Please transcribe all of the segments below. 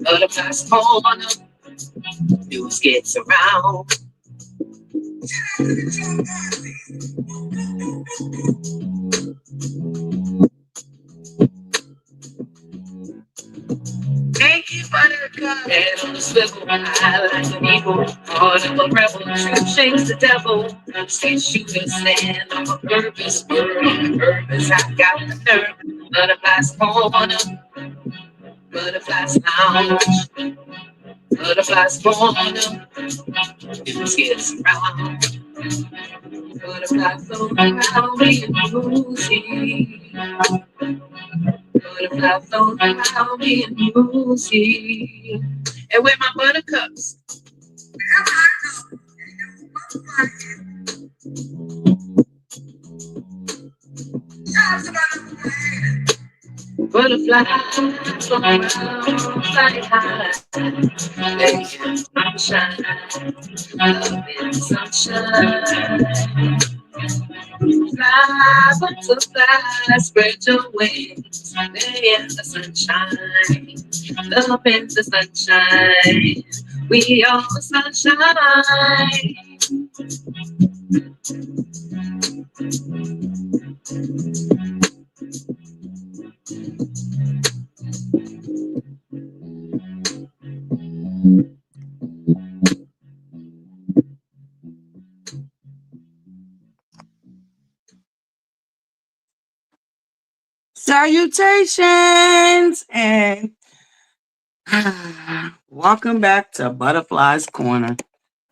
ButterCups Corner, news gets around. Thank you, Buttercup. Head on the swivel, high like an eagle. Heart of a rebel, truth shakes the devil. Straight shooter, stand on a purpose. Word on the purpose, I got the nerve. Butterflies Corner, Butterflies Lounge. Butterflies Corner, news gets around. Butterflies float around me and Lucy. Butterflies float around me and Lucy. And with my buttercups. Butterflies float around, fly high. They sunshine, love in the sunshine. Fly, butterfly, spread your wings. Stay in the sunshine. Love in the sunshine. We are the sunshine. Salutations and welcome back to Butterflies Corner.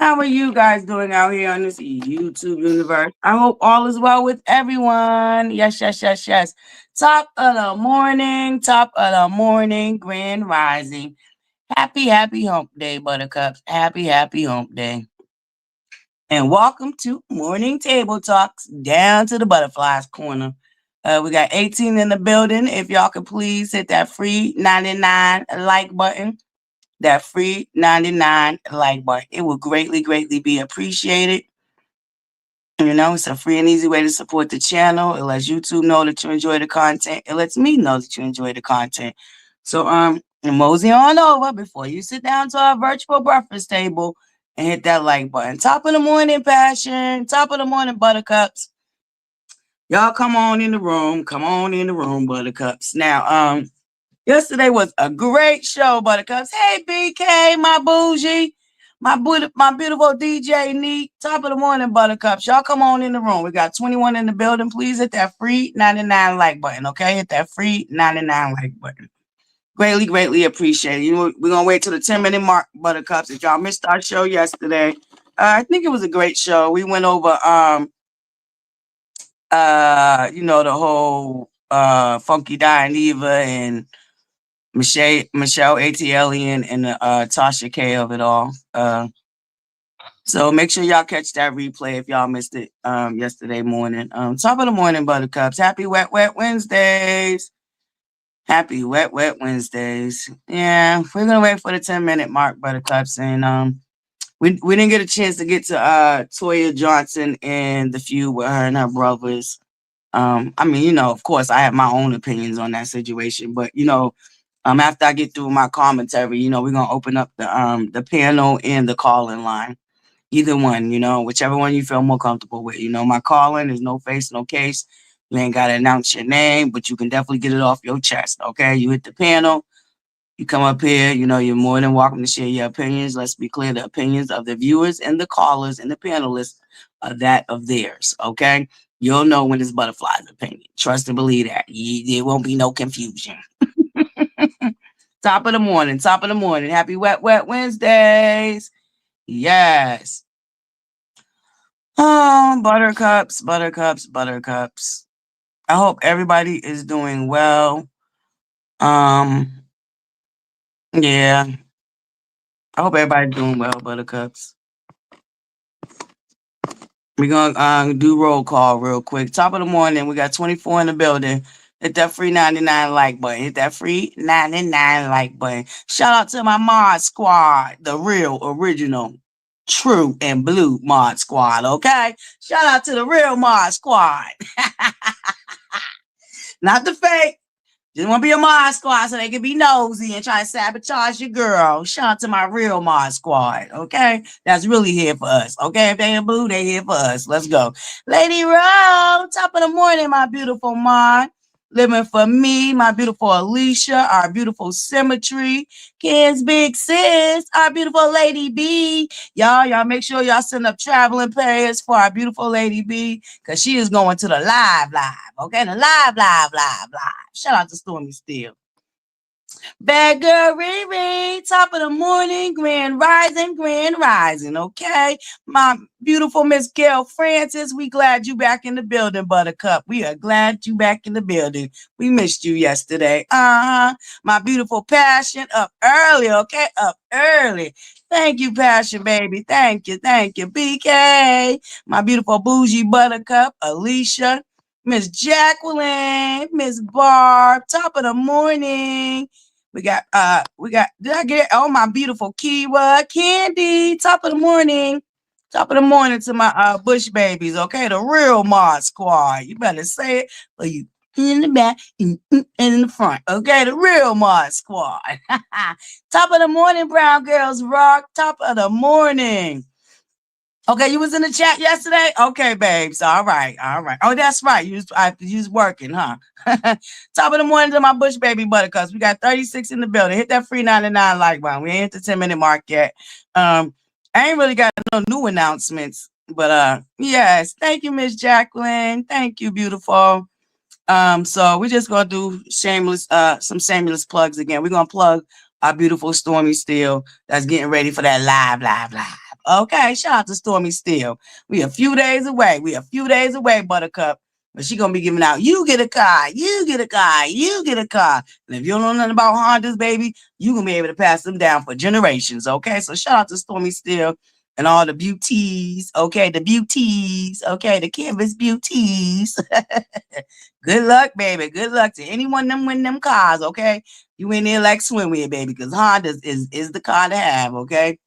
How are you guys doing out here on this YouTube universe? I hope all is well with everyone. Yes, yes, yes, yes. Top of the morning, grand rising. Happy, happy hump day, Buttercups. Happy, happy hump day. And welcome to Morning Table Talks down to the Butterflies Corner. We got 18 in the building. If y'all could please hit that free 99 like button. That free 99 like button. It will greatly, greatly be appreciated. You know, it's a free and easy way to support the channel. It lets YouTube know that you enjoy the content. It lets me know that you enjoy the content. So mosey on over before you sit down to our virtual breakfast table and hit that like button. Top of the morning, Passion. Top of the morning, Buttercups. Y'all come on in the room. Come on in the room, Buttercups. Now, yesterday was a great show, Buttercups. Hey, BK, my bougie. My beautiful DJ Neat. Top of the morning, Buttercups. Y'all come on in the room. We got 21 in the building. Please hit that free 99 like button, okay? Hit that free 99 like button. Greatly, greatly appreciated. You know, we're going to wait till the 10-minute mark, Buttercups. If y'all missed our show yesterday, I think it was a great show. We went over, the whole Funky Dianeva and Michelle ATLian and Tasha K of it all. So make sure y'all catch that replay if y'all missed it yesterday morning. Top of the morning, Buttercups. Happy wet Wednesdays. Happy wet Wednesdays. Yeah, we're gonna wait for the 10-minute mark, Buttercups, and we didn't get a chance to get to Toya Johnson and the feud with her and her brothers. I mean, of course, I have my own opinions on that situation, but after I get through my commentary, we're gonna open up the panel and the call-in line. Either one, whichever one you feel more comfortable with. My call-in is no face, no case. You ain't gotta announce your name, but you can definitely get it off your chest. Okay, you hit the panel, you come up here. You're more than welcome to share your opinions. Let's be clear: the opinions of the viewers and the callers and the panelists are that of theirs. Okay. You'll know when it's Butterfly's opinion. Trust and believe that. There won't be no confusion. Top of the morning. Happy wet Wednesdays. Yes. Oh, Buttercups. I hope everybody is doing well. Yeah. I hope everybody's doing well, Buttercups. We're gonna do roll call real quick. Top of the morning, we got 24 in the building. Hit that free 99 like button. Hit that free 99 like button. Shout out to my mod squad, the real, original, true, and blue mod squad, okay? Shout out to the real mod squad. Not the fake. Just want to be a mod squad so they can be nosy and try to sabotage your girl. Shout out to my real mod squad, okay? That's really here for us, okay? If they in blue, they here for us. Let's go. Lady Rowe, top of the morning, my beautiful mod. Living for me, my beautiful Alicia, our beautiful Symmetry. Ken's big sis, our beautiful Lady B. Y'all make sure y'all send up traveling players for our beautiful Lady B, because she is going to the live, okay? The live. Shout out to Stormy Steele. Bad girl Riri, top of the morning, grand rising, okay? My beautiful Miss Gail Francis, we glad you back in the building, Buttercup. We are glad you back in the building. We missed you yesterday. My beautiful Passion, up early, okay? Up early. Thank you, Passion, baby. Thank you. BK, my beautiful bougie Buttercup, Alicia, Miss Jacqueline, Miss Barb, top of the morning. We got, did I get, oh, my beautiful Kiwa, Candy, top of the morning to my Bush babies, okay? The real mod squad. You better say it, or you in the back and in the front, okay? The real mod squad. Top of the morning, Brown Girls Rock, top of the morning. Okay, you was in the chat yesterday? Okay, babes. All right. Oh, that's right. You was working, huh? Top of the morning to my Bush baby Buttercups. We got 36 in the building. Hit that free 99 like button. We ain't hit the 10-minute mark yet. I ain't really got no new announcements, but yes. Thank you, Miss Jacqueline. Thank you, beautiful. So we're just gonna do some shameless plugs again. We're gonna plug our beautiful Stormy Steele that's getting ready for that live. Okay, shout out to Stormy Steele. We a few days away, Buttercup. But she gonna be giving out, you get a car. And if you don't know nothing about Hondas, baby, you gonna be able to pass them down for generations. Okay, so shout out to Stormy Steele and all the beauties. Okay, the canvas beauties. Good luck, baby. Good luck to anyone them win them cars. Okay, you in there like swimwear, baby, because Honda is the car to have. Okay.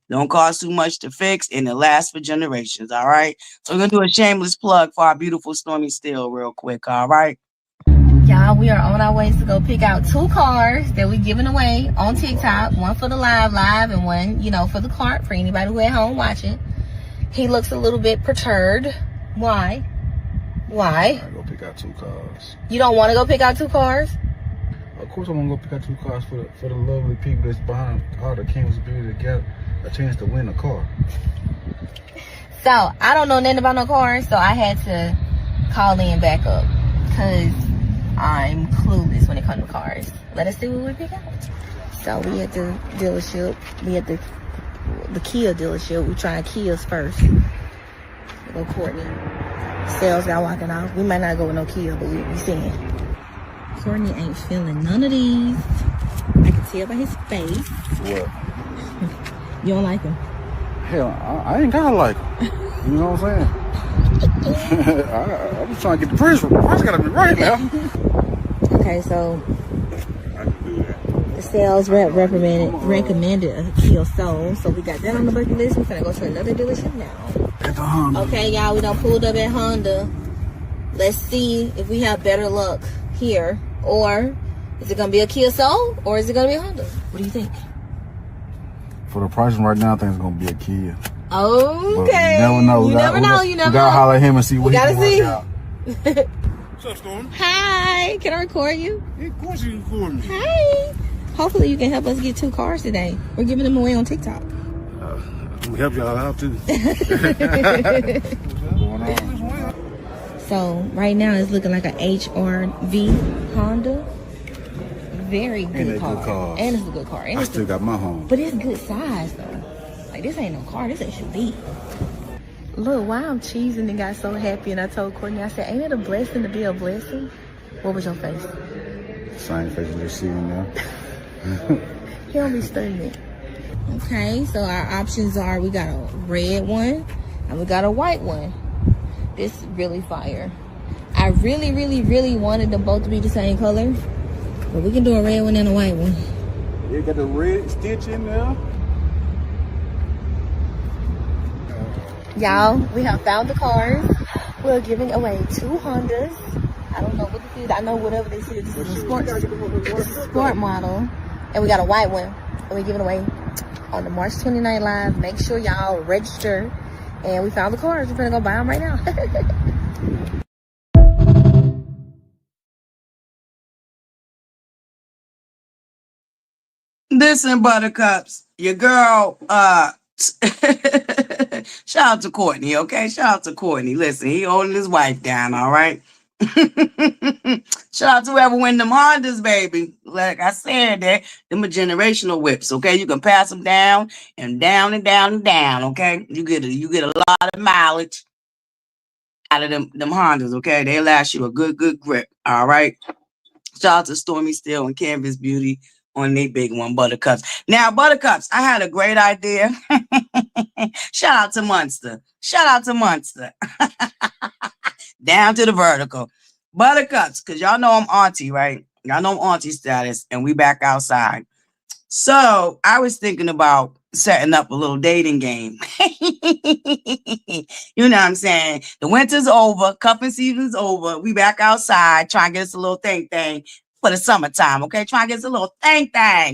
Don't cost too much to fix, and it lasts for generations, all right? So we're going to do a shameless plug for our beautiful Stormy Steele real quick, all right? Y'all, we are on our way to go pick out 2 cars that we're giving away on TikTok. One for the live, and one, for the cart, for anybody who at home watching. He looks a little bit perturbed. Why? I go pick out 2 cars. You don't want to go pick out 2 cars? Of course I want to go pick out 2 cars for the lovely people that's behind all the canvas beauty that got a chance to win a car. So I don't know nothing about no cars, so I had to call in back up because I'm clueless when it comes to cars. Let us see what we pick out. So we at the dealership. We at the Kia dealership. We trying Kias first. Go Courtney. Sales guy walking off. We might not go with no Kia, but we seeing. Courtney ain't feeling none of these. I can tell by his face. What? You don't like him? Hell, I ain't gotta like him. You know what I'm saying? I'm just trying to get the price. The price gotta be right now. Okay, so I can do that. the sales rep recommended a Kia Soul. So we got that on the bucket list. We're gonna go to another dealership now. At the Honda. Okay, y'all, we done pulled up at Honda. Let's see if we have better luck here, or is it gonna be a Kia Soul, or is it gonna be a Honda? What do you think? For the pricing right now, I think it's gonna be a Kia. Okay. But you never know. You never know. We gotta holler at him and see what he can work out. What's up, Storm? Hi, can I record you? Yeah, of course you can record me. Hi. Hopefully you can help us get 2 cars today. We're giving them away on TikTok. We help y'all out too. So right now it's looking like a HRV Honda. Very good car. And it's a good car. And I still got my home. But it's good size though. Like this ain't no car, this SUV. Look, why I'm cheesing and got so happy, and I told Courtney, I said, ain't it a blessing to be a blessing? What was your face? Same face you just seeing now. He don't be studying. Okay, so our options are, we got a red one and we got a white one. This is really fire. I really wanted them both to be the same color, but we can do a red one and a white one. You got the red stitch in there. Y'all, we have found the cars. We're giving away 2 Hondas. I don't know what this is. I know whatever this is. This is a sport model. And we got a white one. And we're giving away on the March 29th live. Make sure y'all register. And we found the cars. We're gonna go buy them right now. Listen, Buttercups, your girl, shout out to Courtney, okay? Shout out to Courtney. Listen, he holding his wife down, all right? Shout out to whoever win them Hondas, baby. Like I said, them are generational whips, okay? You can pass them down and down and down and down, okay? You get a lot of mileage out of them Hondas, okay? They last you a good grip, all right? Shout out to Stormy Steele and Canvas Beauty on their big one, Buttercups. Now, Buttercups, I had a great idea. Shout out to Munster. Shout out to Munster. Down to the vertical. Buttercups, because y'all know I'm auntie, right? Y'all know I'm auntie status, and we back outside. So I was thinking about setting up a little dating game. You know what I'm saying? The winter's over, cuffing season's over. We back outside, trying to get us a little thing for the summertime, okay? Trying to get us a little thing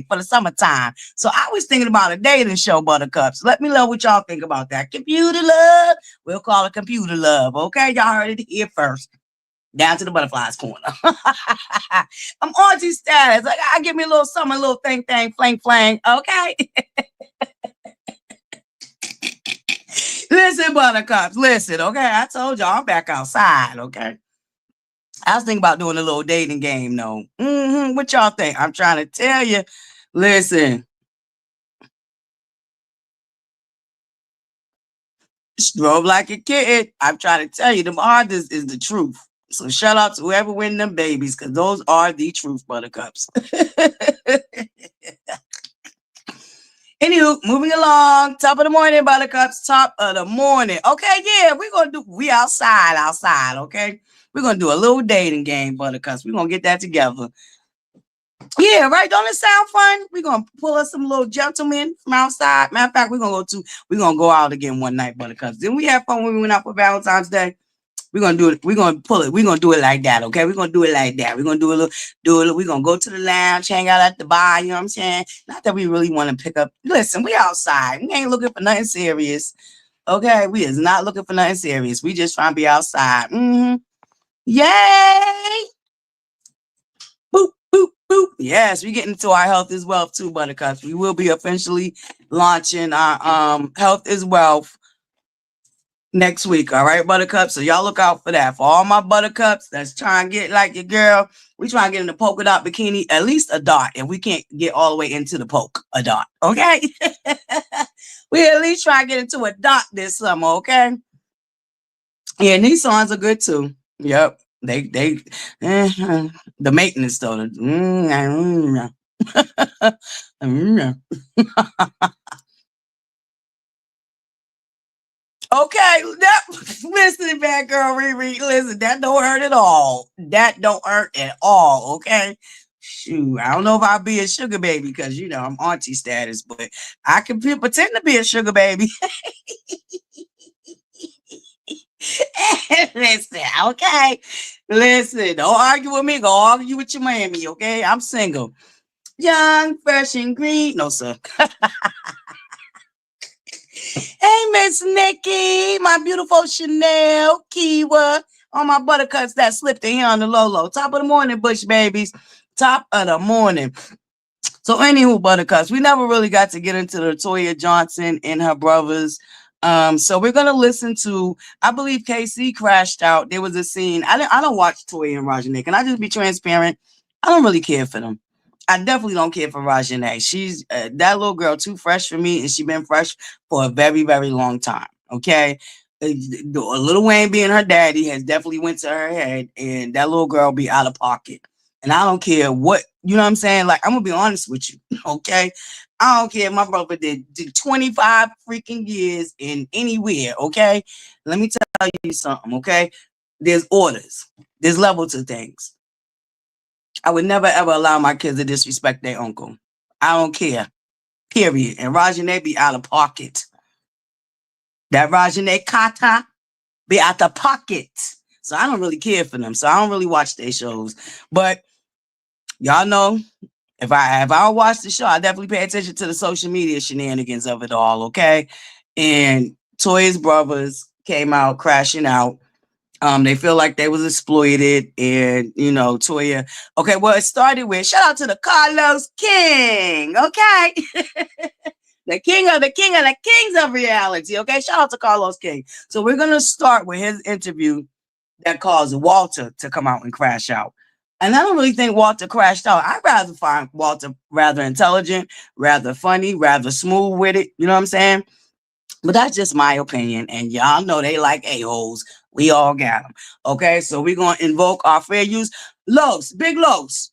for the summertime. So I was thinking about a dating show, Buttercups. Let me know what y'all think about that. Computer love. We'll call it computer love, okay? Y'all heard it here first. Down to the butterflies corner. I'm auntie status. I give me a little something, a little thing, flang, okay? Listen, Buttercups, listen, okay? I told y'all I'm back outside, okay? I was thinking about doing a little dating game, though. What y'all think? I'm trying to tell you. Listen. Strobe like a kid. I'm trying to tell you, them Hondas is the truth. So shout out to whoever win them babies, because those are the truth, Buttercups. Anywho, moving along. Top of the morning, Buttercups. Top of the morning. Okay, yeah, we outside, okay? We're going to do a little dating game, Buttercups. We're going to get that together. Yeah, right. Don't it sound fun? We're going to pull us some little gentlemen from outside. Matter of fact, we're going to go out again one night, Buttercups. Didn't we have fun when we went out for Valentine's Day? We're gonna do it. We're gonna pull it. We're gonna do it like that, okay? We're gonna do it like that. We're gonna do a little. We're gonna go to the lounge, hang out at the bar. You know what I'm saying? Not that we really want to pick up. Listen, we outside. We ain't looking for nothing serious, okay? We is not looking for nothing serious. We just trying to be outside. Yay! Boop boop boop. Yes, we getting into our health is wealth too, Buttercups. We will be officially launching our health is wealth next week, all right, Buttercups? So y'all look out for that. For all my Buttercups that's trying to get like your girl, we trying to get in the polka dot bikini, at least a dot, and we can't get all the way into the a dot, okay? We at least try to get into a dot this summer, okay? Yeah, and these songs are good too. Yep, the maintenance though. Okay, listen, bad girl Riri. Listen, that don't hurt at all. That don't hurt at all. Okay, shoot, I don't know if I'll be a sugar baby because you know I'm auntie status, but I can pretend to be a sugar baby. Listen, okay, listen. Don't argue with me. Go argue with your mammy. Okay, I'm single, young, fresh, and green. No, sir. Hey, Miss Nikki, my beautiful Chanel, Kiwa, all my Buttercups that slipped in here on the low. Top of the morning, Bush babies. Top of the morning. So, anywho, Buttercups, we never really got to get into the Toya Johnson and her brothers. So we're gonna listen to. I believe KC crashed out. There was a scene. I don't watch Toya and Rajane. Can I just be transparent? I don't really care for them. I definitely don't care for Rajane. She's that little girl too fresh for me, and she's been fresh for a very, very long time. Okay. Lil Wayne being her daddy has definitely went to her head, and that little girl be out of pocket. And I don't care what, you know what I'm saying? Like, I'm gonna be honest with you, okay? I don't care. My brother did 25 freaking years in anywhere, okay? Let me tell you something, okay? There's orders. There's level to things. I would never ever allow my kids to disrespect their uncle. I don't care. Period. And Rajane be out of pocket. That Rajane Kata be out the pocket. So I don't really care for them. So I don't really watch their shows. But y'all know, if I don't watch the show, I definitely pay attention to the social media shenanigans of it all, okay? And Toya's brothers came out crashing out. They feel like they was exploited, and Toya. Okay, well, it started with shout out to the Carlos King, okay? The king of the kings of reality, okay? Shout out to Carlos King. So we're gonna start with his interview that caused Walter to come out and crash out. And I don't really think Walter crashed out. I'd rather find Walter rather intelligent, rather funny, rather smooth with it. You know what I'm saying? But that's just my opinion. And y'all know they like a-holes. We all got them. Okay, so we're going to invoke our fair use. Los, Big Los,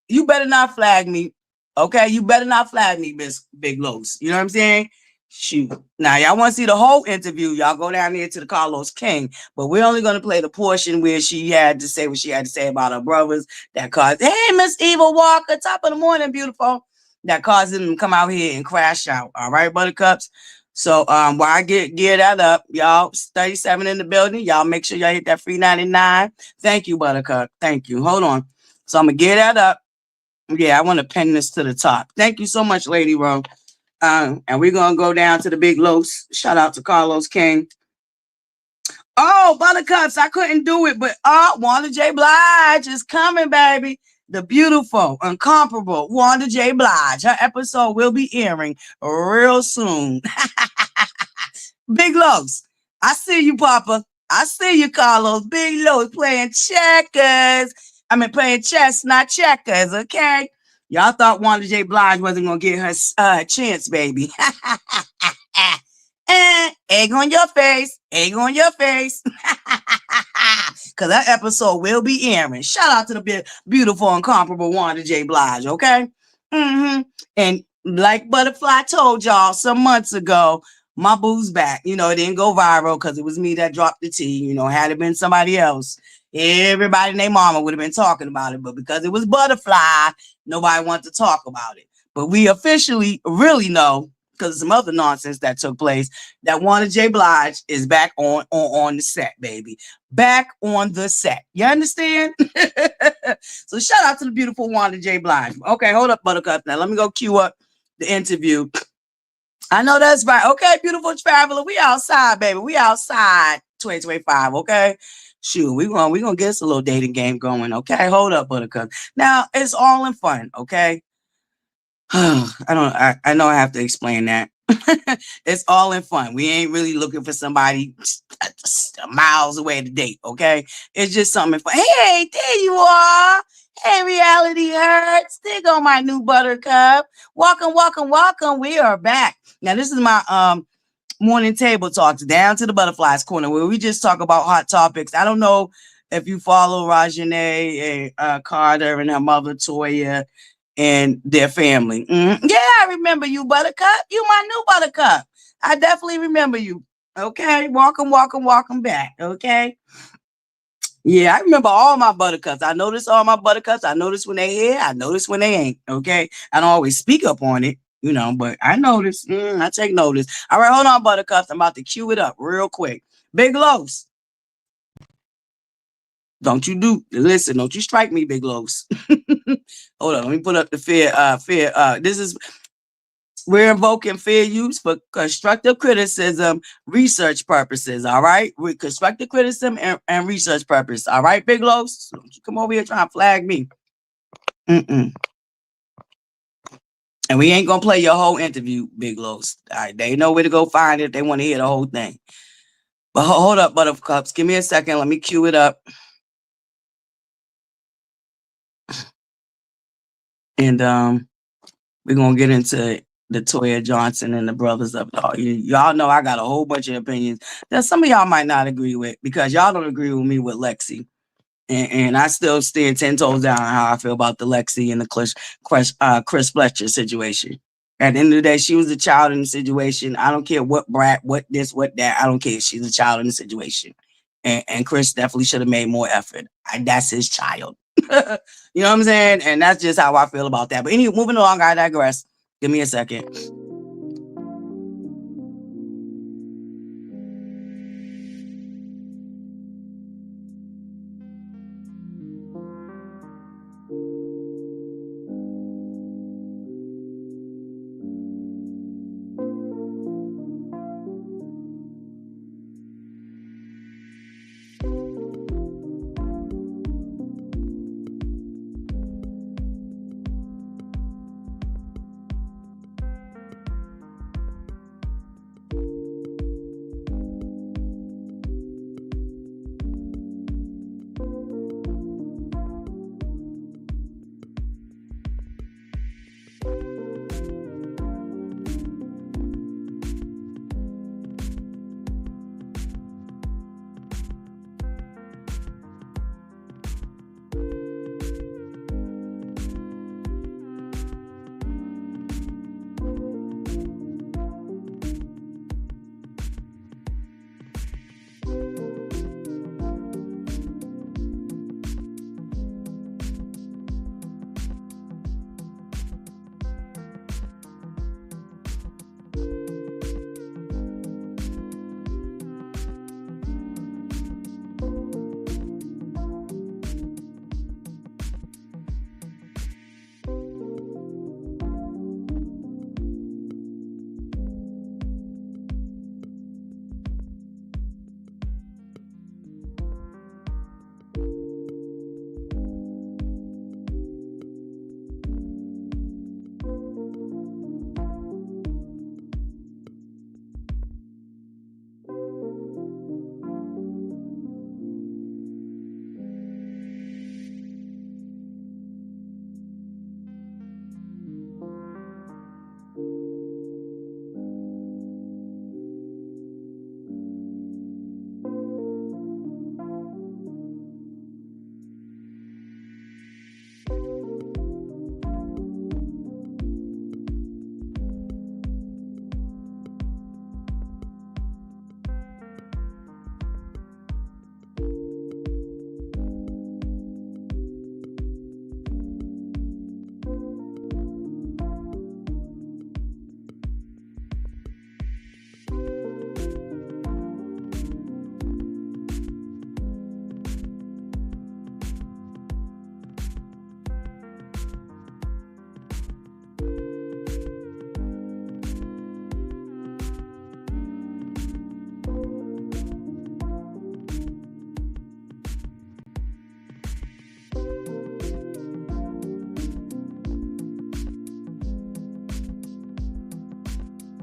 you better not flag me. Okay, you better not flag me, Miss Big Los. You know what I'm saying? Shoot. Now, y'all want to see the whole interview, y'all go down there to the Carlos King. But we're only going to play the portion where she had to say what she had to say about her brothers that caused, hey, Miss Eva Walker, top of the morning, beautiful. That caused them to come out here and crash out. All right, Buttercups? So while I gear that up, y'all, 37 in the building. Y'all make sure y'all hit that free 99. Thank you, Buttercup. Thank you. Hold on. So I'm going to gear that up. Yeah, I want to pin this to the top. Thank you so much, Lady Ro. And we're going to go down to the Big Los. Shout out to Carlos King. Oh, Buttercups, I couldn't do it, but Wanda J. Blige is coming, baby. The beautiful, incomparable Wanda J. Blige. Her episode will be airing real soon. Big Los, I see you, Papa. I see you, Carlos. Big Los playing checkers. I mean, playing chess, not checkers, okay? Y'all thought Wanda J. Blige wasn't going to get her chance, baby. Egg on your face. Egg on your face. Because that episode will be airing. Shout out to the beautiful, incomparable Wanda J. Blige, okay? And like ButterFlii told y'all some months ago, my boo's back. It didn't go viral because it was me that dropped the tea. Had it been somebody else, everybody and their mama would have been talking about it. But because it was ButterFlii, nobody wanted to talk about it. But we officially really know, because of some other nonsense that took place, that Wanda J. Blige is back on the set, baby. Back on the set. You understand? So shout out to the beautiful Wanda J. Blige. Okay, hold up, Buttercup. Now let me go cue up the interview. I know that's right. Okay, beautiful traveler. We outside, baby. We outside 2025, okay? Shoot, we're gonna get us a little dating game going, okay? Hold up, Buttercup. Now, it's all in fun, okay? I know I have to explain that. It's all in fun. We ain't really looking for somebody miles away to date, okay? It's just something fun. Hey, there you are. Hey, Reality Hurts. There go my new Buttercup. Welcome, welcome, welcome. We are back. Now, this is my morning table talks down to the Butterflies Corner, where we just talk about hot topics. I don't know if you follow Rajane and Carter and her mother, Toya, and their family. Yeah, I remember you, Buttercup. You my new Buttercup. I definitely remember you. Okay, welcome, welcome, welcome back. Okay. Yeah, I remember all my Buttercups. I notice all my Buttercups. I notice when they here. I notice when they ain't. Okay. I don't always speak up on it, but I notice. I take notice. All right, hold on, Buttercups. I'm about to cue it up real quick. Big Los. Don't you strike me, Big Los. Hold on, let me put up the fair. We're invoking fair use for constructive criticism, research purposes, all right? With constructive criticism and research purpose, all right, Big Los? Don't you come over here trying to flag me. And we ain't gonna play your whole interview, Big Los. All right, they know where to go find it. They want to hear the whole thing. But hold up, Buttercups. Give me a second. Let me cue it up. And we're gonna get into the Toya Johnson and the brothers of y'all. Y'all know I got a whole bunch of opinions that some of y'all might not agree with because y'all don't agree with me with Lexi. And I still stand 10 toes down on how I feel about the Lexi and the Chris Fletcher situation. At the end of the day, she was a child in the situation. I don't care what brat, what this, what that. I don't care. She's a child in the situation. And Chris definitely should have made more effort. That's his child. You know what I'm saying? And that's just how I feel about that. But anyway, moving along, I digress. Give me a second.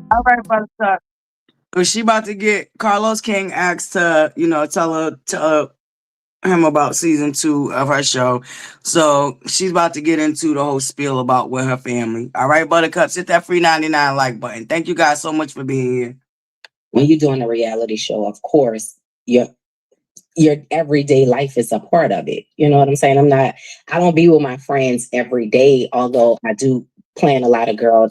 All right, brother. She about to get Carlos King asked to, tell him about season 2 of her show. So she's about to get into the whole spiel about with her family. All right, Buttercups, hit that free 99 like button. Thank you guys so much for being here. When you're doing a reality show, of course, your everyday life is a part of it. You know what I'm saying? I don't be with my friends every day, although I do plan a lot of girl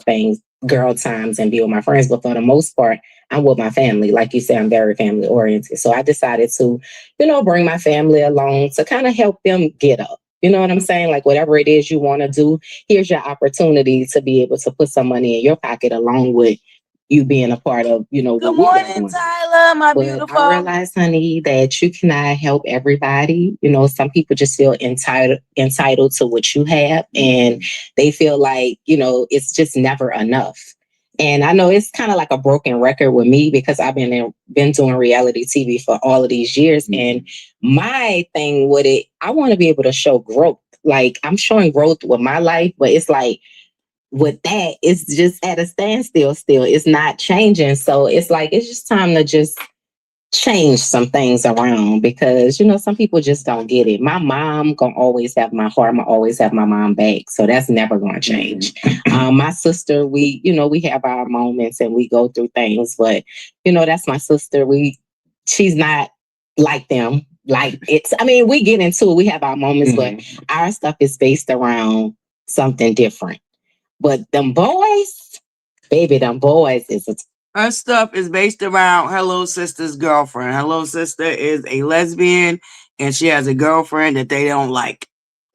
times and be with my friends. But for the most part, I'm with my family. Like you said, I'm very family oriented. So I decided to, bring my family along to kind of help them get up. You know what I'm saying? Like whatever it is you want to do, here's your opportunity to be able to put some money in your pocket along with you being a part of, Good what morning, Tyler, my beautiful. I realize, honey, that you cannot help everybody. Some people just feel entitled to what you have, and they feel like, it's just never enough. And I know it's kind of like a broken record with me because I've been doing reality TV for all of these years. And my thing with it, I want to be able to show growth. Like I'm showing growth with my life, but it's like, with that, it's just at a standstill still. It's not changing. So it's like, it's just time to just change some things around because some people just don't get it. My mom gonna always have my heart. I'm gonna always have my mom back, so that's never gonna change. My sister, we have our moments and we go through things, but that's my sister. She's not like them. Like we get into it. We have our moments, but our stuff is based around something different. But them boys, baby, them boys is her stuff is based around her little sister's girlfriend. Her little sister is a lesbian and she has a girlfriend that they don't like.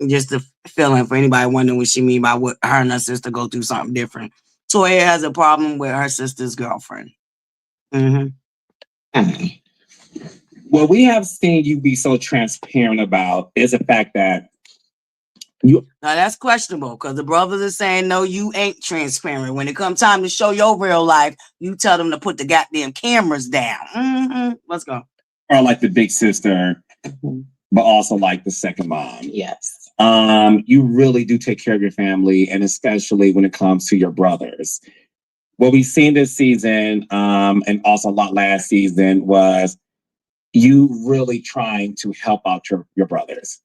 Just the feeling for anybody wondering what she mean by what her and her sister go through something different. Toya has a problem with her sister's girlfriend. What we have seen you be so transparent about is the fact that now that's questionable because the brothers are saying, no, you ain't transparent. When it comes time to show your real life, you tell them to put the goddamn cameras down. Let's go. Or like the big sister, but also like the second mom. Yes. You really do take care of your family, and especially when it comes to your brothers. What we've seen this season, and also a lot last season, was you really trying to help out your brothers.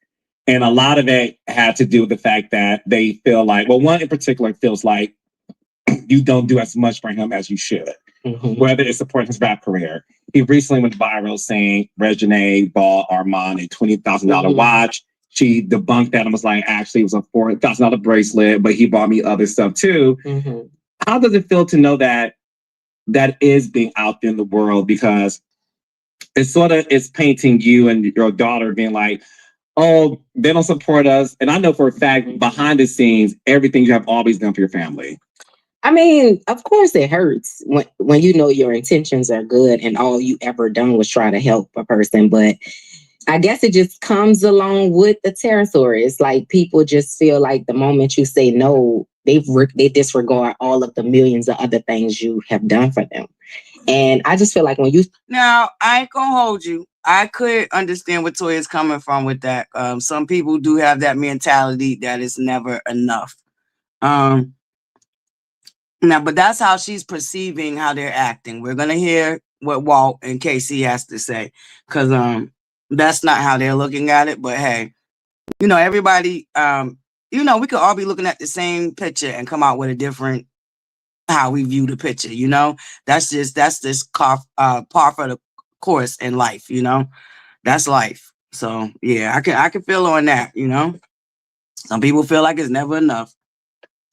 And a lot of it had to do with the fact that they feel like, well, one in particular feels like you don't do as much for him as you should, whether it's supporting his rap career. He recently went viral saying Reginae bought Armand a $20,000 watch. She debunked that and was like, actually, it was a $4,000 bracelet, but he bought me other stuff too. How does it feel to know that that is being out there in the world? Because it's painting you and your daughter being like, oh, they don't support us. And I know for a fact, behind the scenes, everything you have always done for your family. I mean, of course it hurts when your intentions are good and all you ever done was try to help a person. But I guess it just comes along with the territory. It's like people just feel like the moment you say no, they disregard all of the millions of other things you have done for them. And I just feel like when you... Now, I ain't gonna hold you. I could understand where Toya's coming from with that. Some people do have that mentality that it's never enough. Now, but that's how she's perceiving how they're acting. We're gonna hear what Walt and Casey has to say, because that's not how they're looking at it. But hey, everybody, we could all be looking at the same picture and come out with a different how we view the picture. That's just par for the course in life. That's life. So yeah, I can feel on that. Some people feel like it's never enough.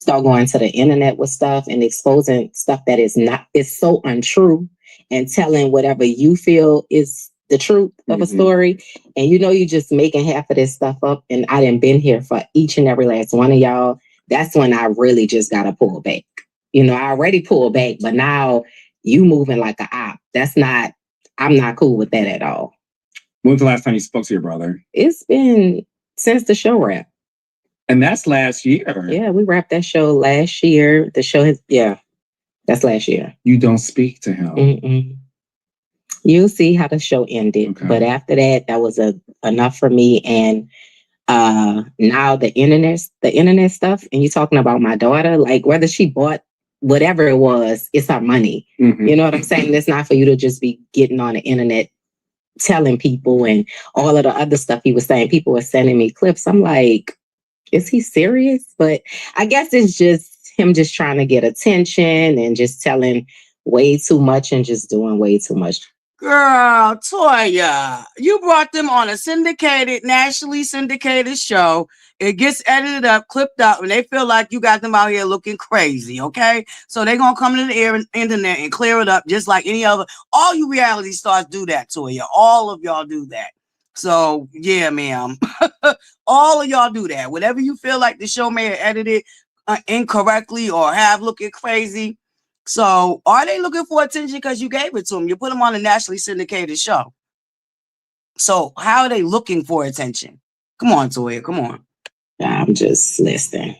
Start going to the internet with stuff and exposing stuff that is so untrue and telling whatever you feel is the truth of a story. And you just making half of this stuff up. And I done been here for each and every last one of y'all. That's when I really just gotta pull back. I already pulled back, but now you moving like an op. I'm not cool with that at all. When was the last time you spoke to your brother? It's been since the show wrap. And that's last year. Yeah, we wrapped that show last year. The show that's last year. You don't speak to him. You'll see how the show ended. Okay. But after that was enough for me. And now the internet stuff, and you're talking about my daughter, like whether she bought whatever it was, it's our money. You know what I'm saying? It's not for you to just be getting on the internet telling people and all of the other stuff he was saying. People were sending me clips. I'm like, is he serious? But I guess it's just him just trying to get attention and just telling way too much and just doing way too much. Girl, Toya, you brought them on a nationally syndicated show. It gets edited up, clipped up, and they feel like you got them out here looking crazy, okay? So they're going to come to the internet and clear it up just like any other. All you reality stars do that, Toya. All of y'all do that. So, yeah, ma'am. All of y'all do that. Whatever you feel like the show may have edited incorrectly or have looking crazy. So, are they looking for attention because you gave it to them? You put them on a nationally syndicated show. So, how are they looking for attention? Come on, Toya. Come on. I'm just listening.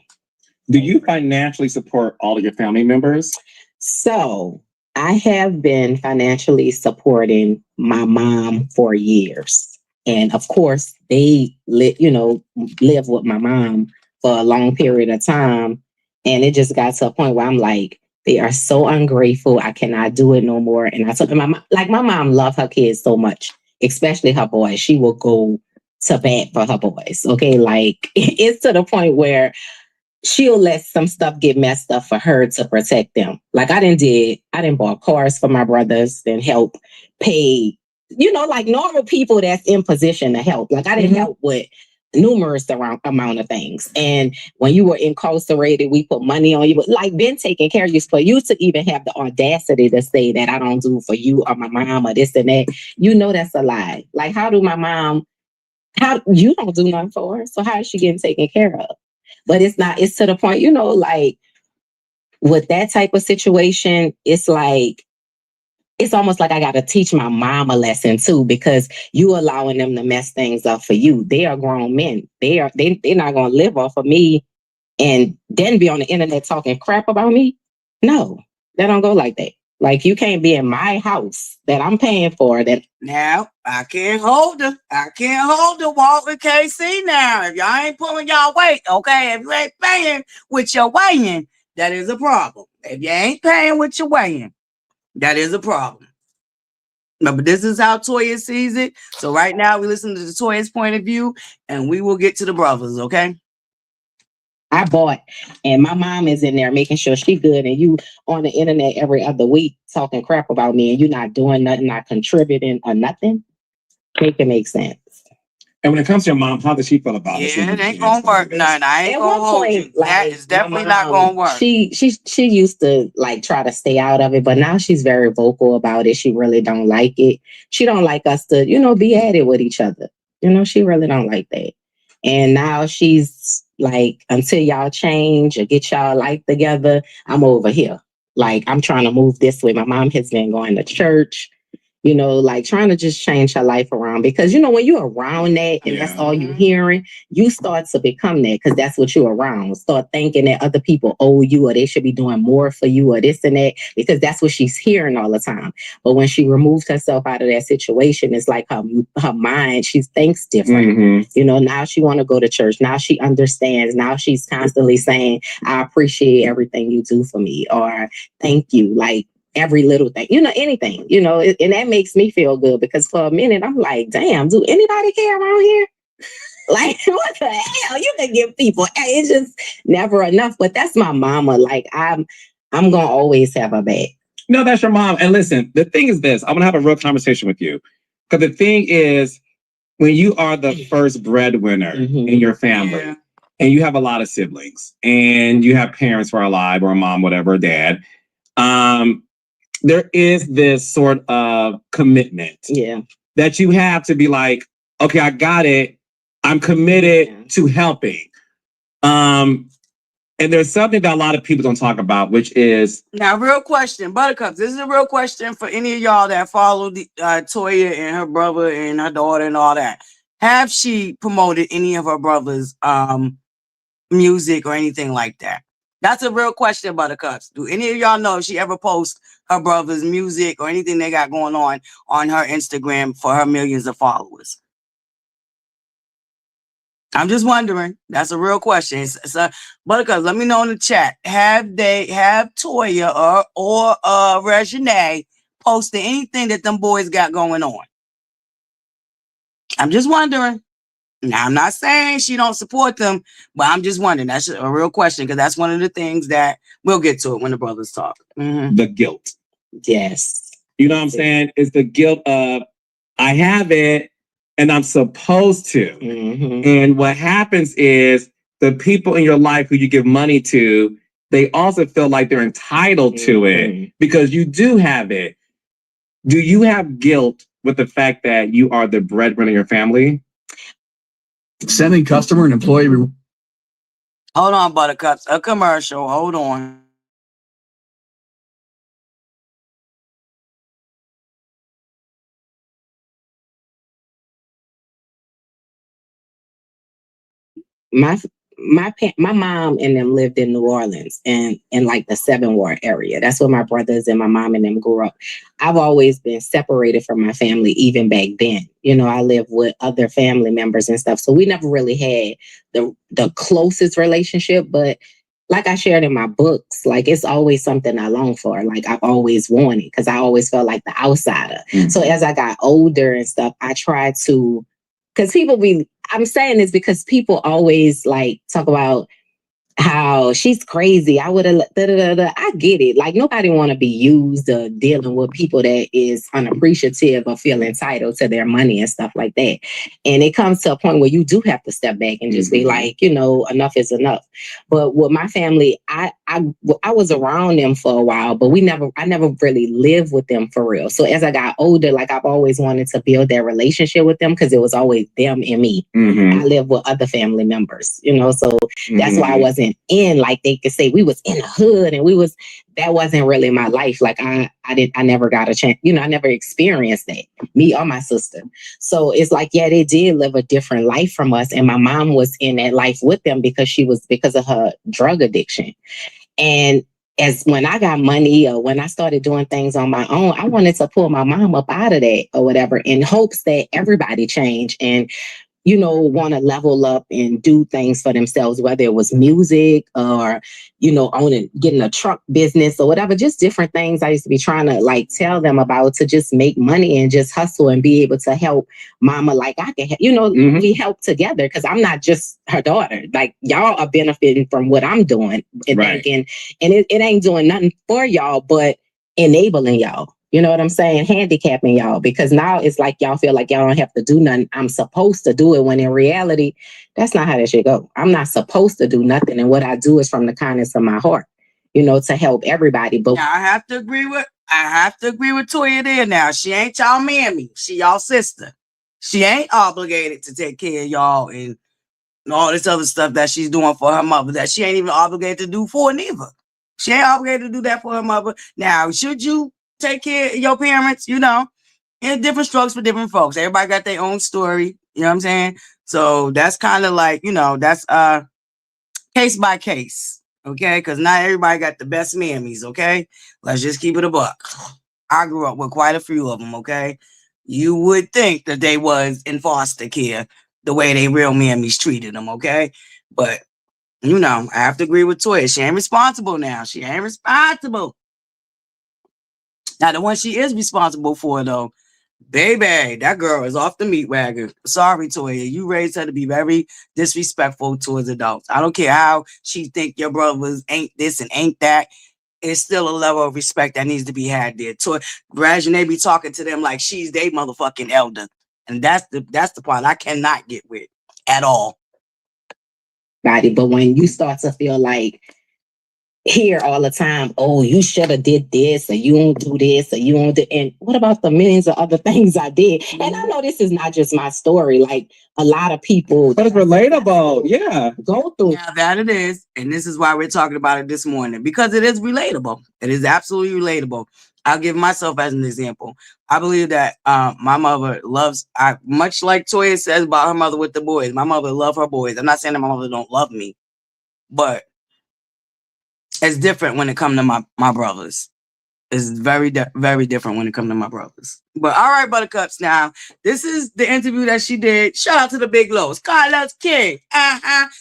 Do you financially support all of your family members? So, I have been financially supporting my mom for years. And of course, they live with my mom for a long period of time. And it just got to a point where I'm like, They are so ungrateful. I cannot do it no more. And I told them, my mom loved her kids so much, especially her boys. She will go to bat for her boys. Okay. Like it's to the point where she'll let some stuff get messed up for her to protect them. Like I didn't buy cars for my brothers and help pay, like normal people that's in position to help. Like I didn't help with numerous amount of things. And when you were incarcerated, we put money on you, but like been taking care of you. For you to even have the audacity to say that I don't do for you or my mom or this and that, that's a lie. Like how you don't do nothing for her? So how is she getting taken care of? But it's to the point, like with that type of situation, it's almost like I got to teach my mom a lesson too, because you allowing them to mess things up for you. They are grown men. They're not going to live off of me and then be on the internet talking crap about me. No, that don't go like that. Like you can't be in my house that I'm paying for. That now I can't hold the Walt with KC now. If y'all ain't pulling y'all weight, okay. If you ain't paying with your weighing, that is a problem. If you ain't paying with your weighing, that is a problem. No, but this is how Toya sees it. So right now we listen to Toya's point of view, and we will get to the brothers, okay? I bought, and my mom is in there making sure she good, and you on the internet every other week talking crap about me, and you not doing nothing, not contributing or nothing. Make it make sense. And when it comes to your mom, how does she feel about it? Yeah, it ain't gonna work. No, I ain't gonna hold you. That is definitely not gonna work. She used to like try to stay out of it, but now she's very vocal about it. She really don't like it. She don't like us to, be at it with each other. She really don't like that. And now she's like, until y'all change or get y'all life together, I'm over here. Like I'm trying to move this way. My mom has been going to church. Like trying to just change her life around, because, when you're around that and that's all you're hearing, you start to become that, because that's what you're around. Start thinking that other people owe you or they should be doing more for you or this and that, because that's what she's hearing all the time. But when she removed herself out of that situation, it's like her mind, she thinks different. Now she want to go to church. Now she understands. Now she's constantly saying, I appreciate everything you do for me, or thank you. Like, every little thing, anything, and that makes me feel good, because for a minute I'm like, damn, do anybody care around here? Like, what the hell? You can give people, it's just never enough. But that's my mama. Like, I'm gonna always have her back. No, that's your mom. And listen, the thing is this, I'm gonna have a real conversation with you, because the thing is, when you are the first breadwinner in your family, and you have a lot of siblings, and you have parents who are alive, or a mom, whatever, dad, there is this sort of commitment that you have to be like, okay, I got it. I'm committed to helping. And there's something that a lot of people don't talk about, which is... Now, real question, Buttercups, this is a real question for any of y'all that follow Toya and her brother and her daughter and all that. Have she promoted any of her brother's music or anything like that? That's a real question, Buttercups. Do any of y'all know if she ever posts her brother's music or anything they got going on her Instagram for her millions of followers? I'm just wondering. That's a real question. So, Buttercups, let me know in the chat. Have Toya or Regine posted anything that them boys got going on? I'm just wondering. Now, I'm not saying she don't support them, but I'm just wondering. That's a real question, because that's one of the things that we'll get to it when the brothers talk. The guilt. Yes. You know what I'm saying? It's the guilt of, I have it and I'm supposed to. And what happens is the people in your life who you give money to, they also feel like they're entitled to it because you do have it. Do you have guilt with the fact that you are the breadwinner of your family? Sending customer and employee. Hold on, Buttercups. A commercial. Hold on. My mom and them lived in New Orleans and in like the 7 Ward area. That's where my brothers and my mom and them grew up. I've always been separated from my family, even back then. I lived with other family members and stuff. So we never really had the closest relationship, but like I shared in my books, like it's always something I long for. Like I've always wanted because I always felt like the outsider. So as I got older and stuff, I tried to, because I'm saying this because people always like talk about how she's crazy. I would have, I get it. Like nobody want to be used or dealing with people that is unappreciative or feel entitled to their money and stuff like that. And it comes to a point where you do have to step back and just be like, enough is enough. But with my family, I was around them for a while, but I never really lived with them for real. So as I got older, like I've always wanted to build that relationship with them because it was always them and me. I live with other family members, so that's why I wasn't in, like they could say we was in the hood and that wasn't really my life. Like I never got a chance, I never experienced that, me or my sister. So it's like, yeah, they did live a different life from us. And my mom was in that life with them because of her drug addiction. And as when I got money or when I started doing things on my own, I wanted to pull my mom up out of that or whatever in hopes that everybody changed and want to level up and do things for themselves, whether it was music or, getting a truck business or whatever, just different things I used to be trying to like tell them about to just make money and just hustle and be able to help mama like I can, we help together because I'm not just her daughter. Like y'all are benefiting from what I'm doing and thinking, and it ain't doing nothing for y'all, but enabling y'all. You know what I'm saying? Handicapping y'all because now it's like y'all feel like y'all don't have to do nothing. I'm supposed to do it when in reality, that's not how that should go. I'm not supposed to do nothing. And what I do is from the kindness of my heart, to help everybody. But now, I have to agree with Toya there now. She ain't y'all mammy. She y'all sister. She ain't obligated to take care of y'all and all this other stuff that she's doing for her mother that she ain't even obligated to do for neither. She ain't obligated to do that for her mother. Now, should you take care of your parents? In different strokes for different folks. Everybody got their own story. You know what I'm saying? So that's kind of like, that's case by case. Okay, because not everybody got the best mammies. Okay, let's just keep it a buck. I grew up with quite a few of them. Okay, you would think that they was in foster care the way they real mammies treated them. Okay, but I have to agree with Toya. She ain't responsible now. She ain't responsible. Now, the one she is responsible for, though, baby, that girl is off the meat wagon. Sorry, Toya. You raised her to be very disrespectful towards adults. I don't care how she think your brothers ain't this and ain't that. It's still a level of respect that needs to be had there. Toya, they be talking to them like she's their motherfucking elder. And that's the part I cannot get with at all. But when you start to feel like hear all the time, oh, you should have did this, or you don't do this, or you don't do, and what about the millions of other things I did? And I know this is not just my story, like a lot of people. But it's relatable, yeah. Go through. Yeah, that it is. And this is why we're talking about it this morning, because it is relatable. It is absolutely relatable. I'll give myself as an example. I believe that my mother loves, much like Toya says about her mother with the boys, my mother loves her boys. I'm not saying that my mother don't love me, but it's different when it comes to my brothers. It's very, very different when it comes to my brothers. But all right, Buttercups. Now, this is the interview that she did. Shout out to the big lows. Carlos King.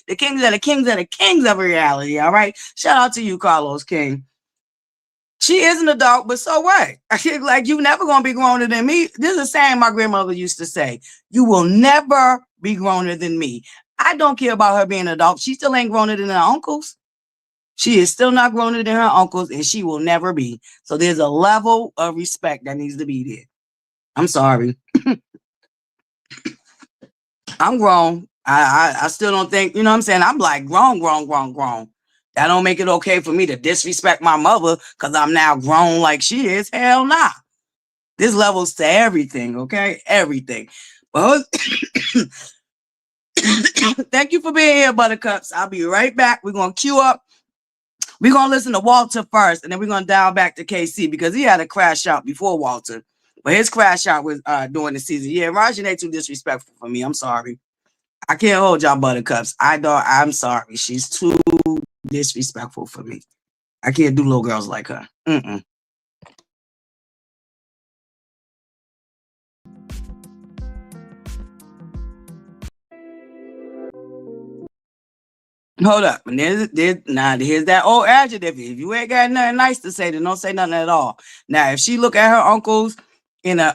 The kings are the kings are the kings of reality. All right. Shout out to you, Carlos King. She is an adult, but so what? Like, you never gonna be growner than me. This is a saying my grandmother used to say. You will never be growner than me. I don't care about her being an adult. She still ain't growner than her uncles. She is still not growner than her uncles, and she will never be. So there's a level of respect that needs to be there. I'm sorry. I'm grown. I still don't think, you know what I'm saying? I'm like grown. That don't make it okay for me to disrespect my mother because I'm now grown like she is. Hell nah. This levels to everything, okay? Everything. Well, thank you for being here, Buttercups. I'll be right back. We're going to queue up. We're going to listen to Walter first, and then we're going to dial back to KC because he had a crash out before Walter. But his crash out was during the season. Yeah, Rajane too disrespectful for me. I'm sorry. I can't hold y'all Buttercups. I'm sorry. She's too disrespectful for me. I can't do little girls like her. Hold up. And here's that old adjective. If you ain't got nothing nice to say, then don't say nothing at all. Now, if she look at her uncles in a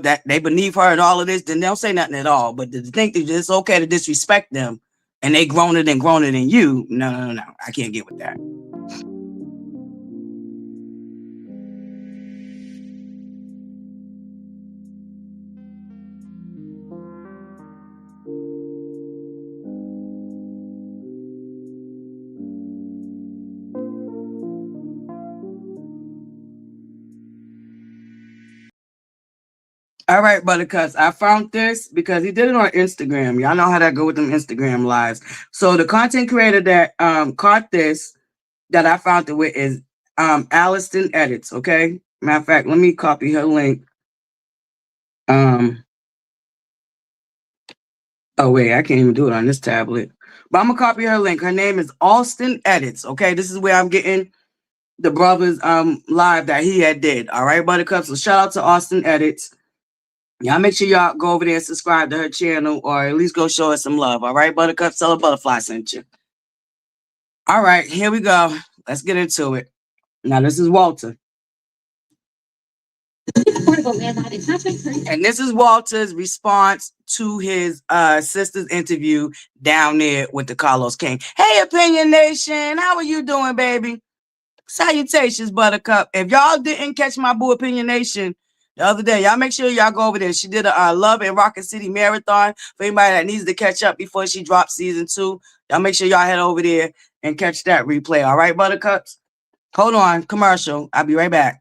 that they beneath her and all of this, then don't say nothing at all. But to think that it's okay to disrespect them and they grown it than you, no. I can't get with that. All right, Buttercups. I found this because he did it on Instagram. Y'all know how that go with them Instagram lives. So the content creator that caught this that I found it with is Allison Edits. Okay. Matter of fact, let me copy her link. Oh wait, I can't even do it on this tablet. But I'm gonna copy her link. Her name is Austin Edits. Okay, this is where I'm getting the brothers live that he had did. All right, Buttercups. So shout out to Austin Edits. Y'all make sure y'all go over there and subscribe to her channel, or at least go show her some love. All right, Buttercup, tell her ButterFlii sent you. All right, here we go. Let's get into it. Now, this is Walter. And this is Walter's response to his sister's interview down there with the Carlos King. Hey, Opinion Nation, how are you doing, baby? Salutations, Buttercup. If y'all didn't catch my boo Opinion Nation the other day, y'all make sure y'all go over there. She did a Love in Rocket City marathon for anybody that needs to catch up before she drops season 2. Y'all make sure y'all head over there and catch that replay. All right, Buttercups? Hold on, commercial. I'll be right back.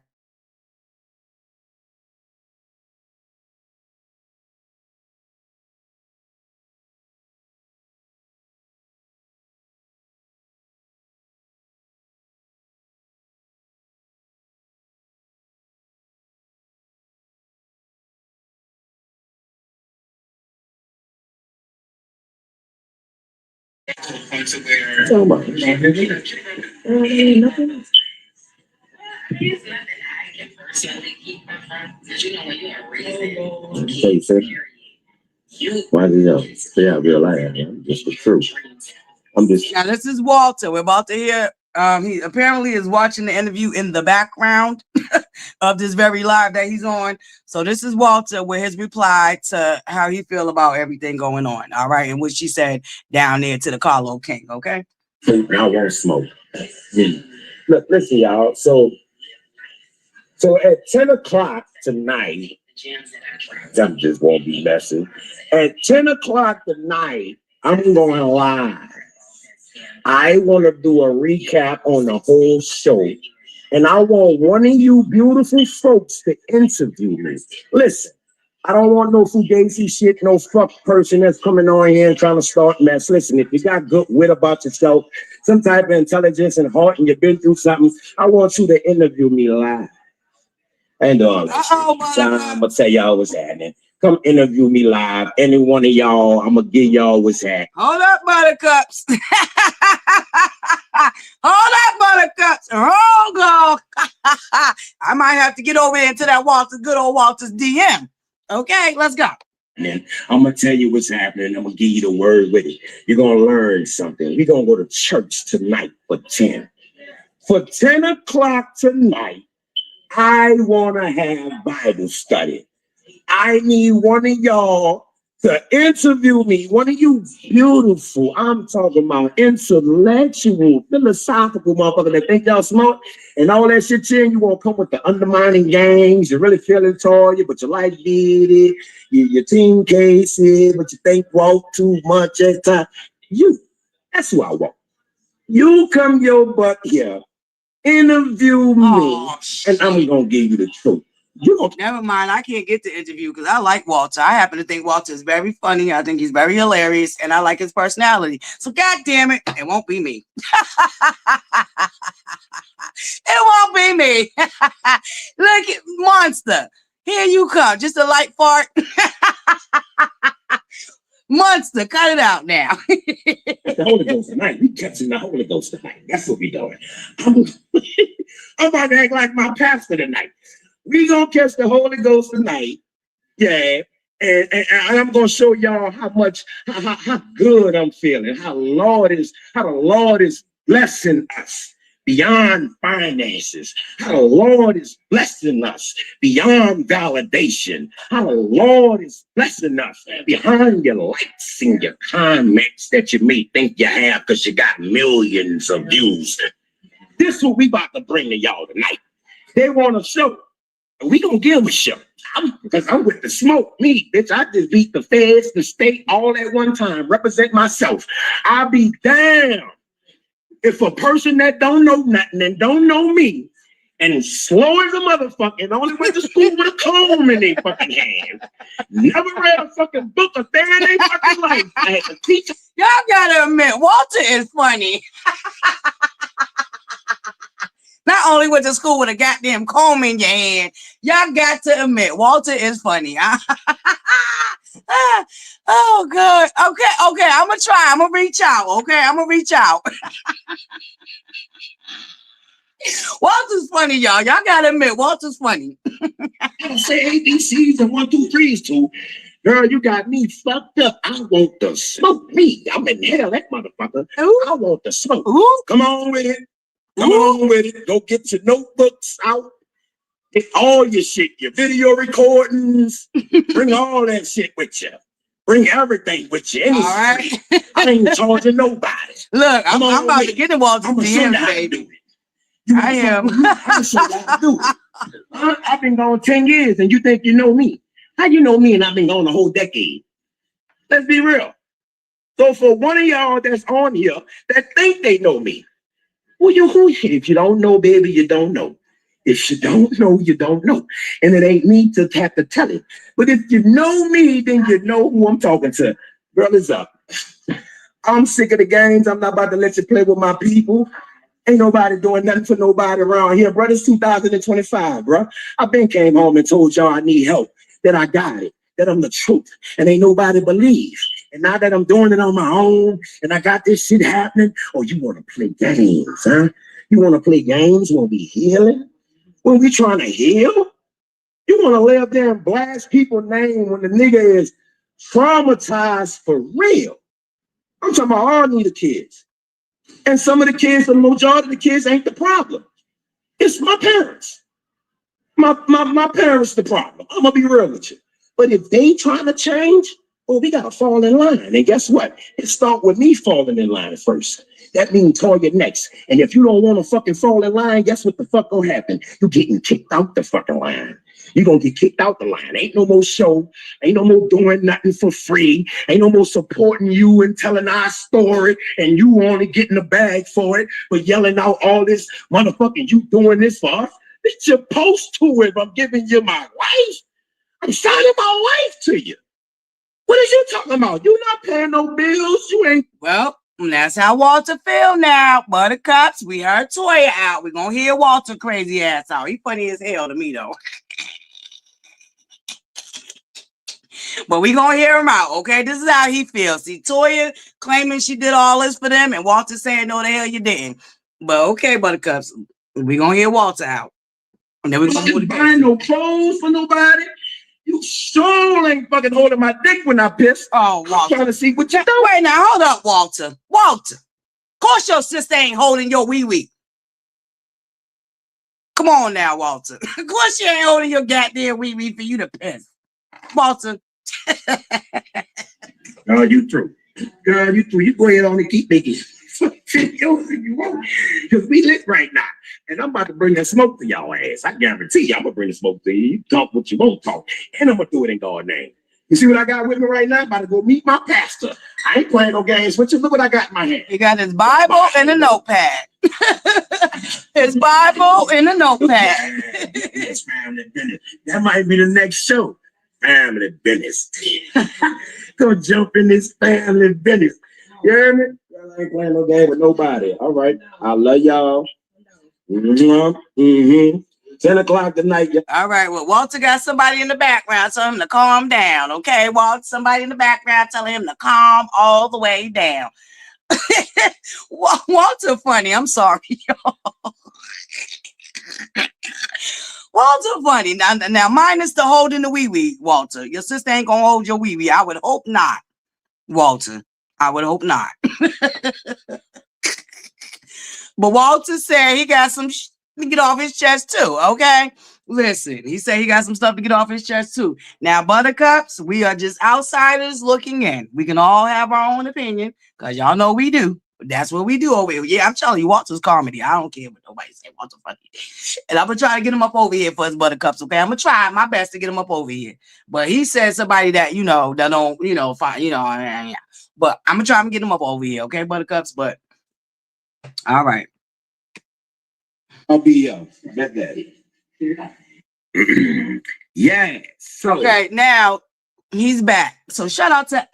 Why do you stay out real life? Just the truth. Now, this is Walter. We're about to hear. He apparently is watching the interview in the background of this very live that he's on. So this is Walter with his reply to how he feel about everything going on. All right, and what she said down there to the Carlo King. Okay. I won't smoke. Look, listen, y'all. So at 10 o'clock tonight, that just won't be messing. At 10 o'clock tonight, I'm going live. I want to do a recap on the whole show. And I want one of you beautiful folks to interview me. Listen, I don't want no fugazi shit, no fuck person that's coming on here and trying to start mess. Listen, if you got good wit about yourself, some type of intelligence and heart, and you've been through something, I want you to interview me live. And all that shit. I'm gonna tell y'all what's happening. Come interview me live. Any one of y'all, I'm gonna give y'all what's happening. Hold up, Buttercups. Hold up, Buttercups. Hold on. I might have to get over into that good old Walter's DM. Okay, let's go. And I'm gonna tell you what's happening. I'm gonna give you the word with it. You're gonna learn something. We're gonna go to church tonight for 10. For 10 o'clock tonight, I wanna have Bible study. I need one of y'all to interview me. One of you beautiful, I'm talking about intellectual, philosophical motherfuckers that think y'all smart and all that shit. You won't come with the undermining gangs. You're really feeling Toya, but your life did it. Your team cases, but you think walk too much at time. That's who I want. You come your butt here, interview me, and I'm gonna give you the truth. Never mind. I can't get the interview because I like Walter. I happen to think Walter is very funny. I think he's very hilarious, and I like his personality. So, God damn it, it won't be me. It won't be me. Look at Monster. Here you come. Just a light fart. Monster, cut it out now. The Holy Ghost tonight. We catching the Holy Ghost tonight. That's what we doing. I'm about to act like my pastor tonight. We gonna catch the Holy Ghost tonight. Yeah. And I'm gonna show y'all how much how good I'm feeling, how the Lord is blessing us beyond finances, how the Lord is blessing us beyond validation, how the Lord is blessing us behind your likes and your comments that you may think you have because you got millions of views. This is what we about to bring to y'all tonight. They want a show. We gonna give a show. Because I'm with the smoke. Me, bitch, I just beat the feds, the state, all at one time. Represent myself. I'll be damned if a person that don't know nothing and don't know me and slow as a motherfucker and only went to school with a comb in their fucking hand, never read a fucking book a day in their fucking life. I had to teach. Y'all gotta admit, Walter is funny. Not only went to school with a goddamn comb in your hand, y'all got to admit, Walter is funny. Oh, good. Okay, I'm going to try. I'm going to reach out. Okay, I'm going to reach out. Walter's funny, y'all. Y'all got to admit, Walter's funny. I don't say ABCs and 1, 2, 3s too. Girl, you got me fucked up. I want to smoke me. I'm in hell, that motherfucker. Ooh. I want to smoke. Ooh. Come on with it. Come on with it. Go get your notebooks out. Get all your shit, your video recordings. Bring all that shit with you. Bring everything with you. All right. I ain't charging nobody. Look, I'm about to get in Walter's I'm gonna show you DMs, how to baby. do it. I am. I'm gonna show you how to do it. I've been gone 10 years and you think you know me. How you know me and I've been gone a whole decade? Let's be real. So for one of y'all that's on here that think they know me, well, if you don't know, baby, you don't know. If you don't know, you don't know. And it ain't me to have to tell it. But if you know me, then you know who I'm talking to. Girl, it's up. I'm sick of the games. I'm not about to let you play with my people. Ain't nobody doing nothing for nobody around here, bro. It's 2025, bro. I been came home and told y'all I need help, that I got it, that I'm the truth, and ain't nobody believe. And now that I'm doing it on my own and I got this shit happening, oh, you want to play games, huh? You want to play games when we healing? When we trying to heal? You want to lay up there and blast people's name when the nigga is traumatized for real? I'm talking about all the kids. And some of the kids, the majority of the kids ain't the problem. It's my parents. My parents the problem. I'm going to be real with you. But if they trying to change, well, we got to fall in line. And guess what? It start with me falling in line first. That means Toya next. And if you don't want to fucking fall in line, guess what the fuck gonna happen? You getting kicked out the fucking line. You gonna get kicked out the line. Ain't no more show. Ain't no more doing nothing for free. Ain't no more supporting you and telling our story and you only getting a bag for it, but yelling out all this motherfucking you doing this for us. It's your post to it. I'm giving you my life. I'm signing my life to you. What is you talking about? You not paying no bills. You ain't. Well, that's how Walter feel now. Buttercups, we heard Toya out. We're going to hear Walter crazy ass out. He funny as hell to me, though. But we going to hear him out, okay? This is how he feels. See, Toya claiming she did all this for them, and Walter saying, no, the hell you didn't. But okay, Buttercups, we going to hear Walter out. And then we're going to move buying no clothes for nobody. You sure ain't fucking holding my dick when I piss. Oh, Walter. I'm trying to see what you do. Wait, now, hold up, Walter. Walter. Of course your sister ain't holding your wee-wee. Come on now, Walter. Of course she ain't holding your goddamn wee-wee for you to piss. Walter. Girl, you through. Girl, you through. You go ahead on and keep making videos if you want. Because we lit right now. And I'm about to bring that smoke to y'all ass. I guarantee you I'm going to bring the smoke to you. You talk what you won't talk. And I'm going to do it in God's name. You see what I got with me right now? I'm about to go meet my pastor. I ain't playing no games with you. Look what I got in my hand. He got his Bible and a notepad. His Bible and a notepad. Yes, family business. That might be the next show. Family business. Go jump in this family business. You hear me? I ain't playing no game with nobody. All right. I love y'all. 10 o'clock tonight. All right. Well, Walter got somebody in the background. Tell him to calm down. Okay, Walter, somebody in the background telling him to calm all the way down. Walter funny. I'm sorry, y'all. Walter funny. Now minus the holding the wee, Walter. Your sister ain't gonna hold your wee. I would hope not, Walter. I would hope not. But Walter said he got some to get off his chest too, okay? Listen, he said he got some stuff to get off his chest too. Now, Buttercups, we are just outsiders looking in. We can all have our own opinion because y'all know we do. That's what we do over here. Yeah, I'm telling you, Walter's comedy. I don't care what nobody say. Walter funny. And I'm going to try to get him up over here for his Buttercups, okay? I'm going to try my best to get him up over here. But he said somebody that, that don't, find, yeah. But I'm going to try and get him up over here, okay, Buttercups? But, all right. I'll be bet that. Yeah. So okay, now he's back. So shout out to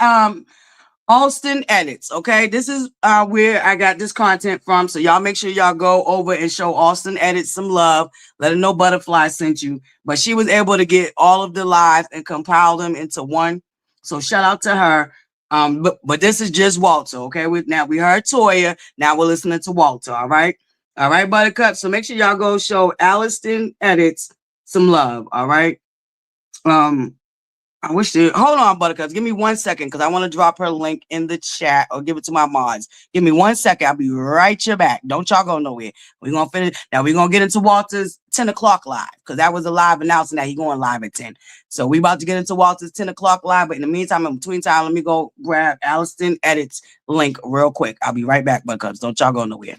Austin Edits. Okay, this is where I got this content from. So y'all make sure y'all go over and show Austin Edits some love. Let her know ButterFlii sent you. But she was able to get all of the live and compile them into one. So shout out to her. But this is just Walter. Okay, now we heard Toya. Now we're listening to Walter. All right. All right, Buttercup. So make sure y'all go show Alliston Edits some love. All right. I wish to hold on, Buttercups. Give me 1 second because I want to drop her link in the chat or give it to my mods. Give me 1 second. I'll be right your back. Don't y'all go nowhere. We're gonna finish. Now we're gonna get into Walter's 10 o'clock live because that was a live announcement that he's going live at 10. So we about to get into Walter's 10 o'clock live. But in the meantime, in between time, let me go grab Alliston Edits link real quick. I'll be right back, Buttercups. Don't y'all go nowhere.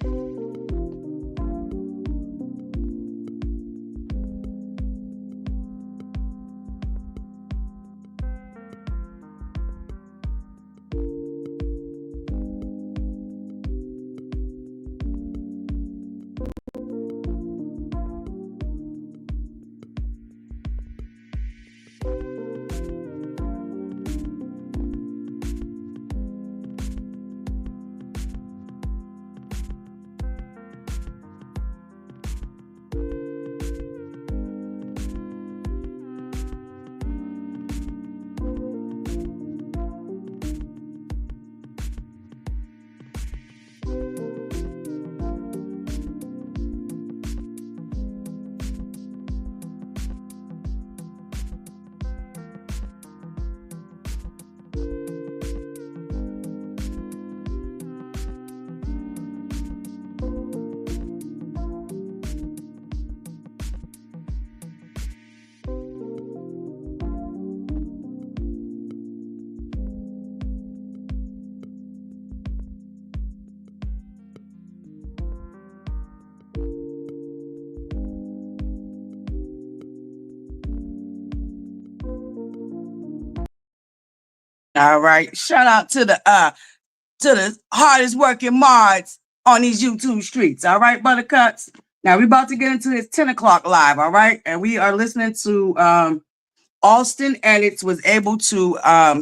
All right. Shout out to the hardest working mods on these YouTube streets. All right, Buttercups. Now we're about to get into his 10 o'clock live. All right. And we are listening to Austin Edits was able to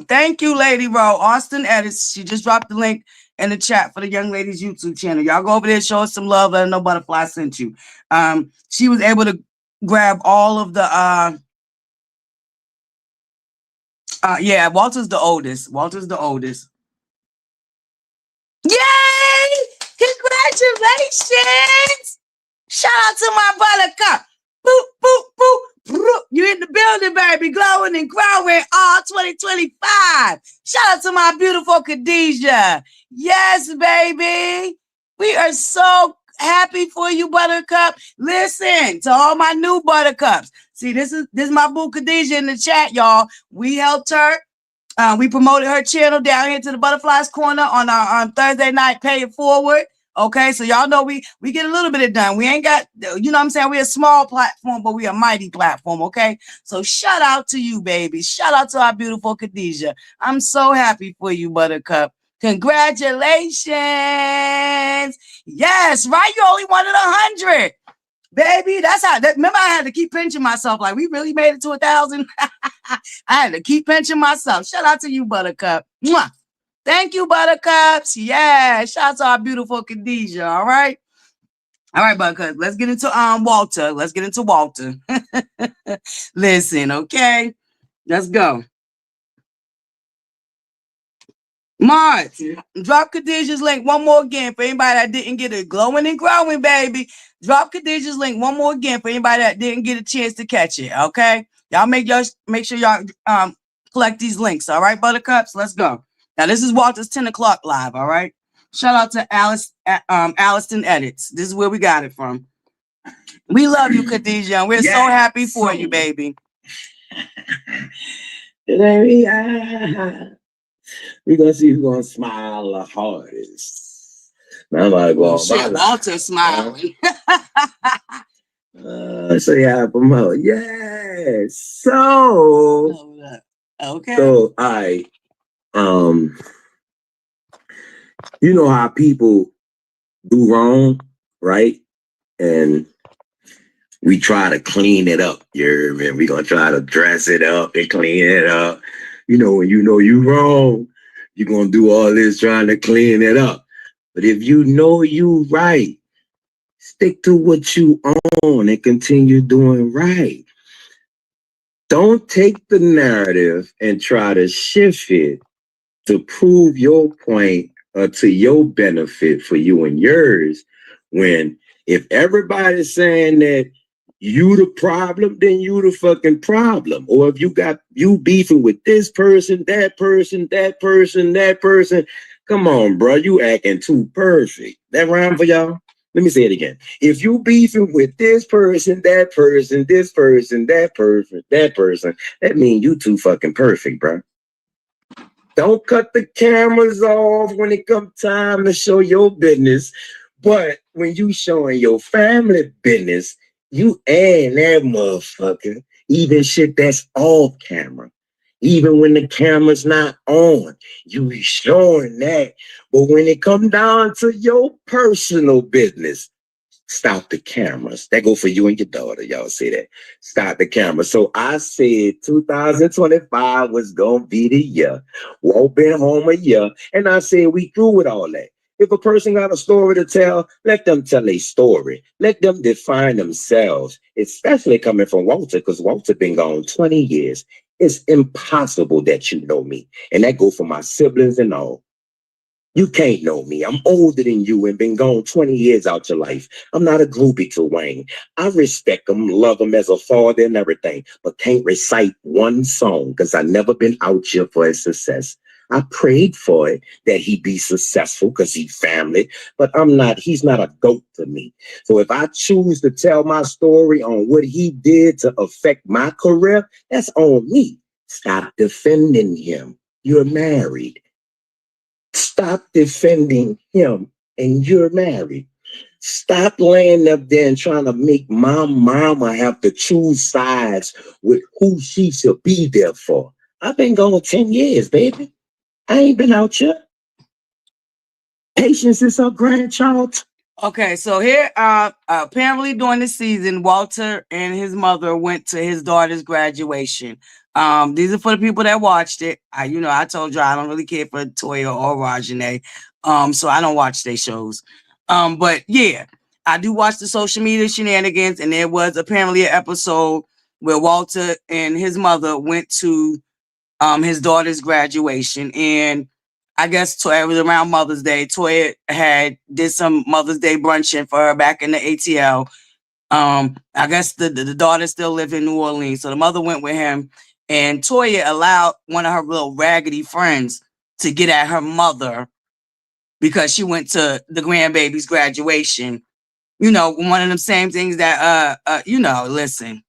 thank you, Lady Ro. Austin Edits. She just dropped the link in the chat for the young lady's YouTube channel. Y'all go over there, show us some love, let her know ButterFlii sent you. She was able to grab all of the yeah, Walter's the oldest. Walter's the oldest. Yay! Congratulations! Shout out to my Buttercup. Boop, boop, boop, boop. You in the building, baby. Glowing and growing all 2025. Shout out to my beautiful Khadijah. Yes, baby. We are so happy for you, Buttercup. Listen to all my new Buttercups. See, this is my boo Khadijah in the chat, y'all. We helped her. We promoted her channel down here to the Butterflies Corner on Thursday night, Pay It Forward. Okay, so y'all know we get a little bit of done. We ain't got, you know what I'm saying? We're a small platform, but we a mighty platform, okay? So shout out to you, baby. Shout out to our beautiful Khadijah. I'm so happy for you, Buttercup. Congratulations. Yes, right? You only wanted 100. Baby, that's how, remember I had to keep pinching myself. Like, we really made it to 1,000. I had to keep pinching myself. Shout out to you, Buttercup. Mwah. Thank you, Buttercups. Yeah, shout out to our beautiful Khadijah. All right. All right, Buttercup. Let's get into Walter. Let's get into Walter. Listen, okay. Let's go. March, drop Khadijah's link one more again for anybody that didn't get it. Glowing and growing, baby. Drop Khadijah's link one more again for anybody that didn't get a chance to catch it. Okay, y'all make sure y'all collect these links. All right, Buttercups, let's go. Now this is Walter's 10 o'clock live. All right. Shout out to Allison Edits. This is where we got it from. We love you, Khadijah, and we're so happy for you, baby. We're gonna see who's gonna smile the hardest. Now I'm like, well, shit, Walter smiling. So yeah, promote. Yeah. So okay. So you know how people do wrong, right? And we try to clean it up. We're gonna try to dress it up and clean it up. You know, when you know you wrong, you're gonna do all this trying to clean it up. But if you know you right, stick to what you own and continue doing right. Don't take the narrative and try to shift it to prove your point or to your benefit for you and yours. When if everybody's saying that you the problem, then you the fucking problem. Or if you beefing with this person, that person, that person, that person, come on, bro, you acting too perfect. That rhyme for y'all? Let me say it again. If you beefing with this person, that person, this person, that person, that means you too fucking perfect, bro. Don't cut the cameras off when it comes time to show your business. But when you showing your family business, you and that motherfucker, even shit that's off camera. Even when the camera's not on, you showing that. But when it come down to your personal business, stop the cameras. That go for you and your daughter. Y'all say that. Stop the camera. So I said 2025 was going to be the year. Won't be home a year. And I said we through with all that. If a person got a story to tell, let them tell a story. Let them define themselves, especially coming from Walter, because Walter been gone 20 years. It's impossible that you know me. And that go for my siblings and all. You can't know me. I'm older than you and been gone 20 years out your life. I'm not a groupie to Wayne. I respect him, love him as a father and everything, but can't recite one song because I never been out here for his success. I prayed for it that he be successful because he family, but he's not a goat to me. So if I choose to tell my story on what he did to affect my career, that's on me. Stop defending him. You're married. Stop defending him and you're married. Stop laying up there and trying to make my mama have to choose sides with who she should be there for. I've been gone 10 years, baby. I ain't been out here. Patience is her grandchild. Okay, so here, apparently during the season, Walter and his mother went to his daughter's graduation. These are for the people that watched it. I told you I don't really care for Toya or Rajane, so I don't watch their shows. But yeah, I do watch the social media shenanigans, and there was apparently an episode where Walter and his mother went to his daughter's graduation, and I guess it was around Mother's Day. Toya did some Mother's Day brunching for her back in the ATL. I guess the daughter still live in New Orleans, so the mother went with him, and Toya allowed one of her little raggedy friends to get at her mother because she went to the grandbaby's graduation. One of them same things that listen.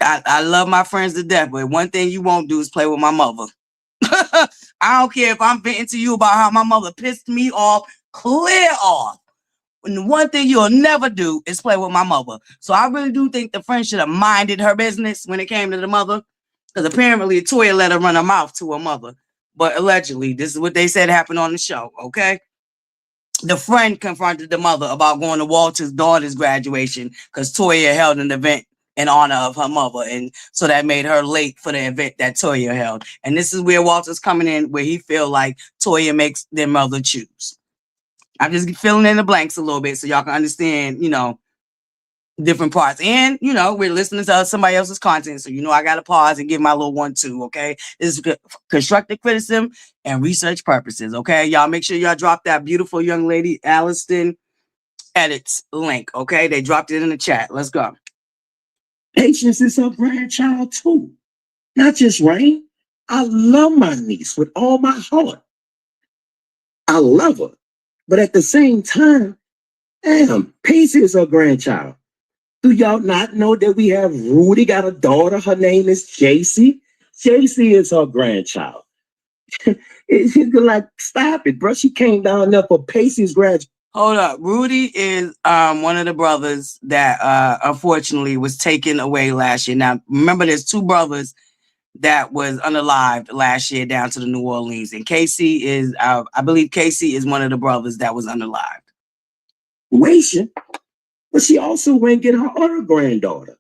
I love my friends to death, but one thing you won't do is play with my mother. I don't care if I'm venting to you about how my mother pissed me off, clear off. And the one thing you'll never do is play with my mother. So I really do think the friend should have minded her business when it came to the mother, because apparently Toya let her run her mouth to her mother. But allegedly, this is what they said happened on the show, okay? The friend confronted the mother about going to Walter's daughter's graduation because Toya held an event in honor of her mother, and so that made her late for the event that Toya held. And this is where Walter's coming in, where he feel like Toya makes their mother choose. I'm just filling in the blanks a little bit so y'all can understand, different parts. And, you know, we're listening to somebody else's content. So, you know, I got to pause and give my little 1-2. Okay. This is constructive criticism and research purposes. Okay. Y'all make sure y'all drop that beautiful young lady, Alliston Edits link. Okay. They dropped it in the chat. Let's go. Patience is her grandchild too. Not just Rain. I love my niece with all my heart. I love her. But at the same time, damn, Pacey is her grandchild. Do y'all not know that we have Rudy got a daughter? Her name is JC. JC is her grandchild. It's like, stop it, bro. She came down there for Pacey's grandchild. Hold up. Rudy is one of the brothers that unfortunately was taken away last year. Now, remember, there's 2 brothers that was unalived last year down to the New Orleans. And Casey is, I believe Casey is one of the brothers that was unalived. Wation, but she also went get her other granddaughter.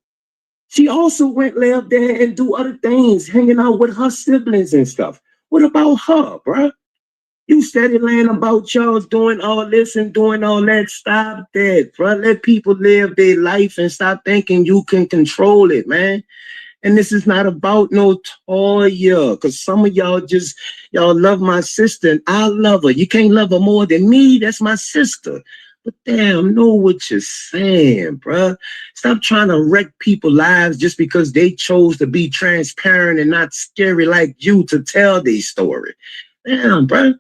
She also went lay up there and do other things, hanging out with her siblings and stuff. What about her, bruh? You steady laying about y'all doing all this and doing all that. Stop that, bruh. Let people live their life and stop thinking you can control it, man. And this is not about no Toya, because some of y'all love my sister and I love her. You can't love her more than me. That's my sister. But damn, know what you're saying, bruh. Stop trying to wreck people's lives just because they chose to be transparent and not scary like you to tell their story. Damn, bruh.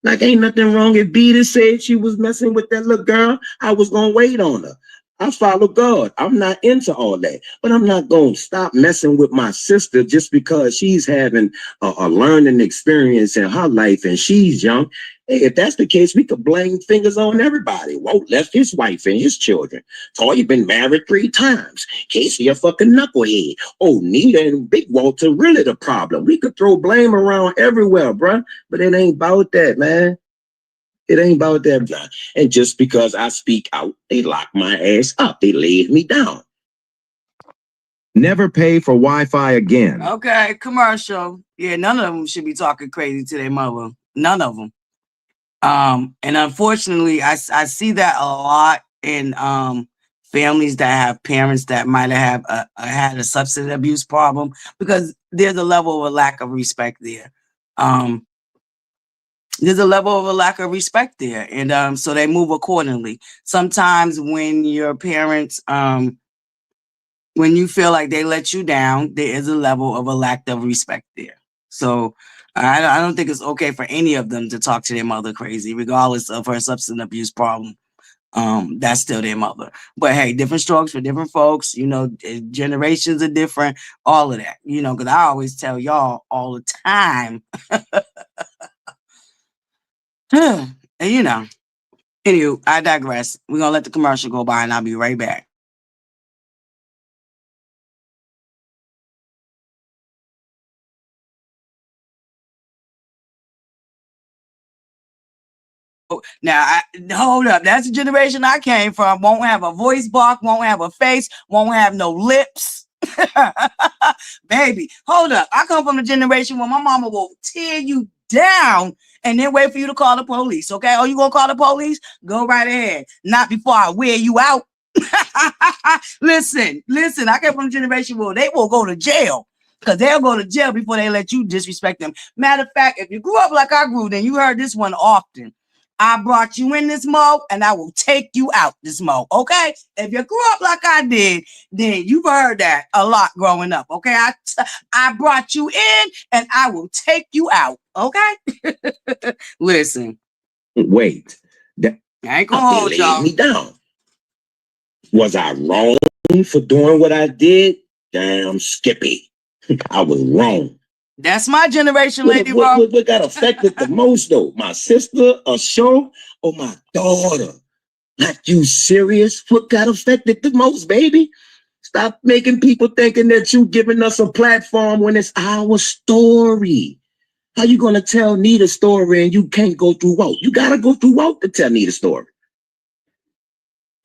Like, ain't nothing wrong if Beta said she was messing with that little girl. I was going to wait on her. I follow God. I'm not into all that. But I'm not going to stop messing with my sister just because she's having a learning experience in her life and she's young. Hey, if that's the case, we could blame fingers on everybody. Walt left his wife and his children. Toya been married 3 times. Casey a fucking knucklehead. Oh, Nita and Big Walter really the problem. We could throw blame around everywhere, bruh. But it ain't about that, man. It ain't about that, John. And just because I speak out, they lock my ass up. They laid me down. Never pay for Wi-Fi again. Okay, commercial. Yeah, none of them should be talking crazy to their mother. None of them. And unfortunately, I see that a lot in families that have parents that might have had a substance abuse problem, because there's a level of a lack of respect there. There's a level of a lack of respect there, and so they move accordingly. Sometimes when your parents, when you feel like they let you down, there is a level of a lack of respect there. So I don't think it's okay for any of them to talk to their mother crazy, regardless of her substance abuse problem. That's still their mother. But hey, different strokes for different folks. You know, generations are different. All of that. You know, because I always tell y'all all the time. And you know, anywho, I digress. We're gonna let the commercial go by, and I'll be right back. Now, hold up. That's the generation I came from. Won't have a voice box, won't have a face, won't have no lips. Baby, hold up. I come from the generation where my mama will tear you down and then wait for you to call the police. Okay? Oh, you gonna call the police? Go right ahead. Not before I wear you out. Listen. I came from the generation where they will go to jail. Because they'll go to jail before they let you disrespect them. Matter of fact, if you grew up like I grew, then you heard this one often. I brought you in this mo, and I will take you out this mo. Okay? If you grew up like I did, then you've heard that a lot growing up. Okay? I brought you in, and I will take you out. Okay? Listen. Wait. I ain't gonna hold y'all. Me down. Was I wrong for doing what I did? Damn, Skippy. I was wrong. That's my generation, lady. What got affected the most, though? My sister, a show, or my daughter? Not you serious? What got affected the most, baby? Stop making people thinking that you giving us a platform when it's our story. How you gonna tell Nita's story and you can't go through Walt? You gotta go through Walt to tell Nita's story.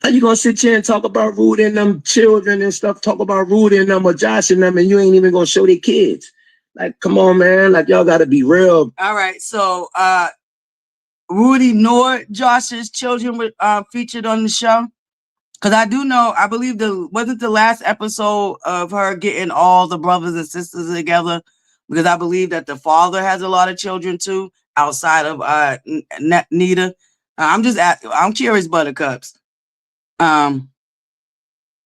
How you gonna sit here and talk about Rudy and them children and stuff, talk about Rudy and them or Josh and them, and you ain't even gonna show their kids? Like, come on, man. Like, y'all gotta be real. All right, so Rudy nor Josh's children were featured on the show. Because I do know, I believe wasn't the last episode of her getting all the brothers and sisters together? Because I believe that the father has a lot of children too, outside of Nita. I'm curious, Buttercups.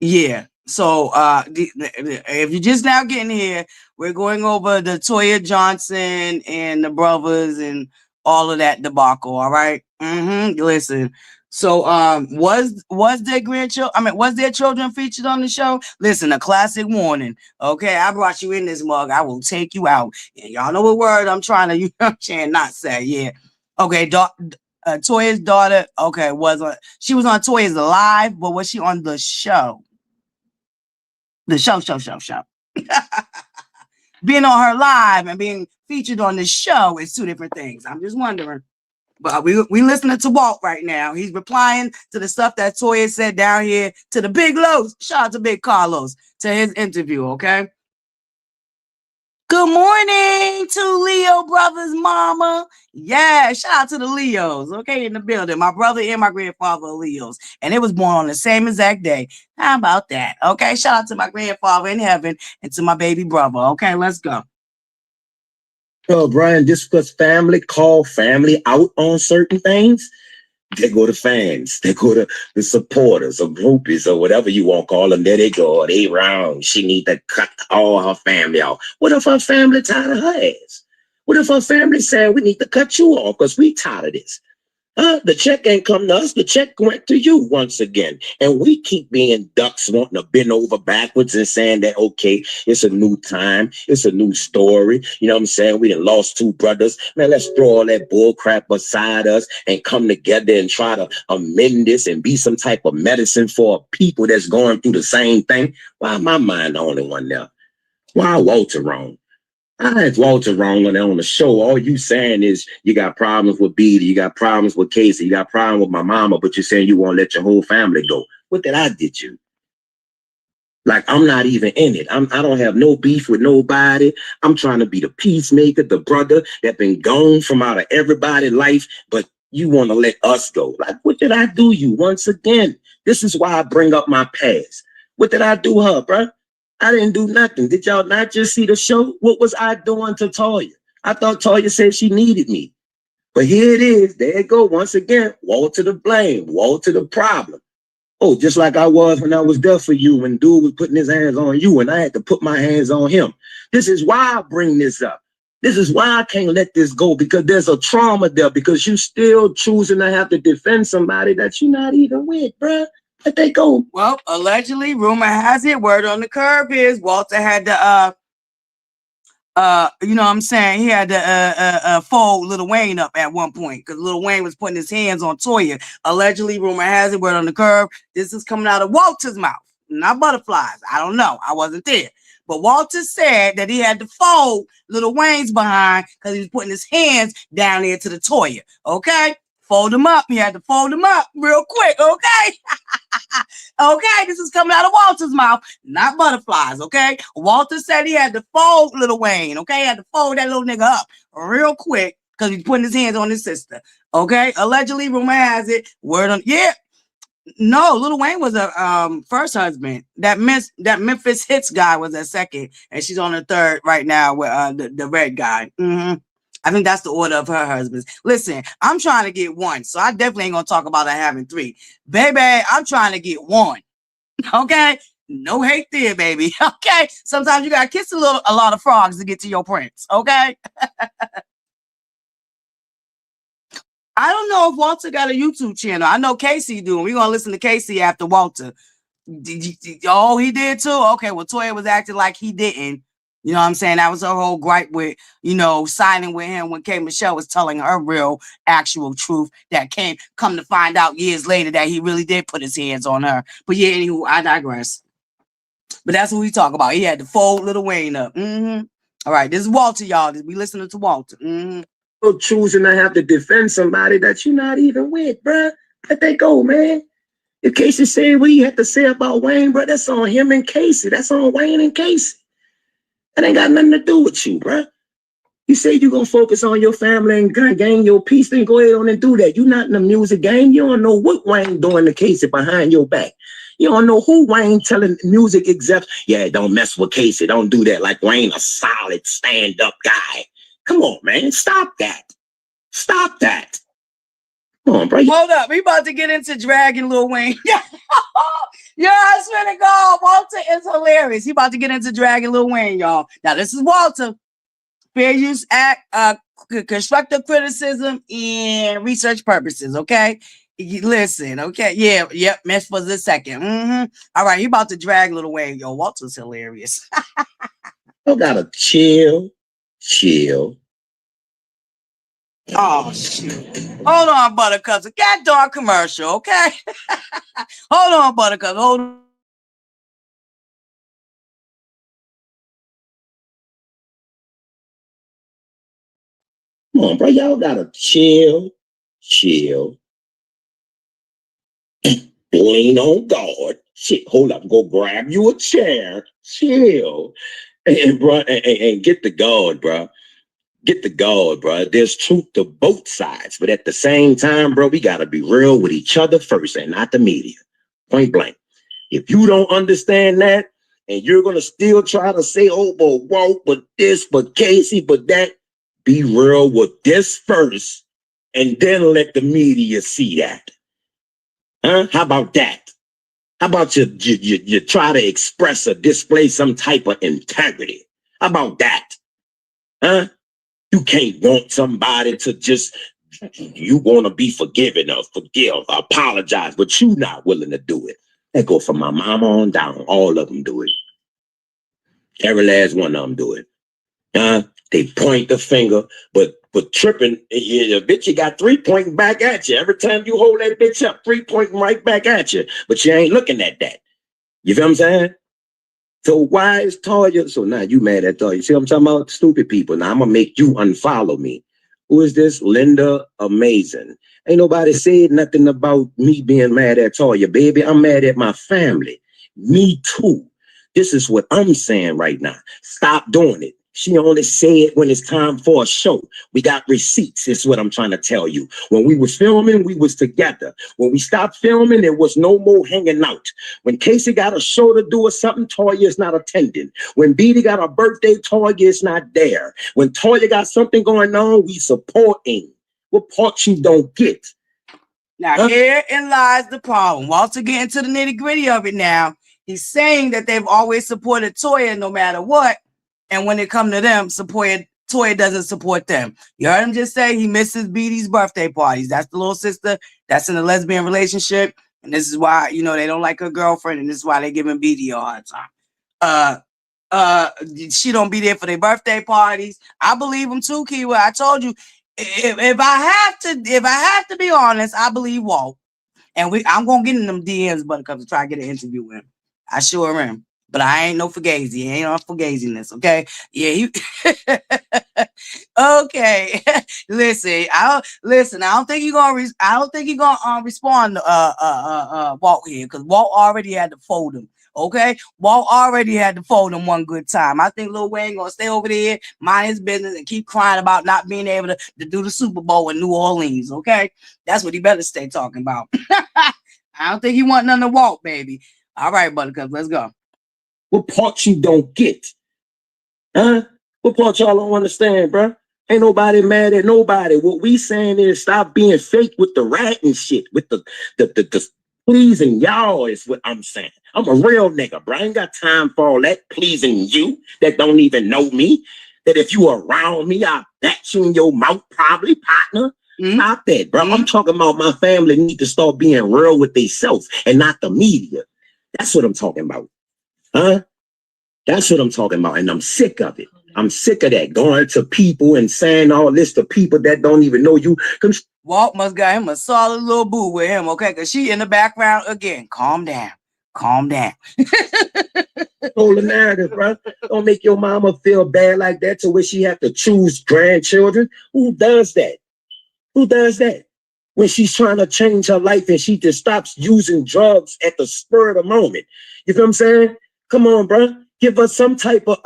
Yeah. So if you're just now getting here, we're going over the Toya Johnson and the brothers and all of that debacle. All right. Listen. So was their grandchildren, was their children featured on the show? Listen, a classic warning. Okay, I brought you in this mug. I will take you out. And y'all know what word I'm trying to, not say. Yeah. Okay, Toya's daughter, okay, she was on Toya's Live, but was she on the show? The show. Being on her live and being featured on the show is two different things. I'm just wondering. But we listening to Walt right now. He's replying to the stuff that Toya said down here to the Big Los. Shout out to Big Carlos to his interview, okay? Good morning to Leo Brothers mama. Yeah, shout out to the Leos, okay, in the building. My brother and my grandfather are Leos, and it was born on the same exact day. How about that? Okay, shout out to my grandfather in heaven and to my baby brother. Okay, let's go. Well, Brian, discuss family, call family out on certain things. They go to fans, they go to the supporters or groupies or whatever you want to call them. There they go, they round. She need to cut all her family off. What if her family tired of her ass? What if her family said we need to cut you off because we tired of this? The check ain't come to us. The check went to you once again. And we keep being ducks wanting to bend over backwards and saying that, okay, it's a new time. It's a new story. You know what I'm saying? We done lost two brothers. Man, let's throw all that bull crap beside us and come together and try to amend this and be some type of medicine for people that's going through the same thing. Why am my mind the only one there? Why Walter wrong? I had Walter wrong on the show. All you saying is you got problems with Beatty, you got problems with Casey, you got problems with my mama, but you're saying you won't let your whole family go. What did I did you? Like, I'm not even in it. I don't have no beef with nobody. I'm trying to be the peacemaker, the brother that been gone from out of everybody's life, but you want to let us go. Like, what did I do you once again? This is why I bring up my past. What did I do her, bruh? I didn't do nothing. Did y'all not just see the show? What was I doing to Toya? I thought Toya said she needed me. But here it is. There it go. Once again, Walter the blame. Walter the problem. Oh, just like I was when I was there for you, when dude was putting his hands on you and I had to put my hands on him. This is why I bring this up. This is why I can't let this go, because there's a trauma there, because you still choosing to have to defend somebody that you're not even with, bruh. Let they go. Well, allegedly, rumor has it, word on the curb is Walter had to you know what I'm saying, he had to fold Lil Wayne up at one point because Lil Wayne was putting his hands on Toya. Allegedly, rumor has it, word on the curb, this is coming out of Walter's mouth, not ButterFlii's. I don't know, I wasn't there. But Walter said that he had to fold Lil Wayne's behind because he was putting his hands down there to the Toya. Okay? Fold him up. He had to fold him up real quick. Okay? Okay, this is coming out of Walter's mouth, not ButterFlai's. Okay? Walter said he had to fold Lil Wayne. Okay? He had to fold that little nigga up real quick because he's putting his hands on his sister. Okay? Allegedly, rumor has it. Word on. Yeah. No, Lil Wayne was a first husband. That Memphis Hits guy was a second, and she's on the third right now with the red guy. I think that's the order of her husbands. Listen, I'm trying to get one, so I definitely ain't gonna talk about her having three. Baby, I'm trying to get one. Okay, no hate there, baby. Okay, sometimes you gotta kiss a lot of frogs to get to your prince. Okay. I don't know if Walter got a YouTube channel. I know Casey do. We're going to listen to Casey after Walter. Oh, he did too? Okay, well, Toya was acting like he didn't. You know what I'm saying? That was her whole gripe with, siding with him when K. Michelle was telling her real, actual truth that come to find out years later that he really did put his hands on her. But yeah, anywho, I digress. But that's what we talk about. He had to fold Lil Wayne up. All right, this is Walter, y'all. We listening to Walter. Choosing to have to defend somebody that you're not even with, bruh. Let they go, man. If Casey said what he had to say about Wayne, bruh, that's on him and Casey. That's on Wayne and Casey. That ain't got nothing to do with you, bruh. You say you're going to focus on your family and gain your peace, then go ahead on and do that. You're not in the music game. You don't know what Wayne doing to Casey behind your back. You don't know who Wayne telling music execs, yeah, don't mess with Casey. Don't do that. Like Wayne, a solid stand-up guy. Come on, man. Stop that. Stop that. Come on, bro. Hold up. We about to get into dragging Lil Wayne. Yo, I swear to God, Walter is hilarious. He about to get into dragging Lil Wayne, y'all. Now, this is Walter. Fair use act, constructive criticism and research purposes, okay? Listen, okay? Yeah, yep, mess for the second. All right, he about to drag Lil Wayne. Yo, Walter's hilarious. You gotta chill. Oh, shit. Hold on, Buttercups. Got dog commercial, okay? Hold on, Buttercups. Hold on. Come on, bro. Y'all gotta chill. Lean on God. Shit, hold up. Go grab you a chair. Chill. And bro, and get the God, bro. Get the God, bro. There's truth to both sides. But at the same time, bro, we gotta be real with each other first and not the media. Point blank. If you don't understand that, and you're gonna still try to say, oh, but Walt, but this, but Casey, but that, be real with this first, and then let the media see that. Huh? How about that? How about you try to express or display some type of integrity? How about that? Huh? You can't want somebody to just, you want to be forgiven or forgive, or apologize, but you not willing to do it. That go from my mama on down. All of them do it. Every last one of them do it. They point the finger, but tripping, the bitch, you got 3 pointing back at you. Every time you hold that bitch up, 3 pointing right back at you. But you ain't looking at that. You feel what I'm saying? So why is Toya? So now you mad at Toya. See what I'm talking about? Stupid people. Now I'm going to make you unfollow me. Who is this? Linda Amazing. Ain't nobody said nothing about me being mad at Toya, baby. I'm mad at my family. Me too. This is what I'm saying right now. Stop doing it. She only say it when it's time for a show. We got receipts. This is what I'm trying to tell you. When we was filming, we was together. When we stopped filming, there was no more hanging out. When Casey got a show to do or something, Toya is not attending. When Beatty got a birthday, Toya is not there. When Toya got something going on, we supporting. What part you don't get? Now, herein lies the problem. Walter getting into the nitty-gritty of it now. He's saying that they've always supported Toya no matter what. And when it come to them, Toya doesn't support them. You heard him just say he misses Beatty's birthday parties. That's the little sister that's in a lesbian relationship. And this is why, they don't like her girlfriend. And this is why they giving Beatty a hard time. She don't be there for their birthday parties. I believe him too, Kiwa. I told you, if I have to be honest, I believe Walt. And I'm gonna get in them DMs, Buttercups, to try to get an interview with him. I sure am. But I ain't no fugazi. Ain't no fugaziness, okay? Yeah, okay. Listen, I don't think he's gonna respond to Walt here, because Walt already had to fold him. Okay, Walt already had to fold him one good time. I think Lil Wayne gonna stay over there, mind his business, and keep crying about not being able to do the Super Bowl in New Orleans. Okay, that's what he better stay talking about. I don't think he want none of Walt, baby. All right, Buttercup, let's go. What part you don't get? Huh? What part y'all don't understand, bro? Ain't nobody mad at nobody. What we saying is stop being fake with the rat and shit, with the pleasing y'all is what I'm saying. I'm a real nigga, bro. I ain't got time for all that pleasing you that don't even know me. That if you around me, I'll bat you in your mouth, probably, partner. Stop that, bro. I'm talking about my family need to start being real with themselves and not the media. That's what I'm talking about. Huh? That's what I'm talking about. And I'm sick of it. I'm sick of that. Going to people and saying all this to people that don't even know you. Walt must got him a solid little boo with him, okay? Because she in the background again. Calm down. Calm down. Hold the narrative, bro. Don't make your mama feel bad like that to where she have to choose grandchildren. Who does that? Who does that? When she's trying to change her life and she just stops using drugs at the spur of the moment. You feel what I'm saying? Come on, bro. Give us some type of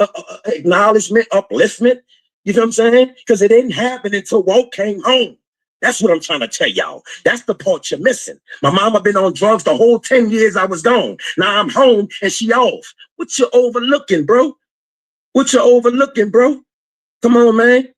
acknowledgement, upliftment. You know what I'm saying? Because it didn't happen until Walt came home. That's what I'm trying to tell y'all. That's the part you're missing. My mama been on drugs the whole 10 years I was gone. Now I'm home and she off. What you overlooking, bro? What you overlooking, bro? Come on, man.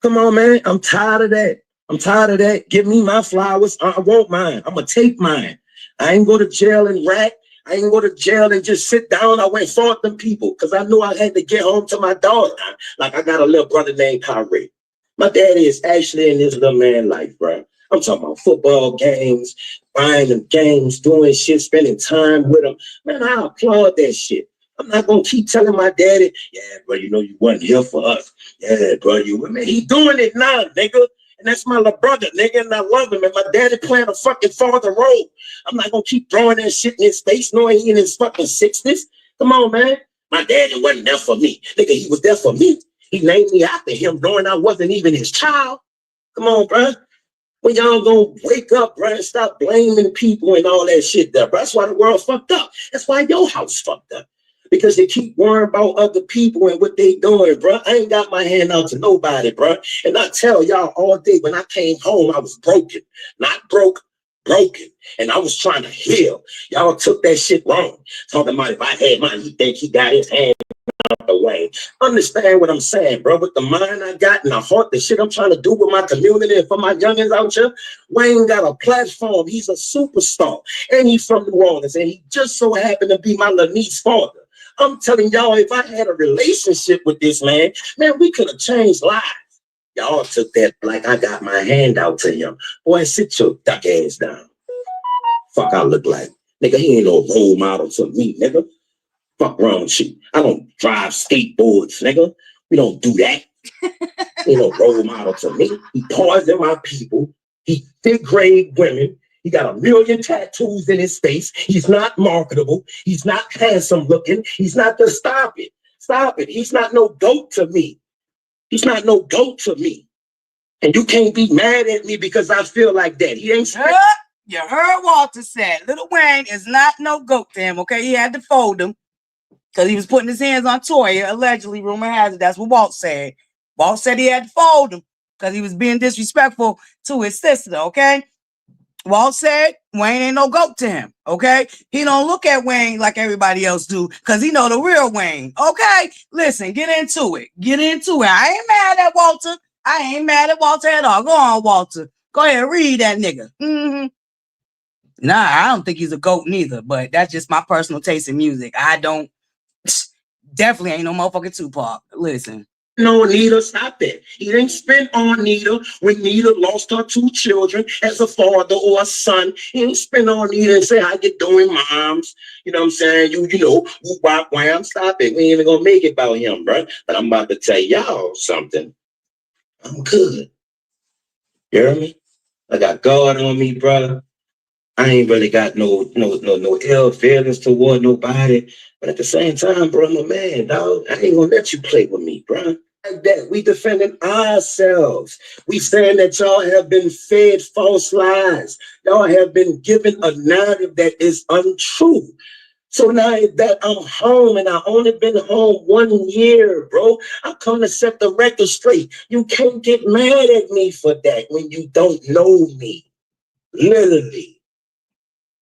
Come on, man. I'm tired of that. I'm tired of that. Give me my flowers. I want mine. I'm going to take mine. I ain't go to jail and rat. I ain't go to jail and just sit down. I went fought them people because I knew I had to get home to my daughter. Like I got a little brother named Kyrie. My daddy is actually in this little man life, bro. I'm talking about football games, buying them games, doing shit, spending time with them. Man, I applaud that shit. I'm not gonna keep telling my daddy, yeah, bro, you know you wasn't here for us. Yeah, bro, man, he doing it now, nigga. And that's my little brother, nigga, and I love him. And my daddy playing a fucking father role. I'm not gonna keep throwing that shit in his face, knowing he in his fucking 60s. Come on, man. My daddy wasn't there for me. Nigga, he was there for me. He named me after him, knowing I wasn't even his child. Come on, bro. When y'all gonna wake up, bro, and stop blaming people and all that shit there, bro. That's why the world fucked up. That's why your house fucked up. Because they keep worrying about other people and what they doing, bro. I ain't got my hand out to nobody, bro. And I tell y'all all day, when I came home, I was broken. Not broke, broken. And I was trying to heal. Y'all took that shit wrong. Talking about if I had mine, he think he got his hand out the way. Understand what I'm saying, bro? With the mind I got and the heart, the shit I'm trying to do with my community and for my youngins out here, Wayne got a platform. He's a superstar. And he's from New Orleans. And he just so happened to be my little niece's father. I'm telling y'all, if I had a relationship with this man, we could have changed lives. Y'all took that like I got my hand out to him. Boy, sit your duck ass down. Fuck I look like. Nigga, he ain't no role model to me, nigga. Fuck wrong with you. I don't drive skateboards, nigga. We don't do that. He ain't no role model to me. He poisoned my people. He degrade women. He got 1 million tattoos in his face. He's not marketable. He's not handsome looking. He's not the stop it. Stop it. He's not no goat to me. He's not no goat to me. And you can't be mad at me because I feel like that. He ain't You heard Walter said Little Wayne is not no goat to him, okay? He had to fold him because he was putting his hands on Toya, allegedly. Rumor has it. That's what Walt said. Walt said he had to fold him because he was being disrespectful to his sister, okay? Walt said Wayne ain't no goat to him, okay? He don't look at Wayne like everybody else do because he know the real Wayne, okay? Listen, get into it. Get into it. I ain't mad at Walter. I ain't mad at Walter at all. Go on, Walter. Go ahead, read that nigga. Nah, I don't think he's a goat neither, but that's just my personal taste in music. I don't, definitely ain't no motherfucking Tupac. Listen. No, Nita, stop that. He didn't spend on Nita when Nita lost her 2 children as a father or a son. He didn't spend on Nita and say, how you doing, moms? You know what I'm saying? You know, wham, stop it. We ain't even gonna make it about him, bro. But I'm about to tell y'all something. I'm good. You hear me? I got God on me, brother. I ain't really got no ill feelings toward nobody. But at the same time, bro, I'm a man, dog. I ain't gonna let you play with me, bro. Like that, we defending ourselves. We saying that y'all have been fed false lies. Y'all have been given a narrative that is untrue. So now that I'm home and I only been home 1 year, bro, I come to set the record straight. You can't get mad at me for that when you don't know me. Literally.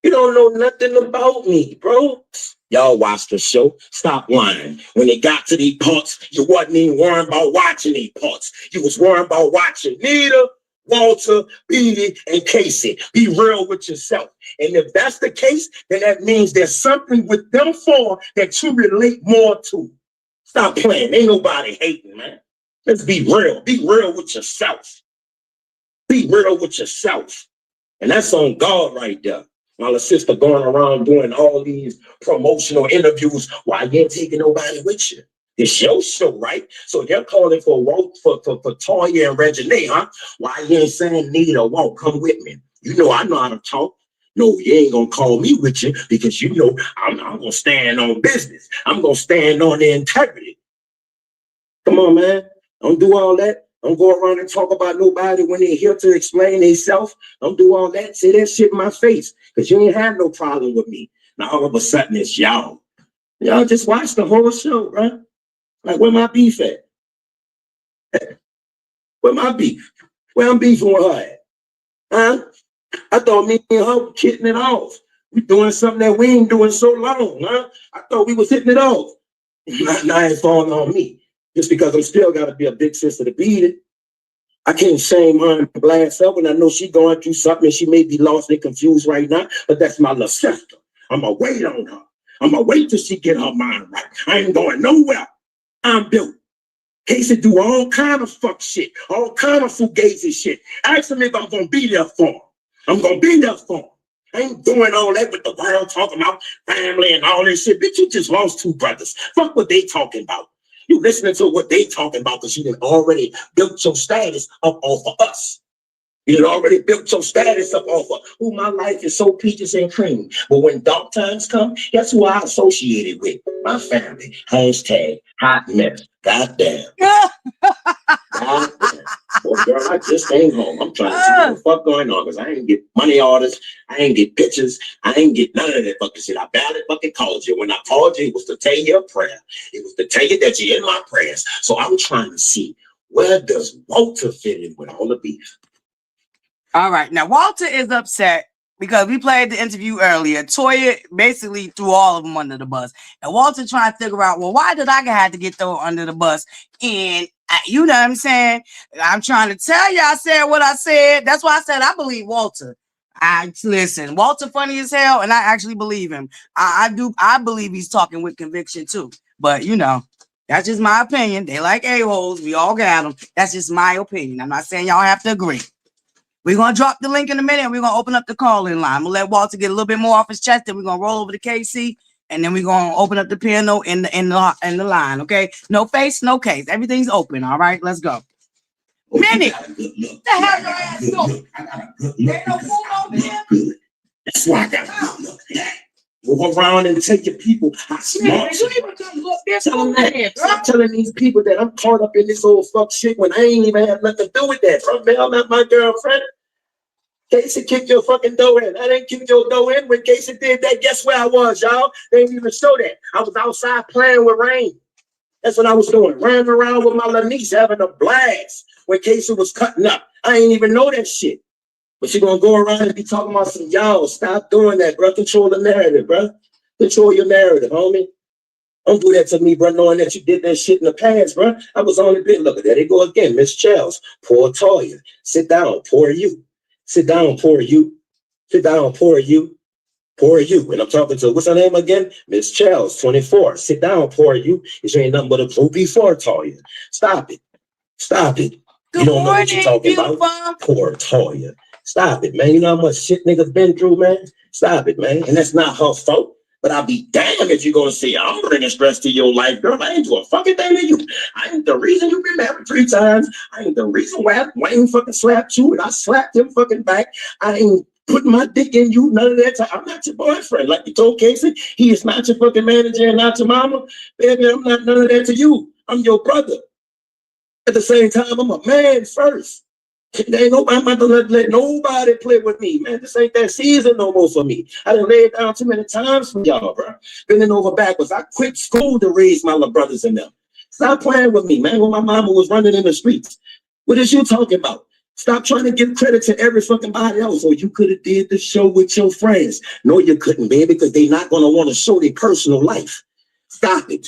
You don't know nothing about me, bro. Y'all watched the show. Stop lying. When it got to these parts, you wasn't even worrying about watching these parts. You was worrying about watching Nita, Walter, Beatty, and Casey. Be real with yourself. And if that's the case, then that means there's something with them 4 that you relate more to. Stop playing. Ain't nobody hating, man. Let's be real. Be real with yourself. Be real with yourself. And that's on God right there. While the sister going around doing all these promotional interviews, why you ain't taking nobody with you? It's your show, right? So they're calling for Toya and Regine, huh? Why you ain't saying Nita, Walt, come with me? You know I know how to talk. No, you ain't gonna call me with you because you know I'm gonna stand on business. I'm gonna stand on the integrity. Come on, man. Don't do all that. Don't go around and talk about nobody when they're here to explain themselves. Don't do all that. Say that shit in my face because you ain't had no problem with me. Now all of a sudden it's y'all. Y'all just watch the whole show, bro. Like, where my beef at? Where my beef? Where I'm beefing with her at? Huh? I thought me and her were hitting it off. We doing something that we ain't doing so long, huh? I thought we was hitting it off. Now it's falling on me. Just because I'm still got to be a big sister to beat it. I can't shame her and blast her when I know she going through something and she may be lost and confused right now, but that's my little sister. I'm going to wait on her. I'm going to wait till she get her mind right. I ain't going nowhere. I'm built. Casey do all kind of fuck shit, all kind of fugazi shit. Ask him if I'm going to be there for him. I'm going to be there for him. I ain't doing all that with the world talking about family and all this shit. Bitch, you just lost 2 brothers. Fuck what they talking about. You listening to what they talking about because you done already built your status up off of us. You done already built your status up off of who my life is so peaches and cream. But when dark times come, guess who I associated with? My family. Hashtag hot mess. Goddamn. Goddamn. Well, girl, I just came home. I'm trying to see what the fuck going on because I ain't get money orders. I ain't get pictures. I ain't get none of that fucking shit. I barely fucking called you. When I called you, it was to tell you a prayer. It was to tell you that you're in my prayers. So I'm trying to see, where does Walter fit in with all the beef? All right. Now, Walter is upset because we played the interview earlier. Toya basically threw all of them under the bus. And Walter trying to figure out, well, why did I have to get thrown under the bus? And you know what I'm saying? I'm trying to tell you, I said what I said. That's why I said I believe Walter. Listen, Walter funny as hell, and I actually believe him. I do. I believe he's talking with conviction too. But you know, that's just my opinion. They like a-holes. We all got them. That's just my opinion. I'm not saying y'all have to agree. We're going to drop the link in a minute, and we're going to open up the call-in line. I'm going to let Walter get a little bit more off his chest, then we're going to roll over to KC, and then we're going to open up the piano in the line, okay? No face, no case. Everything's open, all right? Let's go. Minnie, the hell your ass doing? There ain't no food over here? That's why I got to look at that. Go around and tell your people how smart you even come look there. Stop telling these people that I'm caught up in this old fuck shit when I ain't even have nothing to do with that. Bro, man, I'm not my girlfriend. Casey kicked your fucking door in. I didn't kick your door in. When Casey did that, guess where I was, y'all? They didn't even show that. I was outside playing with rain. That's what I was doing. Running around with my little niece having a blast when Casey was cutting up. I ain't even know that shit. But you're going to go around and be talking about some, y'all, stop doing that, bro. Control the narrative, bro. Control your narrative, homie. Don't do that to me, bro, knowing that you did that shit in the past, bro. I was only been, look at that. They go again. Miss Charles, poor Toya. Sit down, poor you. Sit down, poor you. Sit down, poor you. Poor you. And I'm talking to, what's her name again? Miss Charles, 24. Sit down, poor you. It ain't nothing but a clue before Toya. Stop it. Stop it. You don't know what you're talking about. Poor Toya. Stop it, man. You know how much shit niggas been through, man? Stop it, man. And that's not her fault. But I'll be damned if you're going to say, I'm bringing stress to your life, girl. I ain't do a fucking thing to you. I ain't the reason you've been married 3 times. I ain't the reason why Wayne fucking slapped you and I slapped him fucking back. I ain't putting my dick in you, none of that time. I'm not your boyfriend. Like you told Casey, he is not your fucking manager and not your mama. Baby, I'm not none of that to you. I'm your brother. At the same time, I'm a man first. Ain't nobody, I'm not gonna let nobody play with me, man. This ain't that season no more for me. I done laid down too many times for y'all, bro. Bending over backwards. I quit school to raise my little brothers and them. Stop playing with me, man. When my mama was running in the streets. What is you talking about? Stop trying to give credit to every fucking body else. Or you could have did the show with your friends. No, you couldn't, baby, because they not gonna want to show their personal life. Stop it.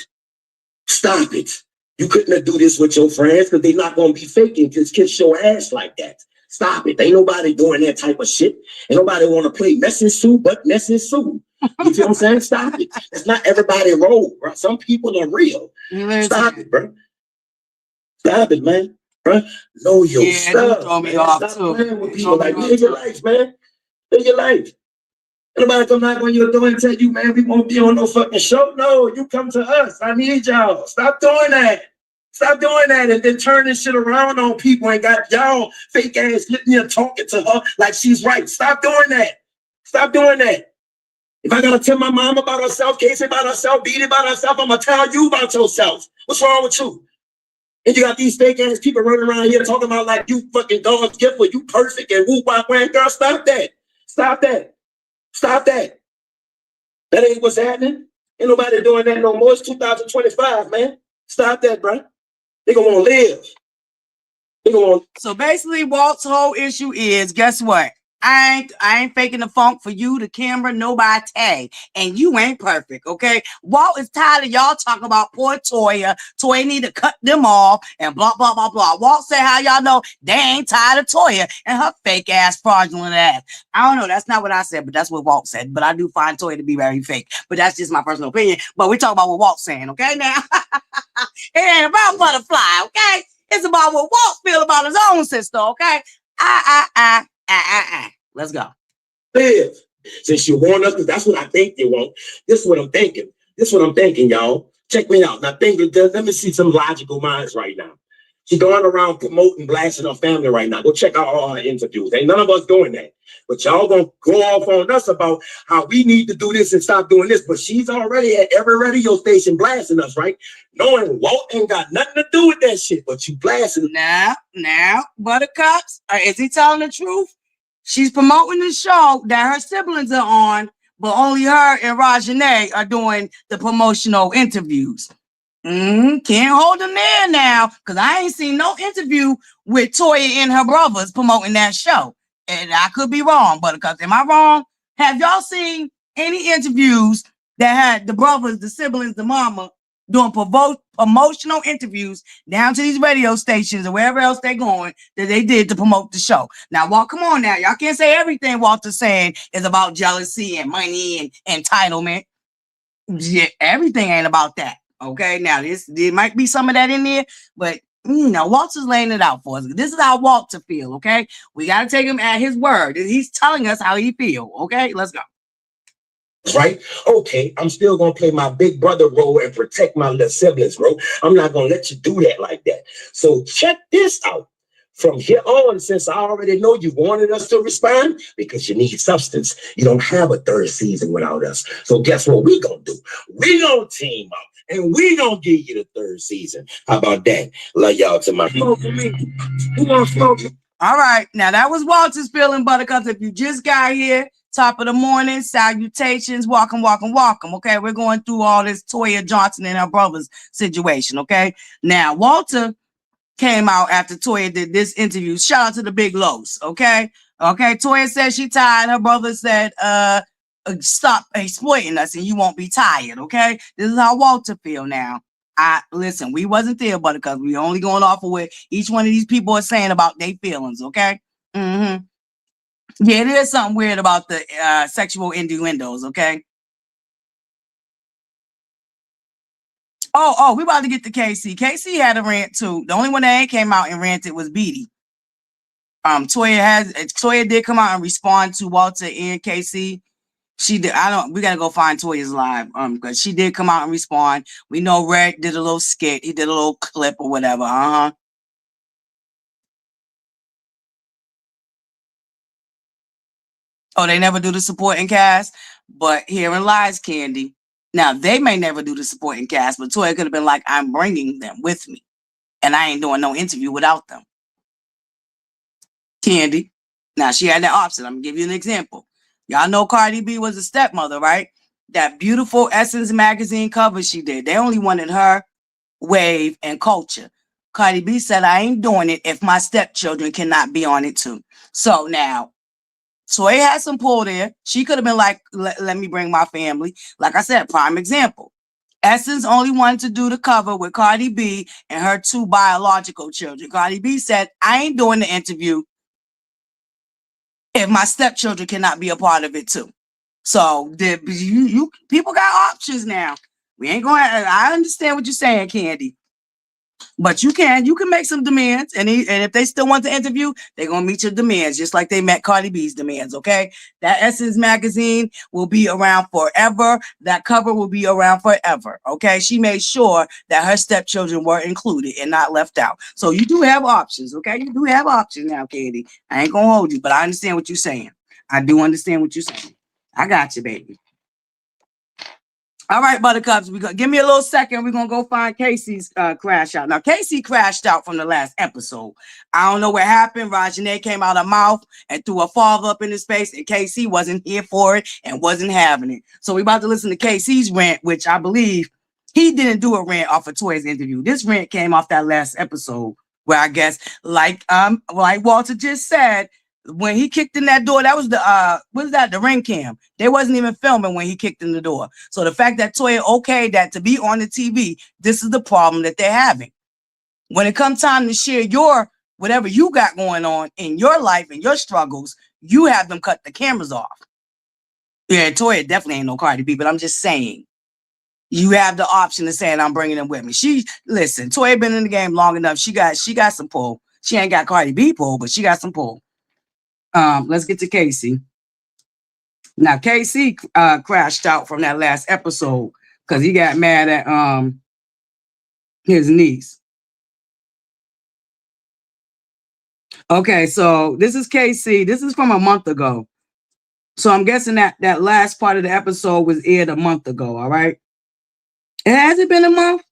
Stop it. You couldn't do this with your friends because they're not going to be faking just kiss your ass like that. Stop it. Ain't nobody doing that type of shit. Ain't nobody want to play messy Sue, but messy Sue. You feel what I'm saying? Stop it. It's not everybody role, bro. Some people are real. Stop it, bro. Stop it, man. Bro, know your stuff. Throw me off stop too. Playing with people like live your life, man. Live your life. Nobody come knock on your door and tell you, man, we won't be on no fucking show. No, you come to us. I need y'all. Stop doing that. Stop doing that and then turn this shit around on people and got y'all fake ass sitting here talking to her like she's right. Stop doing that. Stop doing that. If I gotta tell my mom about herself, Casey about herself, Beat about herself, I'm gonna tell you about yourself. What's wrong with you? And you got these fake ass people running around here talking about like you fucking God's gift or you perfect and whoop wop wham. Girl, stop that. Stop that. Stop that. That ain't what's happening. Ain't nobody doing that no more. It's 2025, man. Stop that, bro. They gonna want to live. They gonna want. So basically, Walt's whole issue is, guess what? I ain't faking the funk for you, the camera, nobody. And you ain't perfect, okay? Walt is tired of y'all talking about poor Toya. Toya need to cut them off and blah, blah, blah, blah. Walt said how y'all know they ain't tired of Toya and her fake ass, fraudulent ass. I don't know. That's not what I said, but that's what Walt said. But I do find Toya to be very fake. But that's just my personal opinion. But we talk about what Walt's saying, okay? Now, it ain't about ButterFlii, okay? It's about what Walt feel about his own sister, okay? Let's go. Live. Since you want us, because that's what I think they want. This is what I'm thinking. This is what I'm thinking, y'all. Check me out. Now, let me see some logical minds right now. She's going around promoting, blasting her family right now. Go check out all her interviews. Ain't none of us doing that. But y'all gonna go off on us about how we need to do this and stop doing this. But she's already at every radio station blasting us, right? Knowing Walt ain't got nothing to do with that shit, but you blasting. Now, Buttercups, is he telling the truth? She's promoting the show that her siblings are on, but only her and Rajane are doing the promotional interviews. Can't hold them there now, because I ain't seen no interview with Toya and her brothers promoting that show. And I could be wrong, Buttercups. Am I wrong? Have y'all seen any interviews that had the brothers, the siblings, the mama doing promotional interviews down to these radio stations or wherever else they're going that they did to promote the show? Now, Walt, come on now. Y'all can't say everything Walter's saying is about jealousy and money and entitlement. Yeah, everything ain't about that. Okay, now there might be some of that in there, but Walter's laying it out for us. This is how Walter feel. Okay, we got to take him at his word. He's telling us how he feel. Okay, let's go. Right? Okay, I'm still gonna play my big brother role and protect my little siblings, bro. I'm not gonna let you do that like that. So check this out. From here on, since I already know you wanted us to respond, because you need substance, you don't have a third season without us. So guess what we gonna do? We gonna team up and we gonna give you the third season. How about that? Love y'all to my smoke for me. Who wants smoke? All right, now that was Walter's feeling, Buttercups. If you just got here, top of the morning, salutations, welcome. Okay, we're going through all this Toya Johnson and her brothers situation. Okay, now Walter came out after Toya did this interview. Shout out to the big lows. Okay. Toya said she tired. Her brother said, stop exploiting us and you won't be tired. Okay. This is how Walter feel now. Listen, we wasn't there, Buttercup. We only going off of what each one of these people are saying about their feelings. Okay. Yeah, there's something weird about the sexual innuendos. Okay. Oh, we about to get to KC. KC had a rant too. The only one that ain't came out and ranted was Beatty. Toya did come out and respond to Walter and KC. She did. We gotta go find Toya's live. Because she did come out and respond. We know Red did a little skit. He did a little clip or whatever. Oh, they never do the supporting cast, but herein lies Candy. Now, they may never do the supporting cast, but Toya could have been like, I'm bringing them with me. And I ain't doing no interview without them. Candy. Now, she had that option. I'm going to give you an example. Y'all know Cardi B was a stepmother, right? That beautiful Essence magazine cover she did. They only wanted her, Wave, and Culture. Cardi B said, I ain't doing it if my stepchildren cannot be on it too. So now, Toya had some pull there. She could have been like, let me bring my family. Like I said, prime example. Essence only wanted to do the cover with Cardi B and her 2 biological children. Cardi B said, I ain't doing the interview if my stepchildren cannot be a part of it too. So you people got options now. We ain't going. I understand what you're saying, Candy. But you can make some demands, and if they still want to interview, they're gonna meet your demands, just like they met Cardi B's demands. Okay, that Essence magazine will be around forever. That cover will be around forever. Okay, she made sure that her stepchildren were included and not left out. So you do have options. Okay, you do have options now, Candy. I ain't gonna hold you, but I understand what you're saying. I do understand what you're saying. I got you, baby. All right, Buttercups, give me a little second. We're going to go find Casey's crash out. Now, Casey crashed out from the last episode. I don't know what happened. Rajane came out of her mouth and threw a father up in his face, and Casey wasn't here for it and wasn't having it. So we're about to listen to Casey's rant, which I believe he didn't do a rant off of Toya's interview. This rant came off that last episode where I guess, like Walter just said, when he kicked in that door, that was the what is that? The ring cam. They wasn't even filming when he kicked in the door. So the fact that Toya okayed that to be on the TV, this is the problem that they're having. When it comes time to share your whatever you got going on in your life and your struggles, you have them cut the cameras off. Yeah, Toya definitely ain't no Cardi B, but I'm just saying. You have the option of saying I'm bringing them with me. Listen, Toya been in the game long enough. She got some pull. She ain't got Cardi B pull, but she got some pull. Let's get to Casey. Now Casey crashed out from that last episode because he got mad at his niece. Okay, so this is Casey. This is from a month ago. So I'm guessing that last part of the episode was aired a month ago. All right. Has it been a month?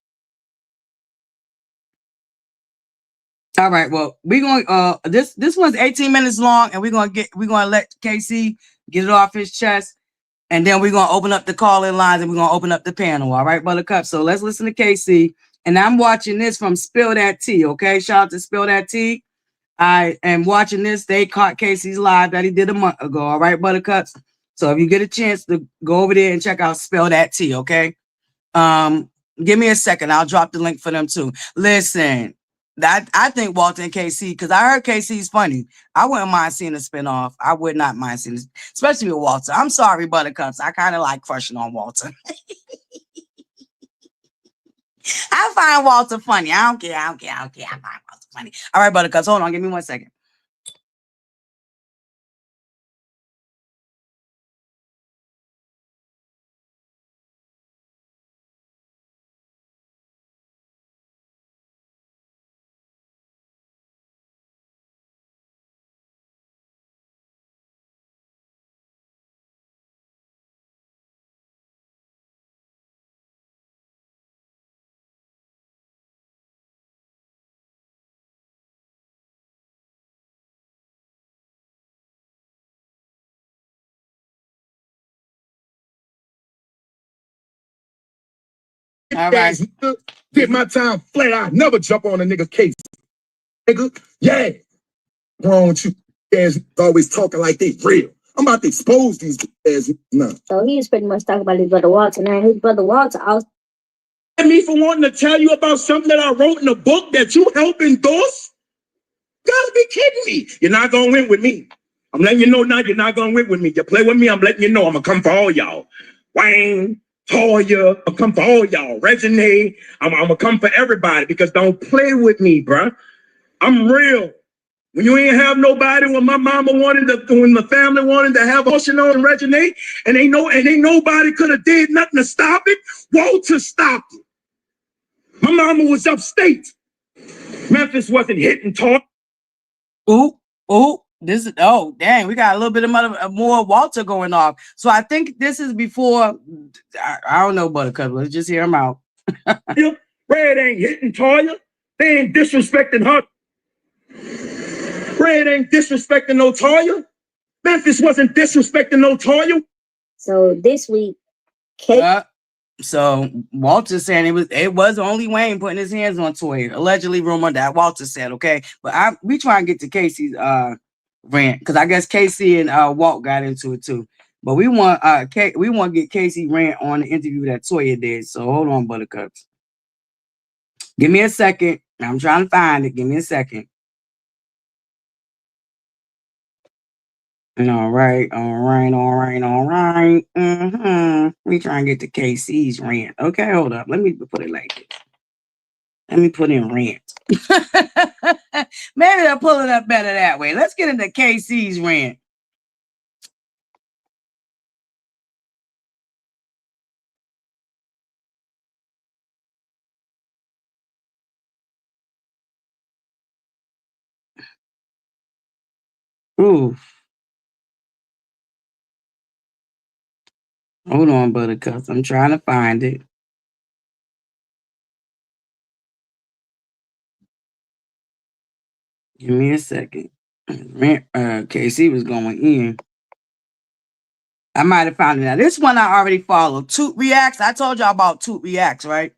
All right. Well, we're going this one's 18 minutes long, and we're gonna let Casey get it off his chest, and then we're gonna open up the call-in lines and we're gonna open up the panel. All right, Buttercup. So let's listen to Casey. And I'm watching this from Spill That Tea. Okay. Shout out to Spill That Tea. I am watching this. They caught Casey's live that he did a month ago. All right, Buttercups. So if you get a chance to go over there and check out Spill That Tea, okay? Give me a second. I'll drop the link for them too. Listen, I think Walter and KC, because I heard KC's funny. I wouldn't mind seeing a spinoff. I would not mind seeing this, especially with Walter. I'm sorry, Buttercups. I kind of like crushing on Walter. I find Walter funny. I don't care. I find Walter funny. All right, Buttercups. Hold on. Give me 1 second. All right. Get my time flat. I never jump on a nigga case. Nigga, yeah. Wrong with you guys always talking like they real. I'm about to expose these guys. No. So he's pretty much talking about his brother Walter. Now his brother Walter also. And me for wanting to tell you about something that I wrote in a book that you help endorse? Gotta be kidding me. You're not gonna win with me. I'm letting you know now you're not gonna win with me. You play with me, I'm letting you know I'm gonna come for all y'all. Wayne, Toya, I'm come for all y'all. Regine, I'm gonna come for everybody because don't play with me, bruh. I'm real. When you ain't have nobody, when my mama wanted to, when the family wanted to have ocean on Regine, and ain't nobody could have did nothing to stop it, Walter stopped it. My mama was upstate. Memphis wasn't hitting talk. This is dang, we got a little bit of more Walter going off. So I think this is before. I don't know, Buttercup. Let's just hear him out. Red ain't hitting Toya. They ain't disrespecting her. Red ain't disrespecting no Toya. Memphis wasn't disrespecting no Toya. So this week, so Walter saying it was only Wayne putting his hands on Toya. Allegedly rumored that Walter said, okay. But we try and get to Casey's rant because I guess Casey and Walt got into it too. But we want to get Casey rant on the interview that Toya did. So hold on, Buttercups. Give me a second. I'm trying to find it. Give me a second. All right. We try and get to KC's rant. Okay, hold up. Let me put it like this. Let me put in rant. Maybe they'll pull it up better that way. Let's get into KC's rant. Ooh. Hold on, Buttercups. I'm trying to find it. Give me a second. KC was going in. I might have found it now. This one I already followed. Toot Reacts. I told y'all about Toot Reacts, right?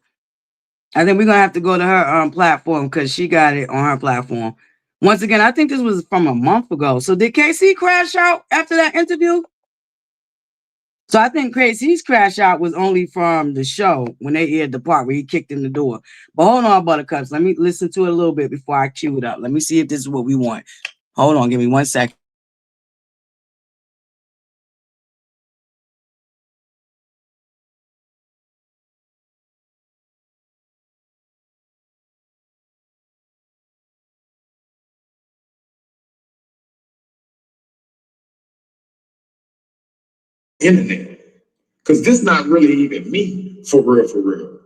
I think we're gonna have to go to her platform because she got it on her platform. Once again, I think this was from a month ago. So did KC crash out after that interview? So I think KC's crash out was only from the show when they aired the part where he kicked in the door. But hold on, Buttercups. Let me listen to it a little bit before I cue it up. Let me see if this is what we want. Hold on, give me 1 second. Internet. Cause this not really even me for real, for real.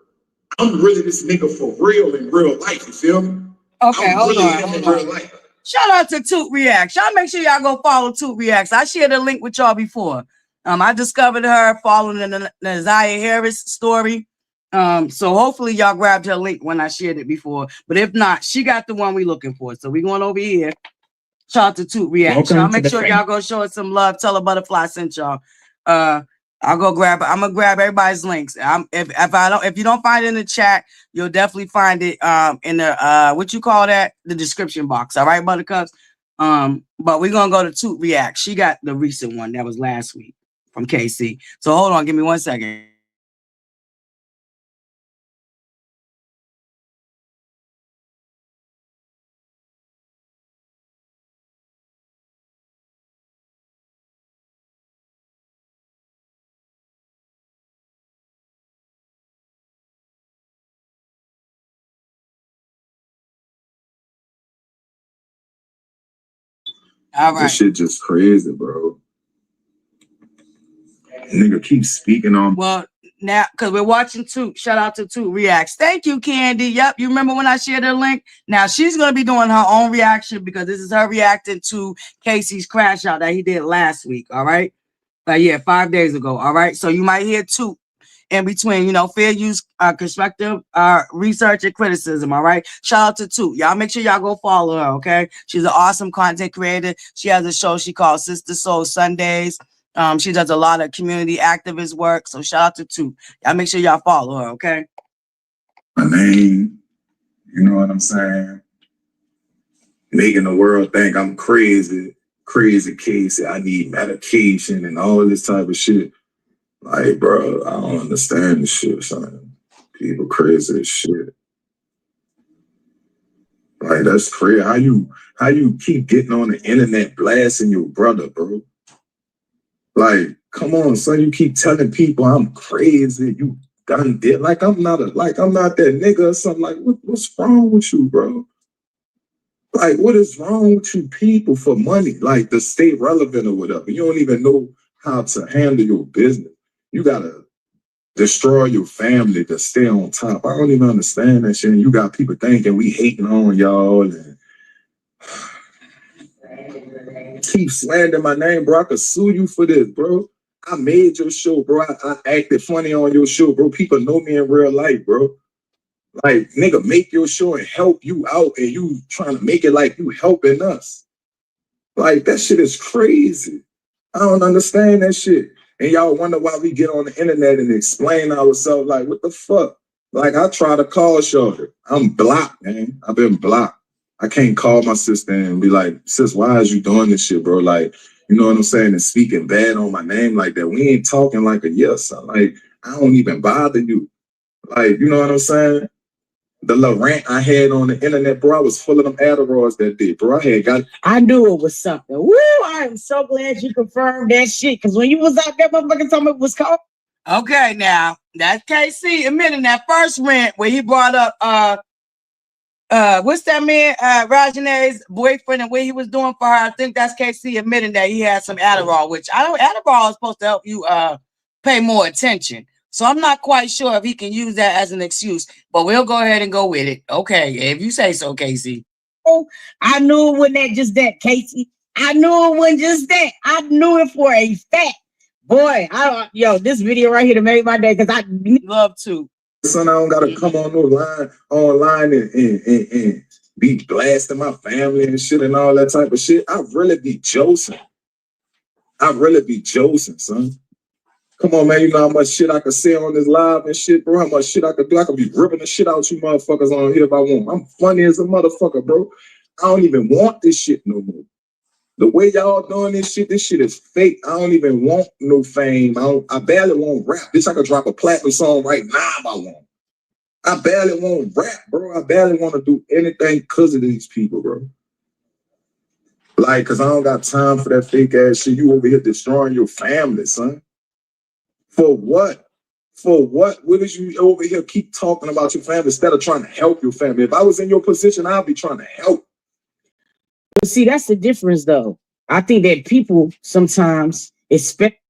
I'm really this nigga for real in real life, you feel me? Okay, I'm hold really on, him hold in real on. life. Shout out to Toot Reacts. Y'all make sure y'all go follow Toot Reacts. I shared a link with y'all before. I discovered her following the Naziah Harris story. So hopefully y'all grabbed her link when I shared it before. But if not, she got the one we looking for. So we going over here. Shout out to Toot Reacts. Y'all make sure y'all go show us some love. Tell her ButterFlii sent y'all. I'll go grab it. I'm gonna grab everybody's links. If you don't find it in the chat, you'll definitely find it in the what you call that? The description box. All right, Buttercups. But we're gonna go to Toot React. She got the recent one that was last week from KC. So hold on, give me 1 second. All right. This shit just crazy, bro. Nigga keep speaking on. Well, now, because we're watching Toot. Shout out to Toot Reacts. Thank you, Candy. Yep, you remember when I shared her link? Now, she's going to be doing her own reaction because this is her reacting to Casey's crash out that he did last week, all right? Yeah, 5 days ago, all right? So you might hear Toot in between, fair use, constructive research and criticism, all right? Shout out to Toot. Y'all make sure y'all go follow her, okay? She's an awesome content creator. She has a show she calls Sister Soul Sundays. She does a lot of community activist work. So shout out to Toot. Y'all make sure y'all follow her, okay? My name, you know what I'm saying? Making the world think I'm crazy Casey. I need medication and all this type of shit. Like, bro, I don't understand this shit, son. People crazy as shit. Like, that's crazy. How you keep getting on the internet blasting your brother, bro? Like, come on, son. You keep telling people I'm crazy. You done did like I'm not that nigga or something. Like, what's wrong with you, bro? Like, what is wrong with you people for money? Like, to stay relevant or whatever. You don't even know how to handle your business. You gotta destroy your family to stay on top. I don't even understand that shit. You got people thinking we hating on y'all and keep slandering my name, bro. I could sue you for this, bro. I made your show, bro. I acted funny on your show, bro. People know me in real life, bro. Like, nigga, make your show and help you out, and you trying to make it like you helping us. Like, that shit is crazy. I don't understand that shit. And y'all wonder why we get on the internet and explain ourselves. Like, what the fuck? Like, I try to call Shorty. I'm blocked, man. I've been blocked. I can't call my sister and be like, sis, why is you doing this shit, bro? Like, you know what I'm saying? And speaking bad on my name like that. We ain't talking like a yes. Like, I don't even bother you. Like, you know what I'm saying? The little rant I had on the internet, bro, I was full of them Adderalls that day, bro. I knew it was something. Woo! I am so glad you confirmed that shit. Because when you was out there, motherfucking told me it was cold. Okay, now, that's KC admitting that first rant where he brought up, what's that man, Rajane's boyfriend and what he was doing for her. I think that's KC admitting that he had some Adderall, which I know Adderall is supposed to help you pay more attention. So I'm not quite sure if he can use that as an excuse, but we'll go ahead and go with it. Okay, if you say so, Casey. Oh, I knew it wasn't just that, Casey. I knew it wasn't just that. I knew it for a fact. Boy, this video right here to make my day because I love to. Son, I don't gotta come on no online and be blasting my family and shit and all that type of shit. I really be josing. Son. Come on, man. You know how much shit I could say on this live and shit, bro. How much shit I could do. I could be ripping the shit out you motherfuckers on here if I want. I'm funny as a motherfucker, bro. I don't even want this shit no more. The way y'all doing this shit is fake. I don't even want no fame. I barely want rap. Bitch, I could drop a platinum song right now if I want. I barely want rap, bro. I barely want to do anything because of these people, bro. Like, cause I don't got time for that fake ass shit. You over here destroying your family, son. For what? For what? What is you over here keep talking about your family instead of trying to help your family? If I was in your position, I'd be trying to help. But see, that's the difference, though. I think that people sometimes expect.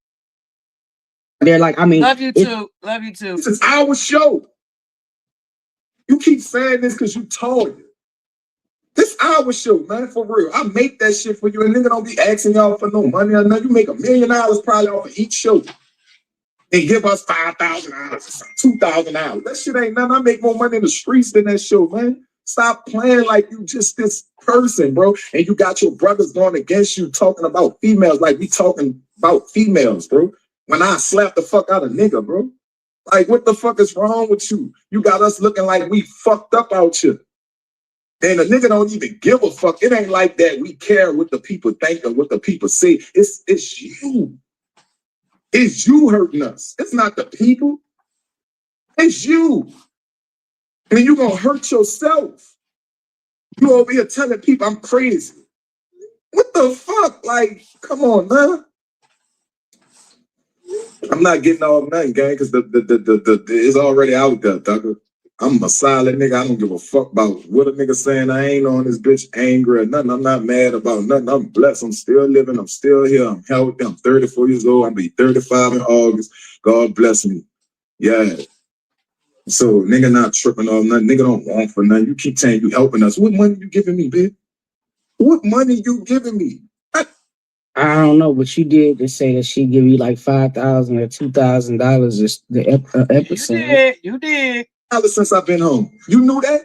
They're like, I mean, love you too. Love you too. This is our show. You keep saying this because you told it. This our show, man, for real. I make that shit for you, and nigga don't be asking y'all for no money. I know you make $1 million probably off of each show. And give us $5,000 or something, $2,000. That shit ain't nothing. I make more money in the streets than that show, man. Stop playing like you just this person, bro. And you got your brothers going against you talking about females like we talking about females, bro. When I slap the fuck out of nigga, bro. Like, what the fuck is wrong with you? You got us looking like we fucked up out here. And the nigga don't even give a fuck. It ain't like that. We care what the people think or what the people say. It's you. It's you hurting us. It's not the people. It's you. I mean, you gonna hurt yourself. You over here telling people I'm crazy. What the fuck? Like, come on, man. I'm not getting all nothing, gang, because the it's already out there, Tucker. I'm a solid nigga. I don't give a fuck about what a nigga saying. I ain't on this bitch angry or nothing. I'm not mad about nothing. I'm blessed. I'm still living. I'm still here. I'm healthy. I'm 34 years old. I'll be 35 in August. God bless me. Yeah. So nigga not tripping on nothing. Nigga don't want for nothing. You keep saying you helping us. What money you giving me, bitch? What money you giving me? I don't know, but you did just say that she give you like $5,000 or $2,000 the episode. You did. Since I've been home. You knew that?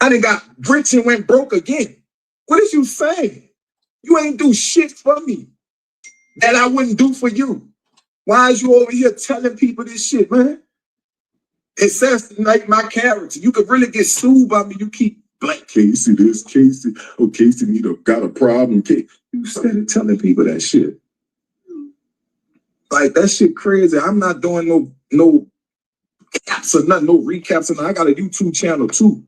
I done got rich and went broke again. What is you saying? You ain't do shit for me that I wouldn't do for you. Why is you over here telling people this shit, man? It says like my character. You could really get sued by me. You keep like Casey this, Casey. Oh, Casey got a problem. You started telling people that shit. Like that shit crazy. I'm not doing no caps or nothing, no recaps or nothing. I got a YouTube channel too.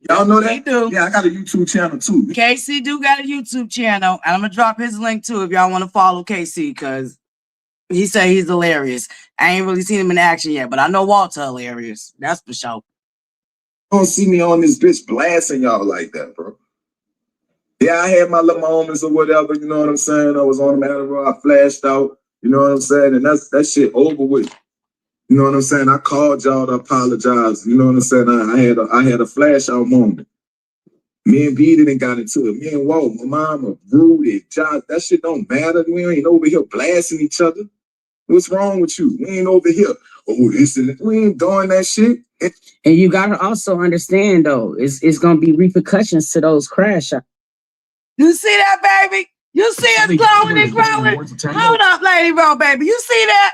Y'all know that? He do. Yeah, I got a YouTube channel too. Casey do got a YouTube channel, and I'm gonna drop his link too if y'all want to follow Casey, because he say he's hilarious. I ain't really seen him in action yet, but I know Walter hilarious. That's for sure. Don't see me on this bitch blasting y'all like that, bro. Yeah, I had my little moments or whatever, you know what I'm saying? I was on the matter, I flashed out, you know what I'm saying? And that shit over with. You know what I'm saying? I called y'all to apologize. You know what I'm saying? I had a flash out moment. Me and B didn't got into it. Me and Walt, my mama, Rudy, Josh, that shit don't matter. We ain't over here blasting each other. What's wrong with you? We ain't over here. Oh, this and that. We ain't doing that shit. And you gotta also understand though, it's gonna be repercussions to those crash outs. You see that, baby? You see us glowing and growing? Hold up, Lady Roll, baby. You see that?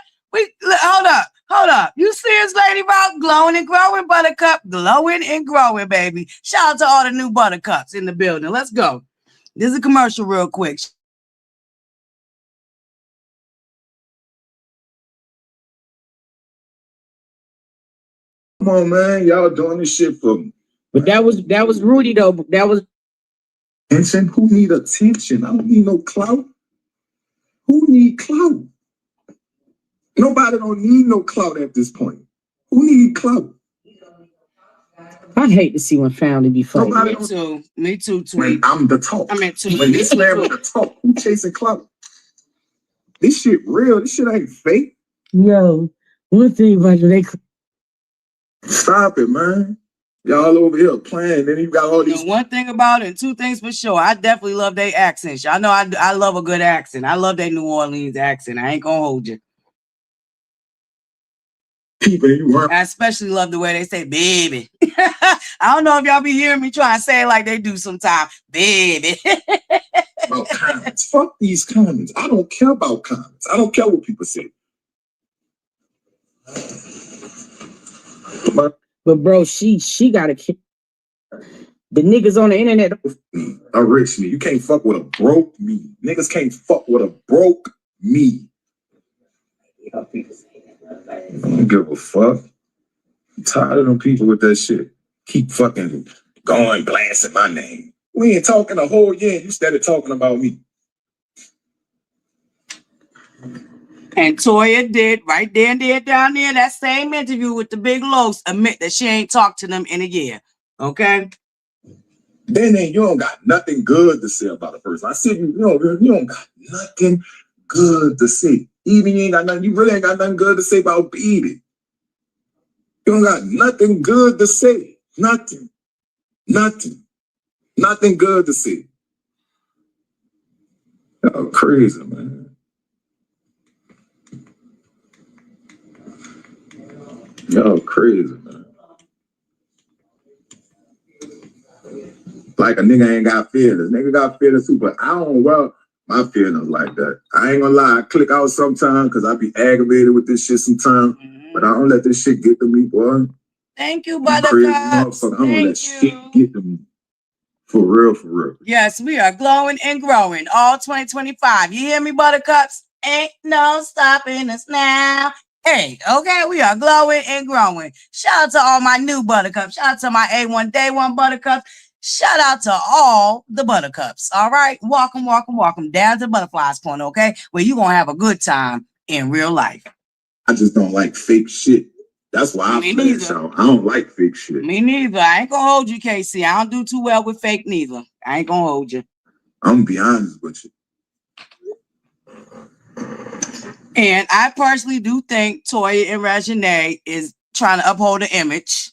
Hold up. You see us, Lady Roll, glowing and growing, Buttercup, glowing and growing, baby. Shout out to all the new Buttercups in the building. Let's go. This is a commercial real quick. Come on, man. Y'all doing this shit for me. But that was Rudy though. That was attention. Who need attention? I don't need no clout. Who need clout? Nobody don't need no clout at this point. Who need clout? I hate to see when family be fighting. Me too. When I'm the talk. I meant to. When this man with the talk, who chasing clout? This shit real. This shit ain't fake. Yo, one thing about they stop it, man. Y'all over here playing, then you got all these. One thing about it, and two things for sure. I definitely love their accents. Y'all know I love a good accent. I love their New Orleans accent. I ain't gonna hold you. People, I especially love the way they say baby. I don't know if y'all be hearing me try and say it like they do sometimes. Baby. About comments. Fuck these comments. I don't care about comments. I don't care what people say. But bro, she got a kid. The niggas on the internet. A rich me. You can't fuck with a broke me. Niggas can't fuck with a broke me. I don't give a fuck. I'm tired of them people with that shit. Keep fucking going, glancing my name. We ain't talking a whole year. You started talking about me. And Toya did right there and there down there that same interview with the big lows admit that she ain't talked to them in a year. Okay. Then you don't got nothing good to say about a person. I said you don't got nothing good to say. Even you really ain't got nothing good to say about Baby. You don't got nothing good to say. Nothing. Nothing good to say. Y'all crazy, man. Y'all crazy, man. Like a nigga ain't got feelings. Nigga got feelings too, but I don't my feelings like that. I ain't gonna lie, I click out sometimes because I be aggravated with this shit sometimes, but I don't let this shit get to me, boy. Thank you, ButterCups. I don't let shit get to me. For real. Yes, we are glowing and growing all 2025. You hear me, Buttercups? Ain't no stopping us now. Hey, okay, we are glowing and growing. Shout out to all my new Buttercups. Shout out to my A1 Day 1 Buttercups. Shout out to all the Buttercups. All right, welcome down to Butterflies Corner, okay? Where you gonna have a good time in real life. I just don't like fake shit. That's why I play this show. I don't like fake shit. Me neither. I ain't gonna hold you, KC. I don't do too well with fake neither. I ain't gonna hold you. I'm gonna be honest with you. And I personally do think Toya and Reginae is trying to uphold the image.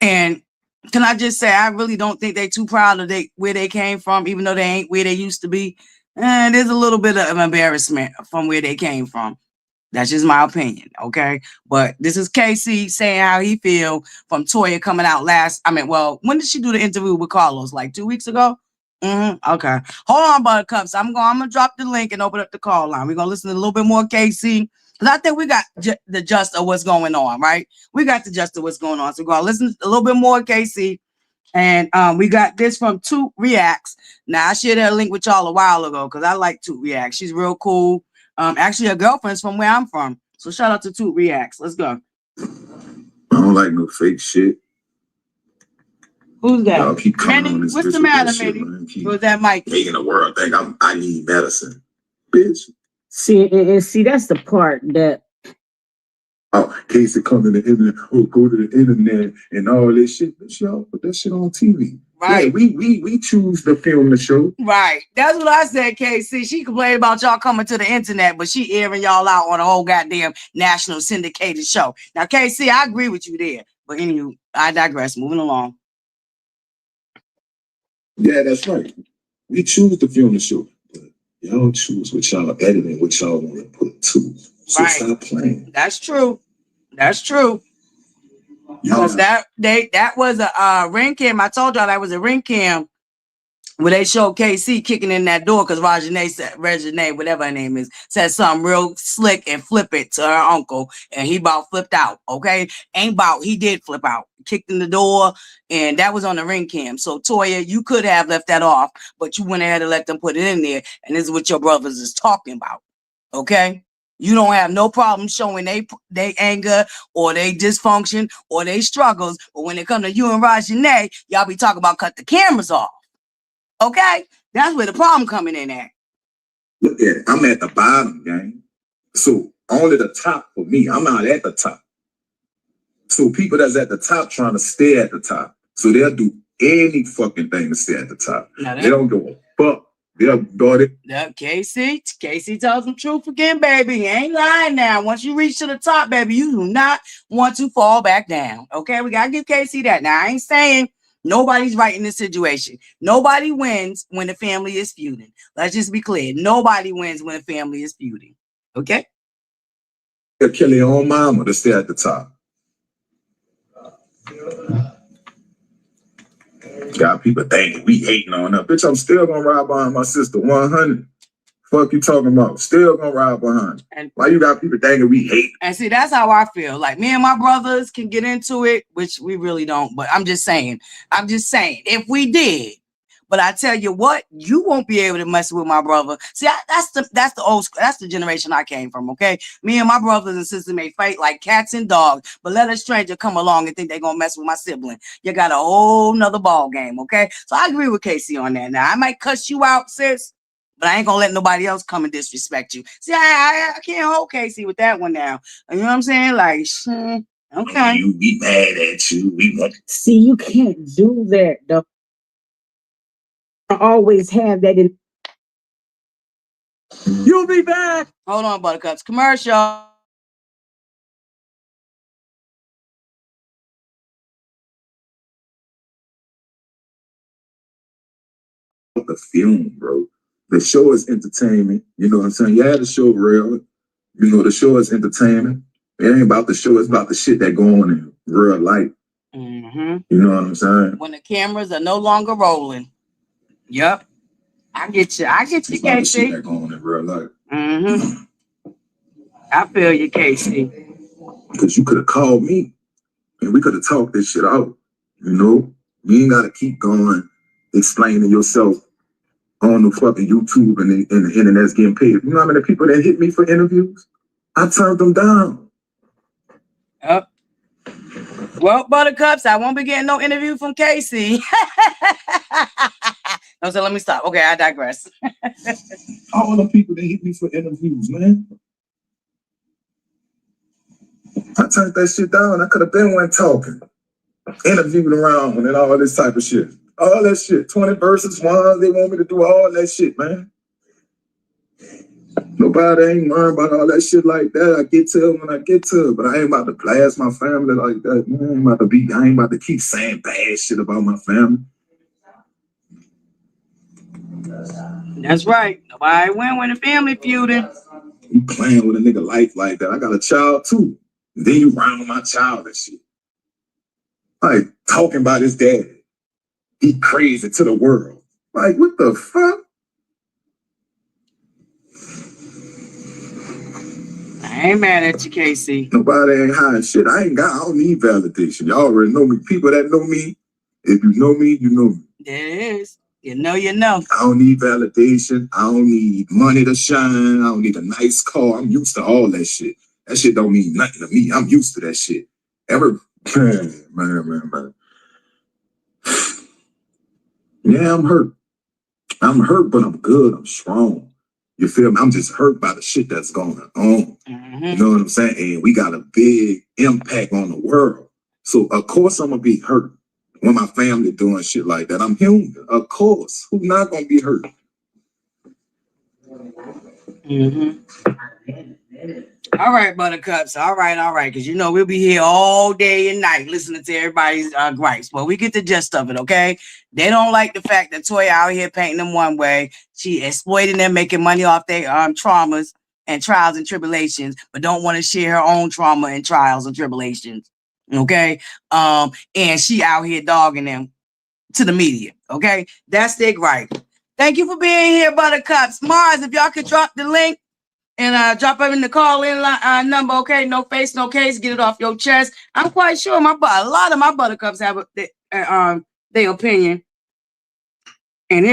And can I just say, I really don't think they're too proud of where they came from, even though they ain't where they used to be. And there's a little bit of embarrassment from where they came from. That's just my opinion, okay? But this is KC saying how he feel from Toya coming out when did she do the interview with Carlos? Like 2 weeks ago? Okay. Hold on, Buttercups. I'm gonna drop the link and open up the call line. We're gonna listen to a little bit more KC. Because I think we got the gist of what's going on, right? We got the gist of what's going on. So we're gonna listen a little bit more KC. And we got this from Toot Reacts. Now I shared that link with y'all a while ago because I like Toot Reacts. She's real cool. Actually, her girlfriend's from where I'm from. So shout out to Toot Reacts. Let's go. I don't like no fake shit. Who's that? Y'all keep coming on this. What's the matter, Manny? Who's that Mike? Making the world think I need medicine. Bitch. See, that's the part that. Oh, Casey come to the internet, go to the internet and all this shit. Bitch, y'all put that shit on TV. Right. Yeah, we choose to film the show. Right. That's what I said, KC. She complained about y'all coming to the internet, but she airing y'all out on a whole goddamn national syndicated show. Now, KC, I agree with you there. But anyway, I digress. Moving along. Yeah, that's right. We choose to film the show. But y'all choose what y'all editing, what y'all want to put to. So stop playing. That's true. That's true. Because that was a ring cam. I told y'all that was a ring cam where they showed KC kicking in that door because Reginae, whatever her name is, said something real slick and flip it to her uncle, and he about flipped out. Okay, he did flip out, kicked in the door, and that was on the ring cam. So Toya, you could have left that off, but you went ahead and let them put it in there, and this is what your brothers is talking about. Okay. You don't have no problem showing they anger or they dysfunction or they struggles. But when it comes to you and Reginae, y'all be talking about cut the cameras off. Okay? That's where the problem coming in at. Look at it. I'm at the bottom, gang. So only the top for me. I'm not at the top. So people that's at the top trying to stay at the top. So they'll do any fucking thing to stay at the top. They don't give a fuck. Yeah, daughter. Yeah, Casey tells the truth again, baby. He ain't lying now. Once you reach to the top, baby, you do not want to fall back down. Okay, we gotta give Casey that. Now, I ain't saying nobody's right in this situation. Nobody wins when the family is feuding. Let's just be clear. Nobody wins when the family is feuding. Okay? They'll kill your own mama to stay at the top. Got people thinking we hating on her. Bitch, I'm still gonna ride behind my sister 100. Fuck you talking about? Still gonna ride behind. And why you got people thinking we hate? And see, that's how I feel. Like me and my brothers can get into it, which we really don't. But I'm just saying, if we did. But I tell you what, you won't be able to mess with my brother. See, that's the old school, that's the generation I came from. Okay, me and my brothers and sisters may fight like cats and dogs, but let a stranger come along and think they're gonna mess with my sibling. You got a whole nother ball game. Okay, so I agree with Casey on that. Now I might cuss you out, sis, but I ain't gonna let nobody else come and disrespect you. See, I can't hold Casey with that one now. You know what I'm saying? Like, okay. You be mad at you. We want. See, you can't do that though. I always have that in. You'll be back. Hold on, Buttercups. Commercial. The film, bro. The show is entertainment. You know what I'm saying? Yeah, the show real. You know, the show is entertainment. It ain't about the show. It's about the shit that go on in real life. Mm-hmm. You know what I'm saying? When the cameras are no longer rolling. Yep. I get you. I get you, Casey. That going on in real life. Mm-hmm. I feel you, Casey. Because you could have called me and we could have talked this shit out. You know? You ain't gotta keep going explaining yourself on the fucking YouTube and the internet's getting paid. You know how many people that hit me for interviews? I turned them down. Yep. Well, Buttercups, I won't be getting no interview from Casey. No, so let me stop. Okay, I digress. All the people that hit me for interviews, man. I turned that shit down. I could have been one talking, interviewed around and all this type of shit. All that shit. 20 versus 1. They want me to do all that shit, man. Nobody ain't learned about all that shit like that. I get to it when I get to it, but I ain't about to blast my family like that. Man, I ain't about to keep saying bad shit about my family. That's right. Nobody win when the family feuding. You playing with a nigga life like that. I got a child too. And then you round my child and shit. Like talking about his dad. He crazy to the world. Like, what the fuck? I ain't mad at you, Casey. Nobody ain't hiding shit. I don't need validation. Y'all already know me. People that know me, if you know me, you know me. There it is. You know, you know. I don't need validation. I don't need money to shine. I don't need a nice car. I'm used to all that shit. That shit don't mean nothing to me. I'm used to that shit. Man. Yeah, I'm hurt. I'm hurt, but I'm good. I'm strong. You feel me? I'm just hurt by the shit that's going on. Mm-hmm. You know what I'm saying? And we got a big impact on the world. So, of course, I'm going to be hurt when my family doing shit like that. I'm human. Of course. Who's not going to be hurt? Mm-hmm. All right, Buttercups. All right. Because, you know, we'll be here all day and night listening to everybody's gripes. But we get the gist of it, okay? They don't like the fact that Toya out here painting them one way. She exploiting them, making money off their traumas and trials and tribulations, but don't want to share her own trauma and trials and tribulations, okay? And she out here dogging them to the media, okay? That's their gripe. Thank you for being here, Buttercups. Mars, if y'all could drop the link and drop it in the call-in number, okay? No face, no case. Get it off your chest. I'm quite sure a lot of my Buttercups have their opinion. And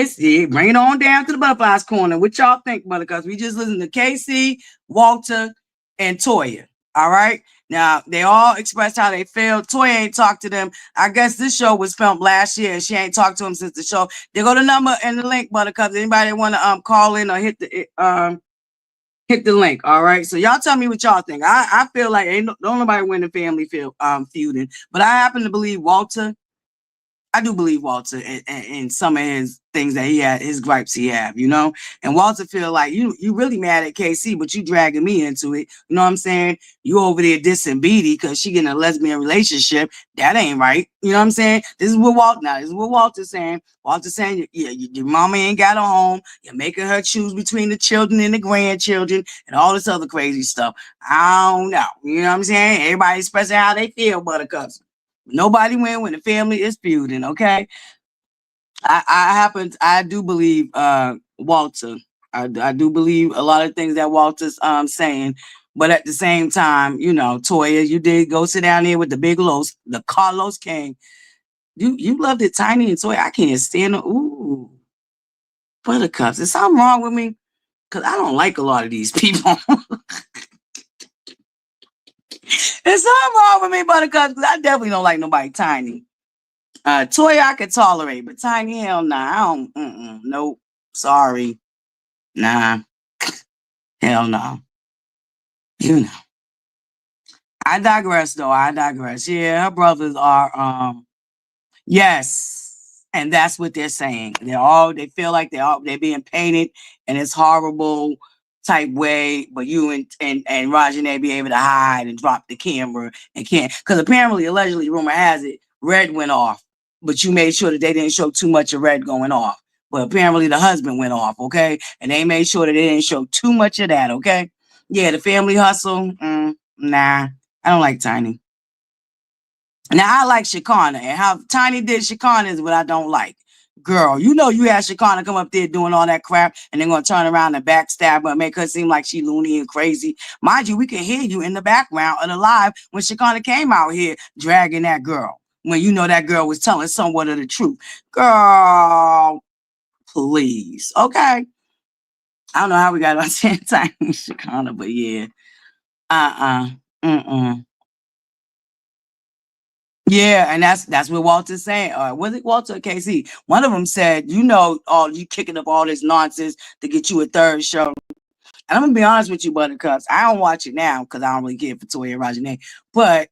bring it on down to the Butterflies Corner. What y'all think, Buttercups? We just listened to Casey, Walter, and Toya. All right? Now, they all expressed how they feel. Toya ain't talked to them. I guess this show was filmed last year, and she ain't talked to them since the show. They go to the number and the link, Buttercups. Anybody want to call in or hit the link, all right? So y'all tell me what y'all think. I feel like don't nobody win the family feuding, but I happen to believe Walter. I do believe Walter in some of his things that he had, his gripes he have, you know? And Walter feel like you really mad at KC, but you dragging me into it. You know what I'm saying? You over there dissing Beatty because she getting a lesbian relationship. That ain't right. You know what I'm saying? This is what Walter's saying. Walter's saying, your mama ain't got a home. You're making her choose between the children and the grandchildren and all this other crazy stuff. I don't know. You know what I'm saying? Everybody expressing how they feel, Buttercups. Nobody win when the family is feuding, okay? I do believe Walter I do believe a lot of things that Walter's saying. But at the same time, you know, Toya, you did go sit down there with the big Los, the Carlos King. You loved it, Tiny and Toya. I can't stand it. Ooh, Buttercups. Is something wrong with me? Because I don't like a lot of these people. There's something wrong with me, Buttercups, because I definitely don't like nobody Tiny. Toya I could tolerate, but Tiny, hell nah. I don't, nope. Sorry. Nah. Hell no. You know. I digress though. I digress. Yeah, her brothers are yes. And that's what they're saying. They feel like they're being painted in this horrible type way, but you and Rajane be able to hide and drop the camera and can't, because apparently, allegedly, rumor has it, Red went off, but you made sure that they didn't show too much of Red going off. But apparently the husband went off, okay? And they made sure that they didn't show too much of that, okay? Yeah, the family hustle, nah, I don't like Tiny. Now I like Shekinah, and how Tiny did Shekinah is what I don't like. Girl, you know you had Shekinah come up there doing all that crap, and they're gonna turn around and backstab her and make her seem like she loony and crazy. Mind you, we can hear you in the background of the live when Shekinah came out here dragging that girl. When you know that girl was telling somewhat of the truth. Girl, please. Okay. I don't know how we got on Tiny Shekinah, but yeah. Mm-mm. Yeah, and that's what Walter's saying. Was it Walter or KC? One of them said, you know, oh, you kicking up all this nonsense to get you a third show. And I'm gonna be honest with you, Buttercups. I don't watch it now because I don't really care for Toya and Rajane. But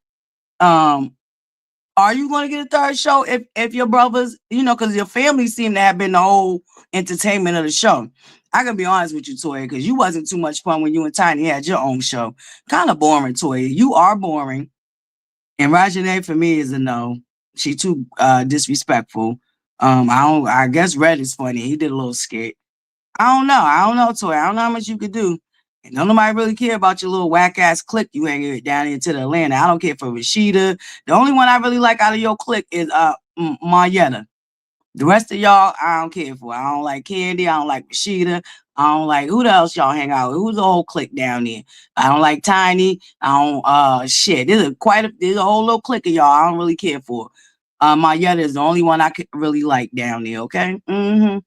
are you gonna get a third show if your brothers, you know, because your family seem to have been the whole entertainment of the show? I can be honest with you, Toya, because you wasn't too much fun when you and Tiny had your own show. Kind of boring, Toya. You are boring. And Rajane for me is a no. She too disrespectful. I guess Red is funny. He did a little skit. I don't know, Toy. I don't know how much you could do. And don't nobody really care about your little whack ass clique you hanging it down into the Atlanta. I don't care for Rashida. The only one I really like out of your clique is Marietta. The rest of y'all, I don't care for. I don't like Candy. I don't like Rashida. I don't like who else y'all hang out with. Who's the whole clique down there? I don't like Tiny. I don't shit. There's a whole little clique of y'all I don't really care for. Marietta is the only one I could really like down there, okay? Mm-hmm.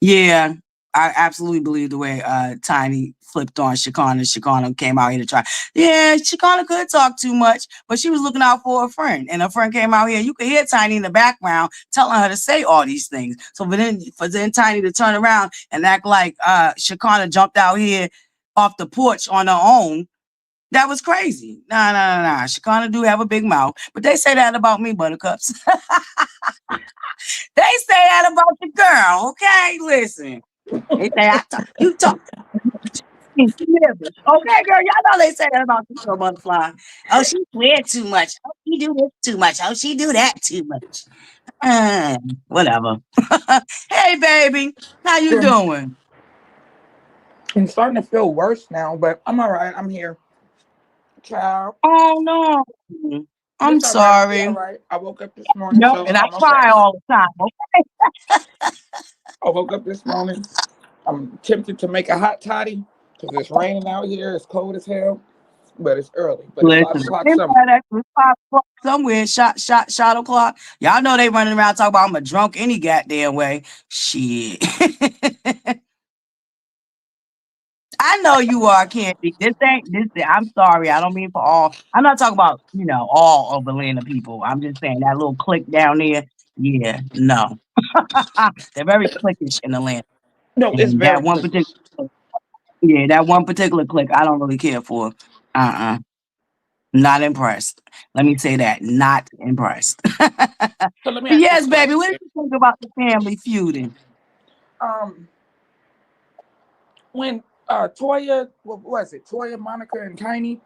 Yeah, I absolutely believe the way Tiny flipped on Shekinah. Shekinah came out here to try. Yeah, Shekinah could talk too much, but she was looking out for her friend. And her friend came out here. You could hear Tiny in the background telling her to say all these things. So for then Tiny to turn around and act like Shekinah jumped out here off the porch on her own, that was crazy. Nah. Shekinah do have a big mouth. But they say that about me, Buttercups. They say that about the girl, okay? Listen. They say you talk. Okay, girl, y'all know they say that about the girl butterfly. Oh, she swear too much. Oh, she do this too much. Oh, she do that too much. Whatever. Hey, baby, how you doing? I'm starting to feel worse now, but I'm all right. I'm here. Child. Oh no, I'm It's all right. I'll be sorry. all right. I woke up this morning, Yep, so and I I'm cry okay. all the time. I woke up this morning. I'm tempted to make a hot toddy because it's raining out here. It's cold as hell, but it's early. But it's 5 Listen, o'clock it's somewhere. 5 o'clock somewhere. Shot o'clock. Y'all know they running around talking about I'm a drunk any goddamn way. Shit. I know you are, Candy. This ain't this. I'm sorry. I don't mean for all. I'm not talking about all of Atlanta people. I'm just saying that little clique down there. Yeah, no, they're very cliquish in Atlanta, No, it's and that very one quick. particular that one particular clique I don't really care for. Not impressed. Let me say that. Not impressed. So let me But ask you a yes, baby, what question. do you think about the family feuding? Um, when Toya, what was it? Toya, Monica, and Tiny.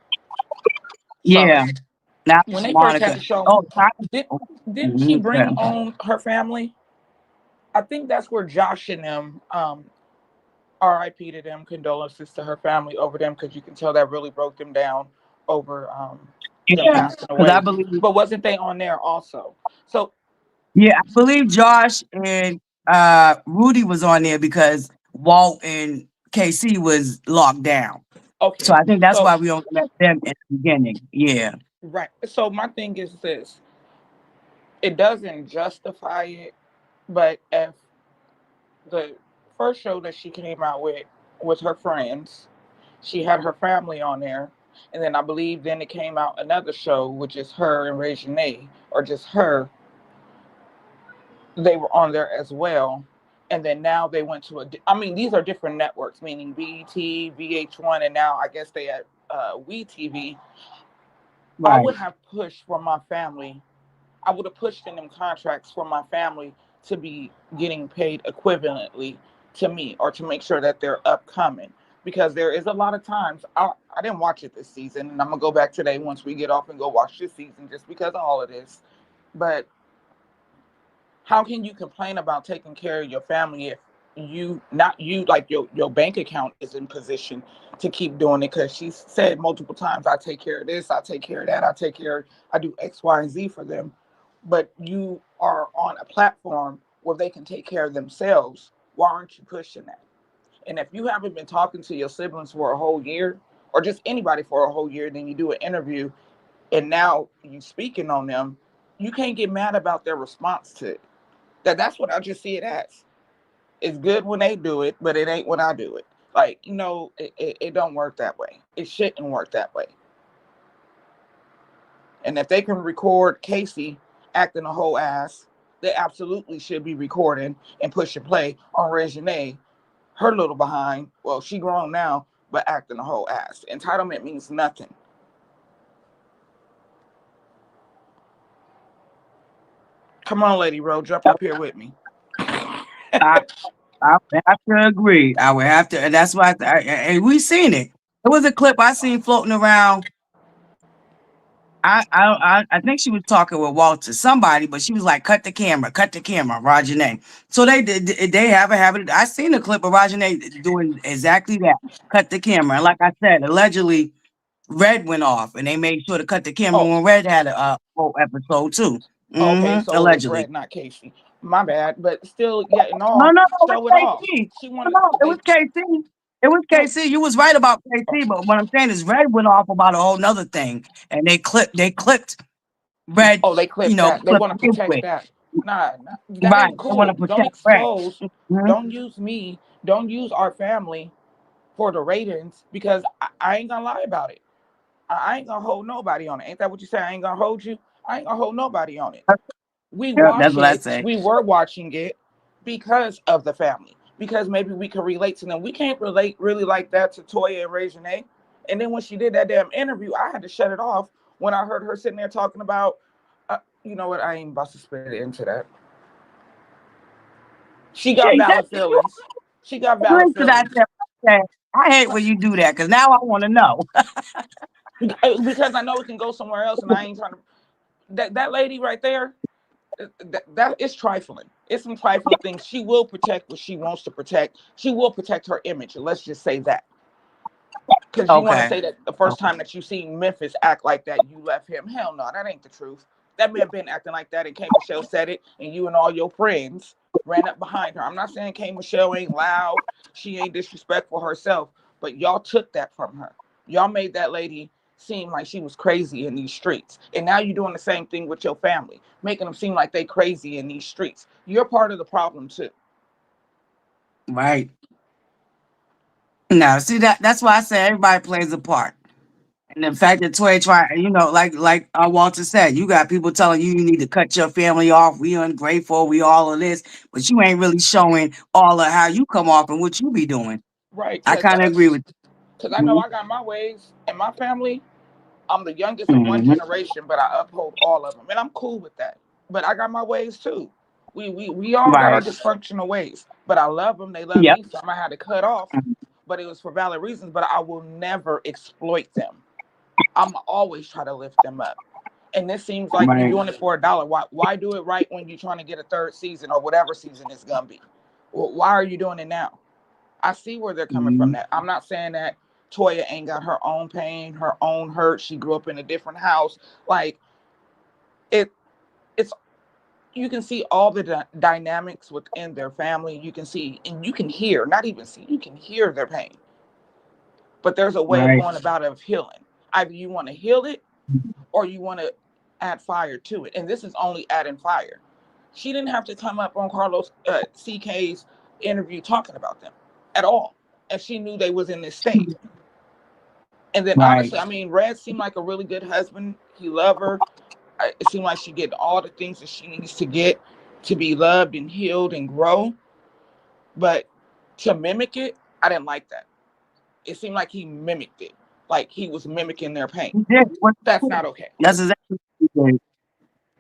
Yeah, Sorry. not When they first had Monica. the show, Oh, did oh, didn't she bring okay. on her family? I think that's where Josh and them RIP to them, condolences to her family over them, because you can tell that really broke them down over them Yeah, passing because I away. believe. But wasn't they on there also? So Yeah, I believe Josh and Rudy was on there because Walt and KC was locked down. So Okay, I think that's so why we only met them in the beginning. Yeah. right. So my thing is this: it doesn't justify it, but if the first show that she came out with was her friends, she had her family on there, and then I believe then it came out another show which is her and Regine, or just her. They were on there as well. And then now they went to I mean, these are different networks, meaning BET, VH1, and now I guess they at WeTV. I Right. would have pushed for my family. I would have pushed in them contracts for my family to be getting paid equivalently to me, or to make sure that they're upcoming. Because there is a lot of times I didn't watch it this season, and I'm gonna go back today once we get off and go watch this season just because of all of this. But how can you complain about taking care of your family if you not you like your bank account is in position to keep doing it? Because she said multiple times, I take care of this, I take care of that, I do X, Y, and Z for them. But you are on a platform where they can take care of themselves. Why aren't you pushing that? And if you haven't been talking to your siblings for a whole year, or just anybody for a whole year, then you do an interview and now you speaking on them, you can't get mad about their response to it. That's what I just see it as. It's good when they do it, but it ain't when I do it. Like, it don't work that way. It shouldn't work that way. And if they can record Casey acting a whole ass, they absolutely should be recording and pushing play on Regine, her little behind. Well, she grown now, but acting a whole ass. Entitlement means nothing. Come on, Lady Road, jump up here with me. I I would have to agree. I would have to, and that's why and we seen it. It was a clip I seen floating around. I think she was talking with Walter, somebody, but she was like, cut the camera, Rajane. So they have a habit. I seen a clip of Rajane doing exactly that. Cut the camera. And like I said, allegedly Red went off and they made sure to cut the camera Oh, when Red had a whole episode too. okay, so it was Allegedly. Red, not Casey. My bad, but still, yet and No, all, no, no, it was show it off. KC. She No, wanted no, it was they KC. It was no. KC. You was right about KC, but what I'm saying is Red went off about a whole nother thing. And they clipped Red, Oh, they clipped that. They clipped want to his protect way. that. Nah, that Right. ain't They want to cool. Don't protect Red. expose. Mhm. Don't use me. Don't use our family for the ratings, because I ain't gonna lie about it. I ain't gonna hold nobody on it. Ain't that what you say? I ain't gonna hold you. I ain't gonna hold nobody on it. We Yeah, that's watch what I it. say. We were watching it because of the family. Because maybe we could relate to them. We can't relate really like that to Toya and Regine. And then when she did that damn interview, I had to shut it off when I heard her sitting there talking about, you know what? I ain't about to spit it into that. She got Shit, valid you feelings. She got valid listen to that. feelings. I hate when you do that because now I want to know. Because I know it can go somewhere else, and I ain't trying to. That lady right there, that is trifling. It's some trifling things. She will protect what she wants to protect. She will protect her image. Let's just say that. Because you want to Okay. say that the first time that you seen Memphis act like that, you left him. Hell no, that ain't the truth. That man been acting like that, and K Michelle said it, and you and all your friends ran up behind her. I'm not saying K Michelle ain't loud, she ain't disrespectful herself, but y'all took that from her. Y'all made that lady seem like she was crazy in these streets, and now you're doing the same thing with your family, making them seem like they crazy in these streets. You're part of the problem too. Right. Now, see that's why I say everybody plays a part. And the fact that Toy try, like Walter said, you got people telling you you need to cut your family off. We ungrateful. We all of this, but you ain't really showing all of how you come off and what you be doing. Right, I kind of agree with because I know you. I got my ways and my family. I'm the youngest of one Hmm. generation, but I uphold all of them, and I'm cool with that. But I got my ways too. We all got our Right. dysfunctional ways, but I love them. They love Yep. me. Some I had to cut off, but it was for valid reasons. But I will never exploit them. I'm always try to lift them up. And this seems like you're Right. doing it for a dollar. Why do it right when you're trying to get a third season or whatever season it's gonna be? Why are you doing it now? I see where they're coming from. Mhm. That I'm not saying that Toya ain't got her own pain, her own hurt. She grew up in a different house. Like it, it's you can see all the dynamics within their family. You can see and you can hear, not even see, you can hear their pain. But there's a way of Right. going about it of healing. Either you want to heal it or you want to add fire to it. And this is only adding fire. She didn't have to come up on Carlos CK's interview talking about them at all. And she knew they was in this state. And then Right. honestly, I mean, Red seemed like a really good husband. He loved her. It seemed like she get all the things that she needs to get to be loved and healed and grow. But to mimic it, I didn't like that. It seemed like he mimicked it. Like he was mimicking their pain. He did. That's not okay. That's exactly what he did.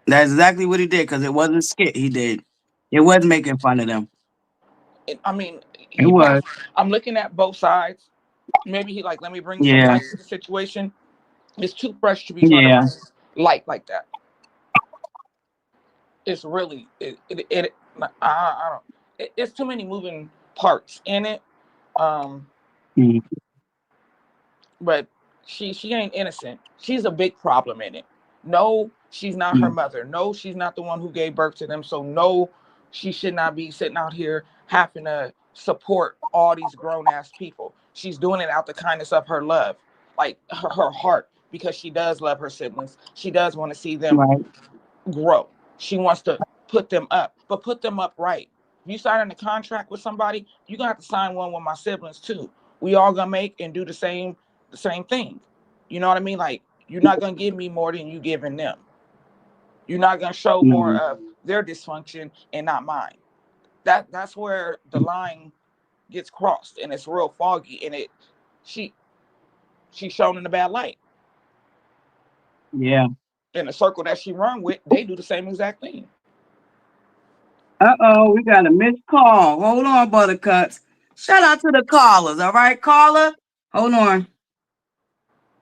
That's exactly what he did because it wasn't a skit he did. It was making fun of them. I mean, It he was. probably, I'm looking at both sides. Maybe he like, let me bring some Yeah. light to the situation. It's too fresh to be trying to Yeah. bring light like that. It's really I don't. It's too many moving parts in it. Um, Mhm. but she ain't innocent. She's a big problem in it. No, she's not her mother. No, she's not the one who gave birth to them. So no, she should not be sitting out here having to support all these grown ass people. She's doing it out the kindness of her love, like her heart, because she does love her siblings. She does want to see them Right. grow. She wants to put them up, but put them up right. If you sign a contract with somebody, you're gonna have to sign one with my siblings too. We all gonna make and do the same thing. You know what I mean? Like you're not gonna give me more than you giving them. You're not gonna show more Mhm. of their dysfunction and not mine. That's where the line gets crossed and it's real foggy and she she's shown in a bad light. Yeah. In the circle that she run with, they do the same exact thing. Uh-oh, we got a missed call. Hold on, Buttercups. Shout out to the callers, all right, caller? Hold on.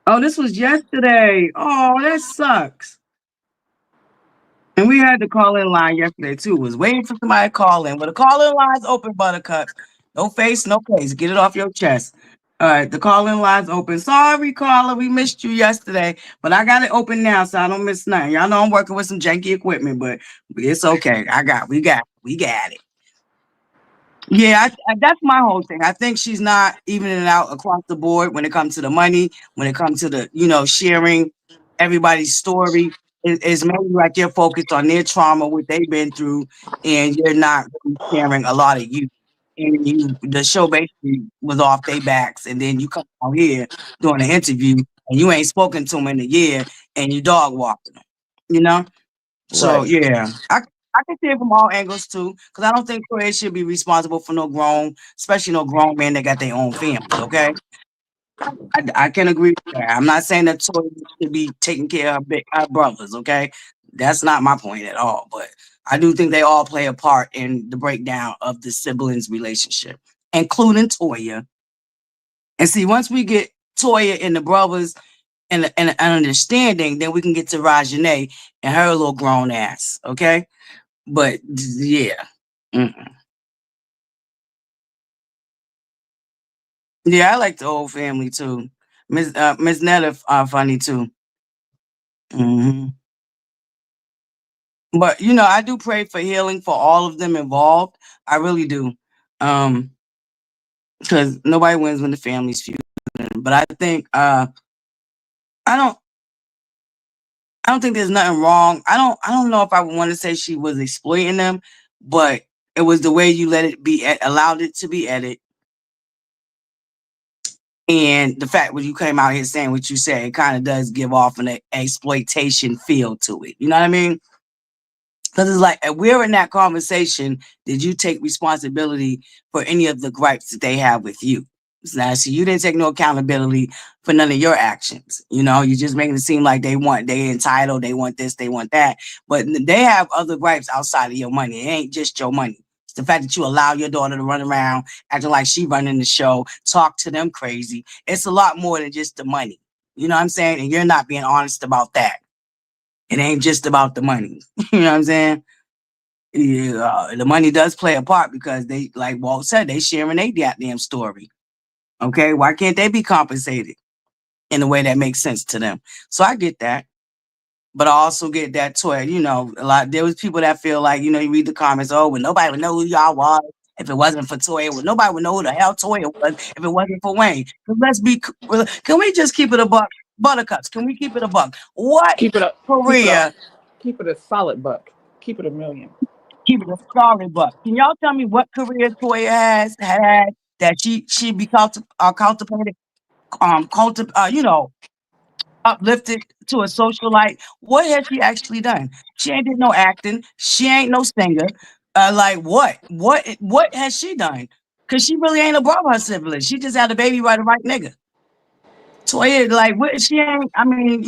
Oh, this was yesterday. Oh, that sucks. And we had the call-in line yesterday, too. Was waiting for somebody to call in. But the call-in line's open, Buttercups. No face, no case. Get it off your chest. All right, the call-in line's open. Sorry, caller, we missed you yesterday. But I got it open now, so I don't miss nothing. Y'all know I'm working with some janky equipment, but it's okay. We got it. Yeah, that's my whole thing. I think she's not evening it out across the board when it comes to the money, when it comes to the, sharing everybody's story. It's mainly like you're focused on their trauma, what they've been through, and you're not really sharing a lot of you. And the show basically was off their backs, and then you come out here doing an interview, and you ain't spoken to them in a year, and you dog walking them, you know? So Right. yeah, I can see it from all angles too, because I don't think Toya should be responsible for no grown, especially no grown men that got their own family. Okay, I can agree with that. I'm not saying that Toya should be taking care of her brothers. Okay, that's not my point at all. But I do think they all play a part in the breakdown of the siblings' relationship, including Toya. And see, once we get Toya and the brothers and an understanding, then we can get to Rajane and her little grown ass. Okay. But yeah. Mm-mm. Yeah, I like the whole family too. Miss Netta funny too. Hmm. But I do pray for healing for all of them involved. I really do. Um, because nobody wins when the family's feuding. But I think I don't I don't think there's nothing wrong. I don't know if I would want to say she was exploiting them, but it was the way you let it be allowed it to be edited. And the fact when you came out here saying what you said, it kind of does give off an exploitation feel to it. You know what I mean? Because it's like, if we're in that conversation, did you take responsibility for any of the gripes that they have with you? Now, see, you didn't take no accountability for none of your actions. You're just making it seem like they entitled, they want this, they want that. But they have other gripes outside of your money. It ain't just your money. It's the fact that you allow your daughter to run around acting like she running the show, talk to them crazy. It's a lot more than just the money. You know what I'm saying? And you're not being honest about that. It ain't just about the money. You know what I'm saying? Yeah, the money does play a part because they, like Walt said, they sharing their goddamn story. Okay, why can't they be compensated in a way that makes sense to them? So I get that, But I also get that Toya, there was people that feel like, you read the comments, oh, well, nobody would know who y'all was if it wasn't for Toya. Well, nobody would know who the hell Toya was if it wasn't for Wayne. Can we just keep it a buck? Buttercups, can we keep it a buck? What Keep it up. career? Keep it a solid buck. Keep it a million. Keep it a solid buck. Can y'all tell me what career Toya has had that she be cultivated, uplifted to a socialite? What has she actually done? She ain't did no acting. She ain't no singer. Like what? What has she done? Cause she really ain't above her siblings. She just had a baby by the right nigga. Toya, like, what? She ain't. I mean,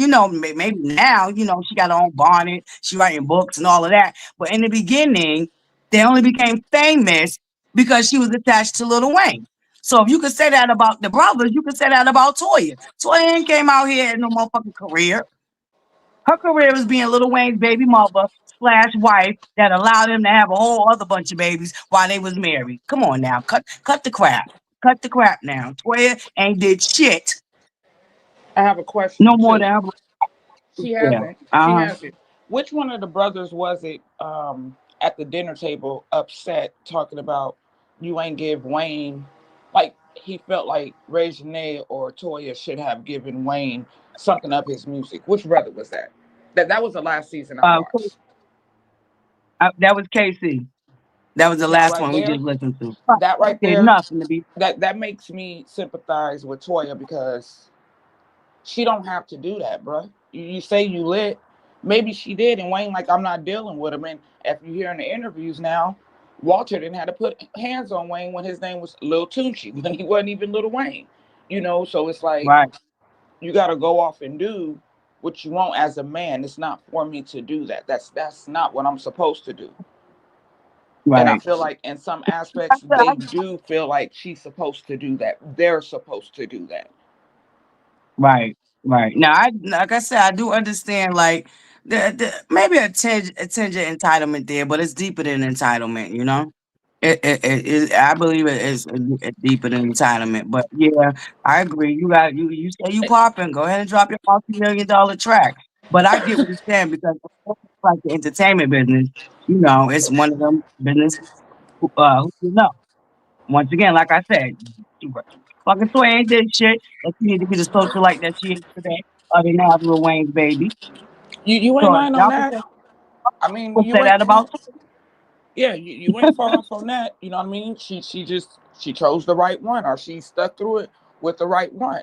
maybe now, she got her own bonnet. She writing books and all of that. But in the beginning, they only became famous because she was attached to Lil Wayne. So if you could say that about the brothers, you could say that about Toya. Toya ain't came out here and no motherfucking career. Her career was being Lil Wayne's baby mother / wife that allowed him to have a whole other bunch of babies while they was married. Come on now, cut the crap. Cut the crap now. Toya ain't did shit. I have a No question more too. than her. She Yeah. hasn't. She hasn't. Which one of the brothers was it at the dinner table upset talking about you ain't give Wayne, like he felt like Regine or Toya should have given Wayne something of his music. Which brother was that? That was the last season I watched. That was KC. That was the That last right one we there. just listened to. That right There's there. nothing to be. That makes me sympathize with Toya because she don't have to do that, bro. You say you lit. Maybe she did, and Wayne like, I'm not dealing with him. And if you hear in the interviews now, Walter didn't have to put hands on Wayne when his name was Lil Tunechi, when he wasn't even Lil Wayne. So it's like Right. you got to go off and do what you want as a man. It's not for me to do that. That's not what I'm supposed to do. And I Right. feel like in some aspects they do feel like she's supposed to do that. They're supposed to do that. Right. Right. Now, like I said, I do understand like maybe a tinge of entitlement there, but it's deeper than entitlement. I believe it's deeper than entitlement. But yeah, I agree. You say you popping. Go ahead and drop your multi-million-dollar track. But I get what you're saying because it's like the entertainment business. It's one of them business. Who you know? Once again, like I said, fucking Toy ain't did shit. That she need to be the socialite that she is today. Other than have Lil Wayne's baby. You So ain't lying on y'all that. I mean, can you say went that far. about Yeah, you ain't far off on that. You know what I mean? She chose the right one, or she stuck through it with the right one.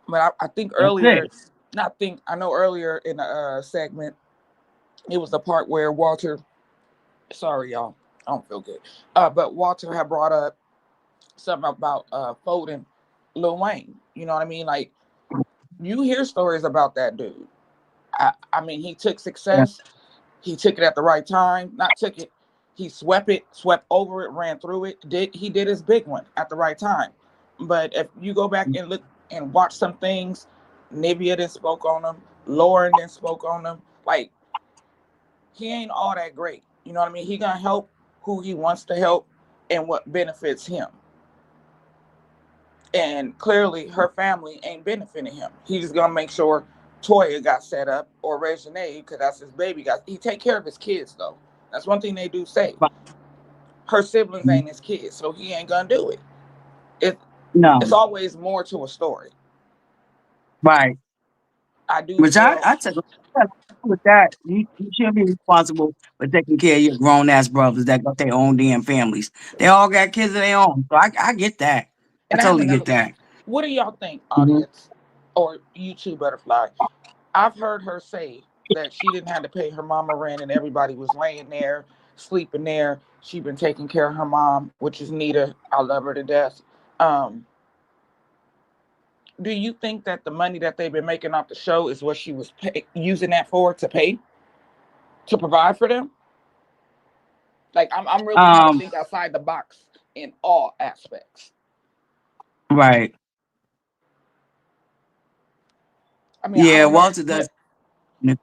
But I think that's earlier, it. not think I know earlier in the segment, it was the part where Walter. Sorry, y'all, I don't feel good. But Walter had brought up something about folding Lil Wayne. You know what I mean? Like you hear stories about that dude. I mean, he took Yeah. success. He took it at the right time. Not took it. He swept it, swept over it, ran through it. He did his big one at the right time. But if you go back and look and watch some things, Nivea didn't spoke on him. Lauren didn't spoke on him. Like he ain't all that great. You know what I mean? He gonna help who he wants to help and what benefits him. And clearly her family ain't benefiting him. He's just gonna make sure Toya got set up or Regine, because that's his baby. He take care of his kids though. That's one thing they do say. Her siblings ain't his kids, so he ain't gonna do it. It it's No. always more to a story. Right. I do Which I, feel, I took with that. You should be responsible for taking care of your grown ass brothers that got their own damn families. They all got kids of their own. So I get that. I and I have totally get another. that. What do y'all think, Mhm. audience, or you too, ButterFlii? I've heard her say that she didn't have to pay her mama rent, and everybody was laying there, sleeping there. She been taking care of her mom, which is Nita. I love her to death. Um, do you think that the money that they've been making off the show is what she was using that for to pay to provide for them? Like I'm really trying to Um, think outside the box in all aspects. right. I mean, I Yeah, don't know, Walter does. but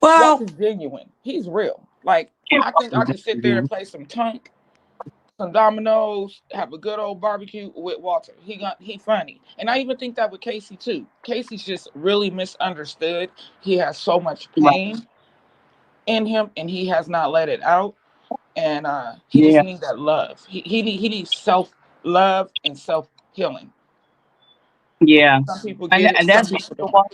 Well, Walter's genuine. He's real. Like yeah, I think I Walter could sit there does. and play some Tunk, some dominoes, have a good old barbecue with Walter. He funny. And I even think that with Casey too. Casey's just really misunderstood. He has so much Right. pain in him and he has not let it out. And he just Yeah. needs that love. He needs self love and self healing. Yeah. Some people And, get it, and some that's people the don't. one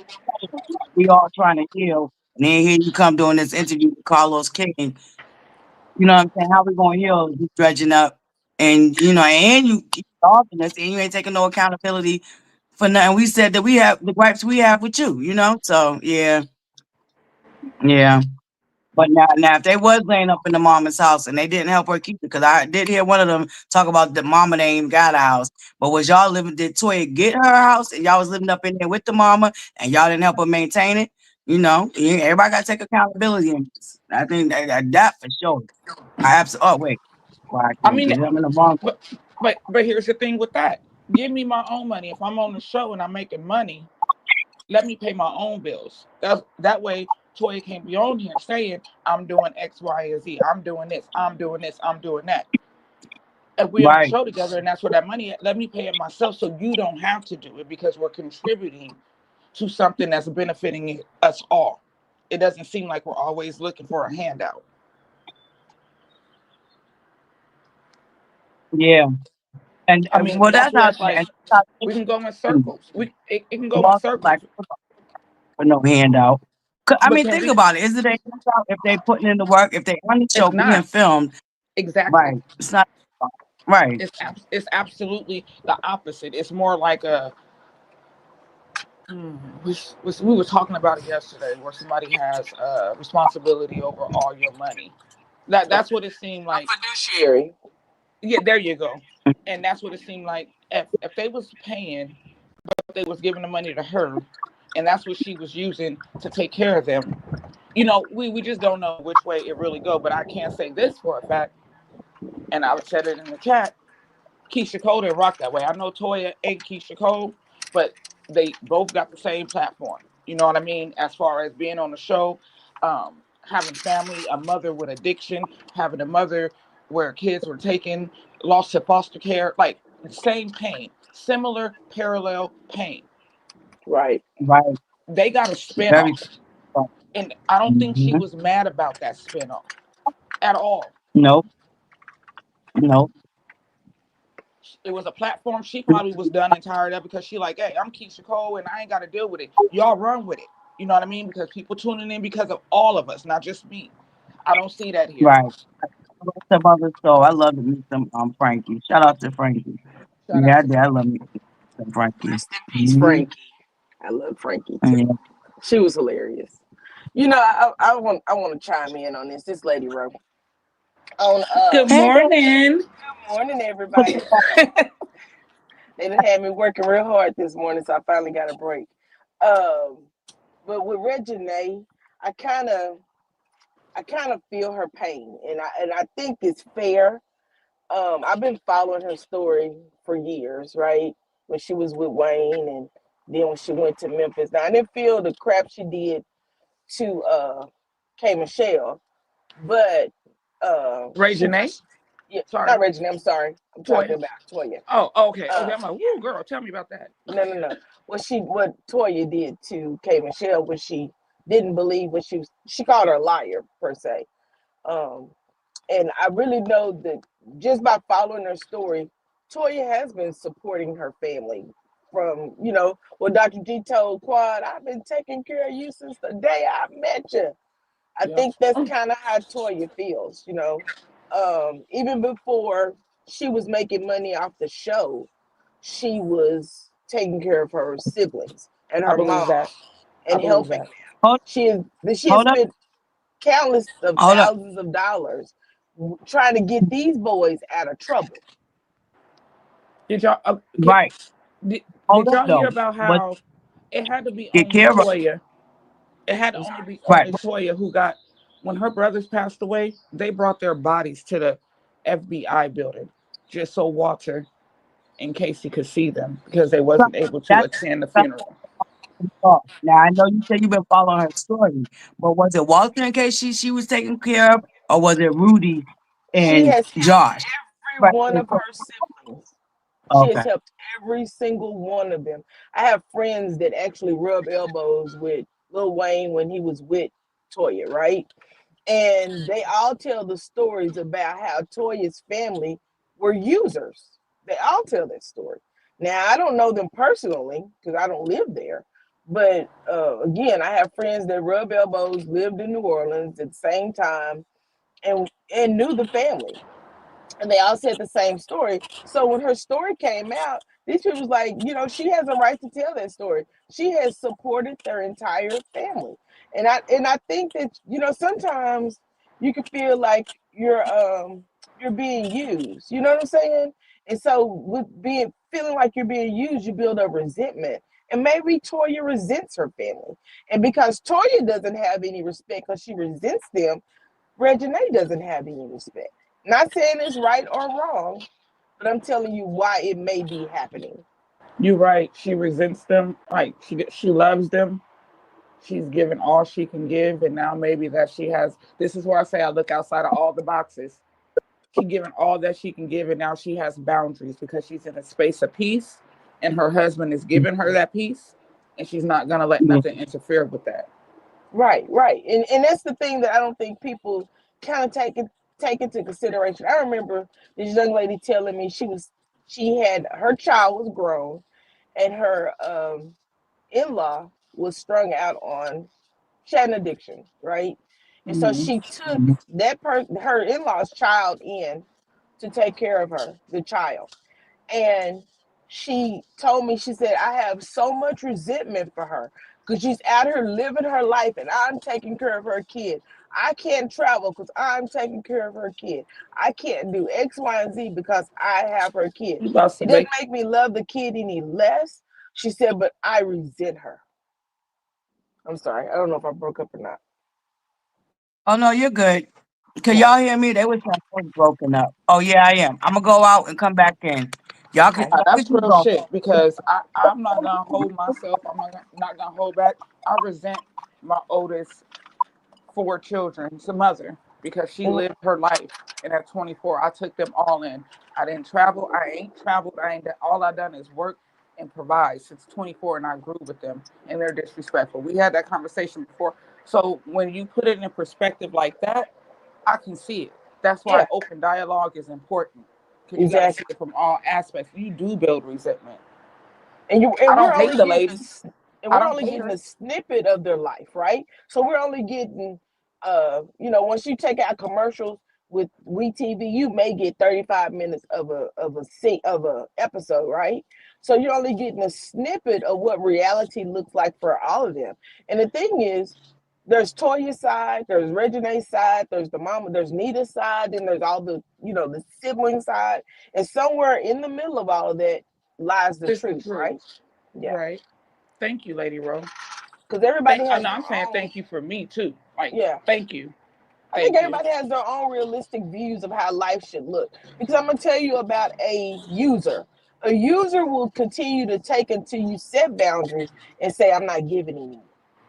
we all trying to heal. And then here you come doing this interview with Carlos King. You know what I'm saying? How we gonna heal? You dredging up, and and you keep talking us, and you ain't taking no accountability for nothing. We said that we have the gripes we have with you. So yeah, yeah. But now, if they was laying up in the mama's house and they didn't help her keep it, because I did hear one of them talk about the mama they ain't got a house. But was y'all living? Did Toya get her house and y'all was living up in there with the mama and y'all didn't help her maintain it? Everybody got to take accountability in this. I think that for sure. I absolutely. Oh wait, well, I I can't mean, get him in the wrong. but but here's the thing with that. Give me my own money. If I'm on the show and I'm making money, let me pay my own bills. That way Toya can't be on here saying I'm doing X, Y, and Z. I'm doing this. I'm doing this. I'm doing that. If we're on the Right. show together and that's where that money at, let me pay it myself so you don't have to do it because we're contributing to something that's benefiting us all. It doesn't seem like we're always looking for a handout. Yeah. And I mean, well, that's that's where not it's fair. like And that's we can go in not circles. It can the go in boss is like circles. for no handout. I But mean, can think we? about it. Is it a handout if they putting in the work? If they on the show It's being not filmed, exactly. right? It's not right. It's absolutely the opposite. It's more like a we were talking about it yesterday, where somebody has responsibility over all your money. That's what it seemed A like. fiduciary. Yeah, there you go. And that's what it seemed like. If they was paying, but they was giving the money to her, and that's what she was using to take care of them. We just don't know which way it really go. But I can say this for a fact, and I said it in the chat. Keisha Cole didn't rock that way. I know Toya and Keisha Cole, but they both got the same platform. You know what I mean? As far as being on the show, having family, a mother with addiction, having a mother where kids were taken, lost to foster care, like same pain, similar parallel pain. Right. Right. They got a Very. spinoff. And I don't think she Mhm. was mad about that spinoff at all. Nope. Nope. It was a platform she probably was done and tired of because she like, hey, I'm Keisha Cole and I ain't got to deal with it. Y'all run with it. You know what I mean? Because people tuning in because of all of us, not just me. I don't see that here. Right. Some other show. I love to meet some Frankie. Shout out to Frankie. Shout out Yeah, I to did. I love me some Frankie. Rest in peace, Mm-hmm. Frankie. I love Frankie too. Yeah. She was hilarious. I want to chime in on this. This lady wrote on Good Hey, baby. morning. good morning everybody. They done had me working real hard this morning, so I finally got a break. Um, but with Reginae, I kind of I kind of feel her pain, and I think it's fair. I've been following her story for years, right? When she was with Wayne, and then when she went to Memphis. Now I didn't feel the crap she did to K Michelle, but Ray she Janae? yeah, not Sorry. Regina. I'm sorry. I'm talking Toya. about Toya. Oh, okay. Okay. Uh, I'm like, woo, girl, tell me about that. no. What Toya did to K Michelle was she didn't believe what she called her a liar per se. Um, and I really know that just by following her story, Toya has been supporting her family from, what Dr. G told Quad, I've been taking care of you since the day I met you. I Yeah. think that's kind of how Toya feels. Even before she was making money off the show, she was taking care of her siblings and I her believe mom that. I and believe helping that. them. Hold, She has hold up. spent countless of Hold up. thousands of dollars trying to get these boys out of trouble. Did y'all Right. did, Hold did up y'all hear though. about But how it had to be get only care of Toya? It had to I'm only sorry. be right. only Toya who got when her brothers passed away. They brought their bodies to the FBI building just so Walter and Casey could see them because they Right. wasn't able to That's attend the funeral. now I know you said you've been following her story, but was it Walter in case she was taken care of, or was it Rudy She and has Josh? helped Right. one of her siblings. She has Okay. helped every single one of them. I have friends that actually rub elbows with Lil Wayne when he was with Toya, right? And they all tell the stories about how Toya's family were users. They all tell that story. Now, I don't know them personally because I don't live there. But again, I have friends that rub elbows, lived in New Orleans at the same time, and knew the family, and they all said the same story. So when her story came out, these people was like, she has a right to tell that story. She has supported their entire family, and I think that sometimes you can feel like you're being used. You know what I'm saying? And so with being feeling like you're being used, you build up resentment. And maybe Toya resents her family, and because Toya doesn't have any respect because she resents them, Reginae doesn't have any respect. Not saying it's right or wrong, but I'm telling you why it may be happening. You're right. She resents them. Like she loves them. She's given all she can give, and now maybe that she has. This is where I say I look outside of all the boxes. She given all that she can give, and now she has boundaries because she's in a space of peace, and her husband is giving her that peace, and she's not gonna let nothing interfere with that. Right, right. And that's the thing that I don't think people kind of take into consideration. I remember this young lady telling me she had her child was grown and her in-law was strung out on she had an addiction, right? And so Mm-hmm. she took her in-law's child in to take care of her, the child. And she told me, she said, I have so much resentment for her because she's out here living her life and I'm taking care of her kid. I can't travel because I'm taking care of her kid. I can't do X, Y, and Z because I have her kid. You about to It doesn't make make me love the kid any less. She said, but I resent her. I'm sorry. I don't know if I broke up or not. Oh no, you're good. Can Yeah. y'all hear me? They was saying I was broken up. Oh yeah, I am. I'm gonna go out and come back in. Okay. Y'all can that's keep real going. shit because I'm not gonna hold myself. I'm not gonna hold back. I resent my oldest four children's mother because she Mhm. lived her life. And at 24, I took them all in. I didn't travel. I ain't traveled. I ain't done, all I done is work and provide since 24, and I grew with them, and they're disrespectful. We had that conversation before. So when you put it in perspective like that, I can see it. That's why Yeah, open dialogue is important because you got to see exactly. it from all aspects. You do build resentment. And I we're don't hate only the getting lady. this and I we're don't only hate getting her. a snippet of their life, right? So we're only getting once you take out commercials with WeTV, you may get 35 minutes of a episode, right? So you're only getting a snippet of what reality looks like for all of them. And the thing is, there's Toya's side, there's Regine's side, there's the mama, there's Nita's side, then there's all the sibling side, and somewhere in the middle of all of that lies the It's the truth, right? truth. Yeah, Right. Thank you, Lady Rose. because everybody I has know their I'm saying own. thank you for me too. Like, Yeah, thank you. I think Thank you. everybody has their own realistic views of how life should look. Because I'm gonna tell you about a user. A user will continue to take until you set boundaries and say, "I'm not giving anymore."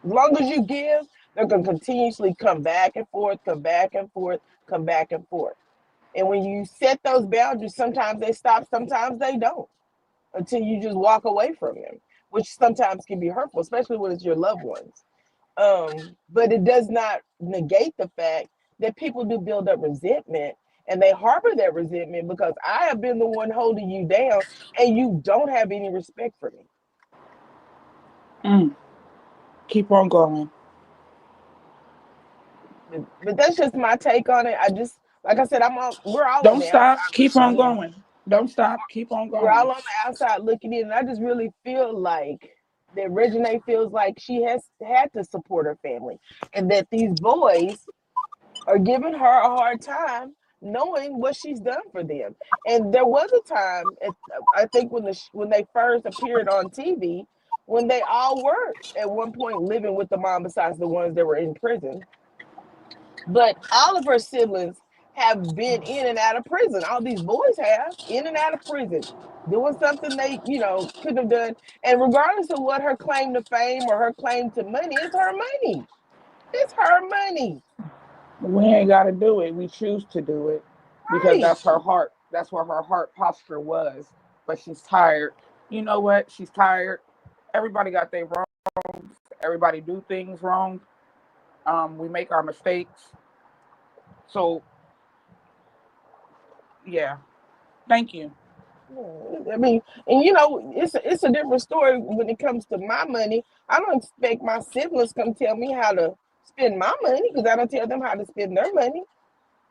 As long as you give, they're gonna continuously come back and forth, come back and forth, come back and forth. And when you set those boundaries, sometimes they stop, sometimes they don't, until you just walk away from them, which sometimes can be hurtful, especially when it's your loved ones. But it does not negate the fact that people do build up resentment and they harbor that resentment because I have been the one holding you down and you don't have any respect for me. Mm, keep on going. But that's just my take on it. I just, like I said, we're all on Don't the outside stop. Keep looking on in. going. Don't stop. Keep on We're going. all on the outside looking in, and I just really feel like that Regine feels like she has had to support her family, and that these boys are giving her a hard time knowing what she's done for them. And there was a time, I think, when they first appeared on TV, when they all were at one point living with the mom, besides the ones that were in prison. But all of her siblings have been in and out of prison. All these boys have in and out of prison, doing something they, couldn't have done. And regardless of what her claim to fame or her claim to money, it's her money. It's her money. We ain't got to do it. We choose to do it because Right. that's her heart. That's where her heart posture was. But she's tired. You know what? She's tired. Everybody got their wrongs. Everybody do things wrong. We make our mistakes. So yeah. Thank you. I mean, and you know, it's a different story when it comes to my money. I don't expect my siblings come tell me how to spend my money because I don't tell them how to spend their money.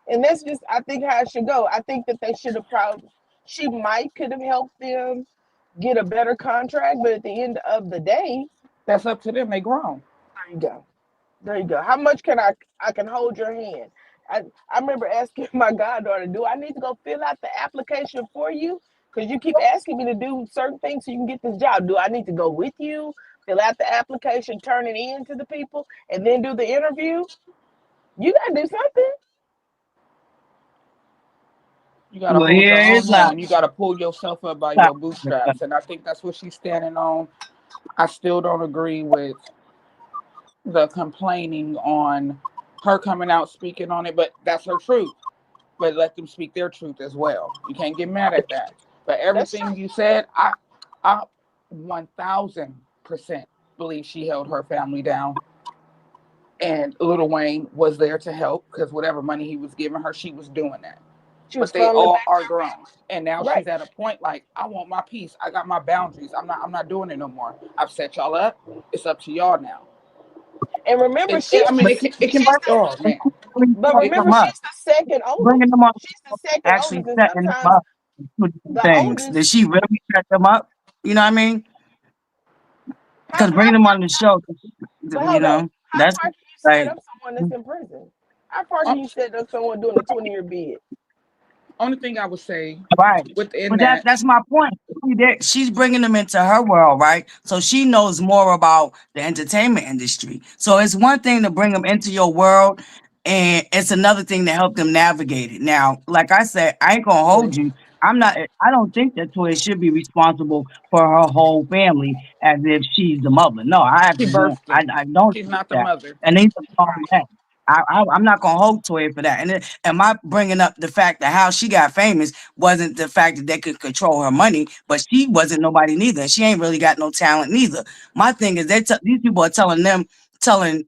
And that's just, I think, how it should go. I think that they should have probably, she might could have helped them get a better contract, but at the end of the day, That's up to them. They grown. there you go. There you go. How much can I can hold your hand? I remember asking my goddaughter, do I need to go fill out the application for you? Because you keep asking me to do certain things so you can get this job. Do I need to go with you, fill out the application, turn it in to the people, and then do the interview? You gotta do something. You got to Well, hold your here own is like, hand. You got to pull yourself up by your bootstraps. And I think that's what she's standing on. I still don't agree with the complaining on her coming out speaking on it, but that's her truth. But let them speak their truth as well. You can't get mad at that. But That's true. everything you said, I 1000% believe she held her family down. And Lil Wayne was there to help because whatever money he was giving her, she was doing that. She was But they funneling all back are to grown, and now her. Right. she's at a point like, I want my peace. I got my boundaries. I'm not doing it no more. I've set y'all up. It's up to y'all now. And remember, I mean, it can. she's Oh the man, but setting remember them up, she's the second bringing oldest. them up, She's the second actually oldest, and setting them sometimes up. Two different the things. oldest. Did she really set them up? You know what I mean? Because How bringing them on the show, But you hold on. know, How that's far can you set like up someone that's in prison? How far can you set up someone doing a 20-year bid? only thing I would say right. within But that, that's my point. She's bringing them into her world, right? So she knows more about the entertainment industry. So it's one thing to bring them into your world, and it's another thing to help them navigate it. Now, like I said, I ain't gonna agree. hold you. I'm not. I don't think that Toya should be responsible for her whole family as if she's the mother. No, I She actually don't. birthed them. I don't She's think not the that. mother. And they call that. I'm not gonna hold Toya for that. And my bringing up the fact that how she got famous wasn't the fact that they could control her money, but she wasn't nobody neither. She ain't really got no talent neither. My thing is, these people are telling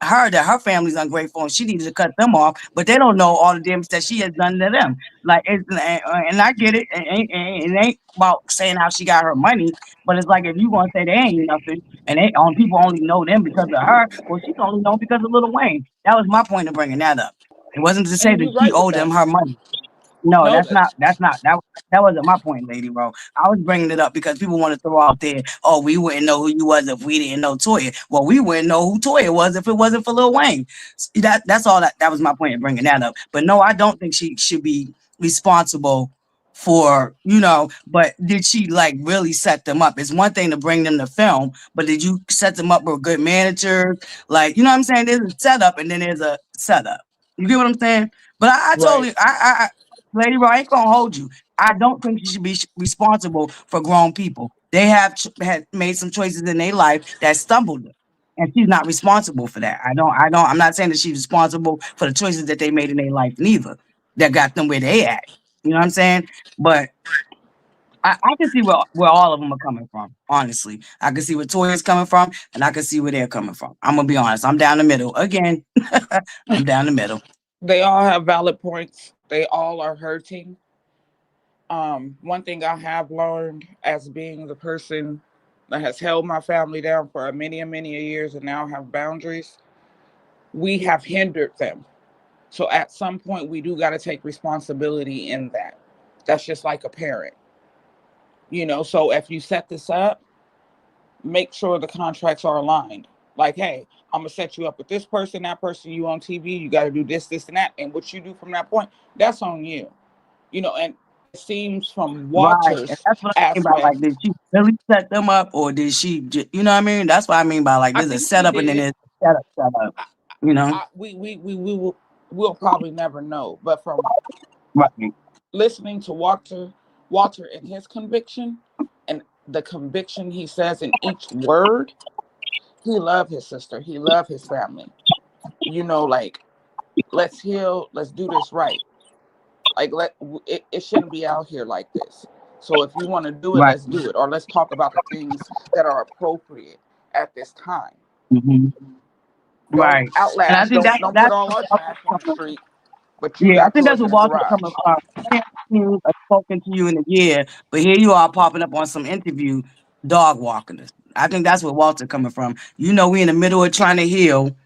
her that her family's ungrateful and she needs to cut them off, but they don't know all the damage that she has done to them. Like, and I get it. It ain't about saying how she got her money, but it's like if you gonna say they ain't nothing and they on people only know them because of her, well, she's only known because of Lil Wayne. That was my point of bringing that up. It wasn't to say And that you're she right with owed them that. her money. No, No, that's that wasn't my point, Lady Bro. I was bringing it up because people want to throw out there, oh, we wouldn't know who you was if we didn't know Toya. Well, we wouldn't know who Toya was if it wasn't for Lil Wayne. That's all that was my point of bringing that up. But no, I don't think she should be responsible for, but did she like really set them up? It's one thing to bring them to film, but did you set them up with good managers? Like, you know what I'm saying? There's a setup and then there's a setup. You get what I'm saying? But I right. totally, Lady Ro, I ain't gonna hold you. I don't think you should be responsible for grown people. They have had made some choices in their life that stumbled them, and she's not responsible for that. I don't. I'm not saying that she's responsible for the choices that they made in their life, neither. That got them where they at. You know what I'm saying? But I can see where all of them are coming from. Honestly, I can see where Toya's coming from, and I can see where they're coming from. I'm gonna be honest. I'm down the middle again. I'm down the middle. They all have valid points. They all are hurting. One thing I have learned as being the person that has held my family down for a many years and now have boundaries, we have hindered them. So at some point, we do got to take responsibility in that. That's just like a parent, So if you set this up, make sure the contracts are aligned. Like, hey, I'm gonna set you up with this person, that person. You on TV, you got to do this, and that, and what you do from that point, that's on you. And it seems from Right. And Walter's that's what I mean by like, aspect, did she really set them up or did she, you know what I mean? That's what I mean by like, I there's a think she setup and then did. there's a setup, I, you know? we will we'll probably never know. But from Right. listening to Walter and his conviction, and the conviction he says in each word, he loved his sister. He loved his family. Like, let's heal. Let's do this right. Like it shouldn't be out here like this. So if you want to do it, Right. let's do it, or let's talk about the things that are appropriate at this time. Mhm. Don't Right. And I outlash. think Don't put that's all our trash on the street, but you yeah, I got think that's yours what in the Walter's garage. coming from. I haven't seen you or spoken to you in a year, but here you are popping up on some interview dog walking us. I think that's what Walter coming from. You know, we in the middle of trying to heal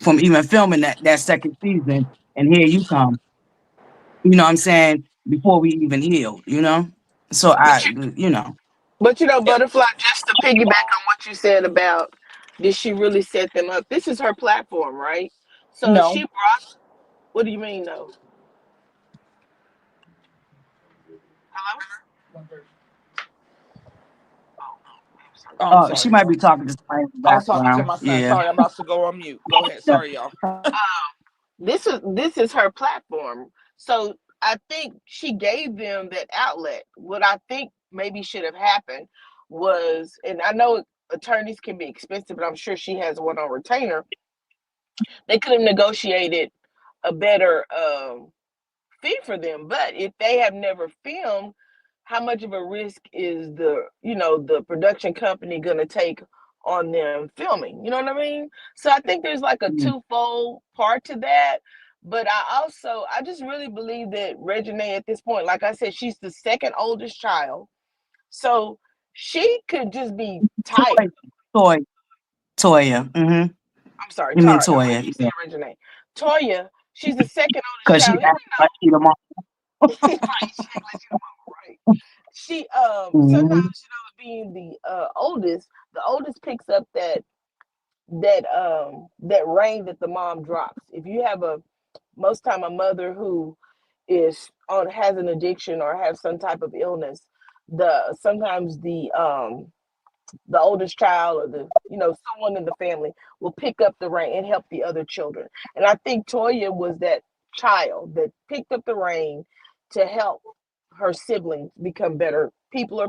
from even filming that second season, and here you come. You know what I'm saying? Before we even heal, you know? So But I you, you know. but you know, Butterfly. Just to piggyback on what you said about did she really set them up? This is her platform, right? So she No, brought. What do you mean, no? Hello. I'm She sorry, might y'all. be talking to somebody in the I was talking to background. my son. Yeah. Sorry, I'm about to go on mute. Go ahead. Sorry, y'all. This is her platform. So I think she gave them that outlet. What I think maybe should have happened was, and I know attorneys can be expensive, but I'm sure she has one on retainer. They could have negotiated a better fee for them. But if they have never filmed, how much of a risk is the production company gonna take on them filming? You know what I mean? So I think there's like a Mm. twofold part to that. But I just really believe that Reginae at this point, like I said, she's the second oldest child. So she could just be Toy, tired. Toy, Toya. I'm sorry, You mean Tara. I Toya? keep Yeah. saying Reginae. Toya, she's the second oldest Because she child. acts like she the mom. Right, she act like she the mama, right? She Mhm. sometimes being the oldest picks up that rain that the mom drops. If you have most time a mother who is on has an addiction or have some type of illness, the sometimes the oldest child or someone in the family will pick up the reign and help the other children. And I think Toya was that child that picked up the reign to help her siblings become better people or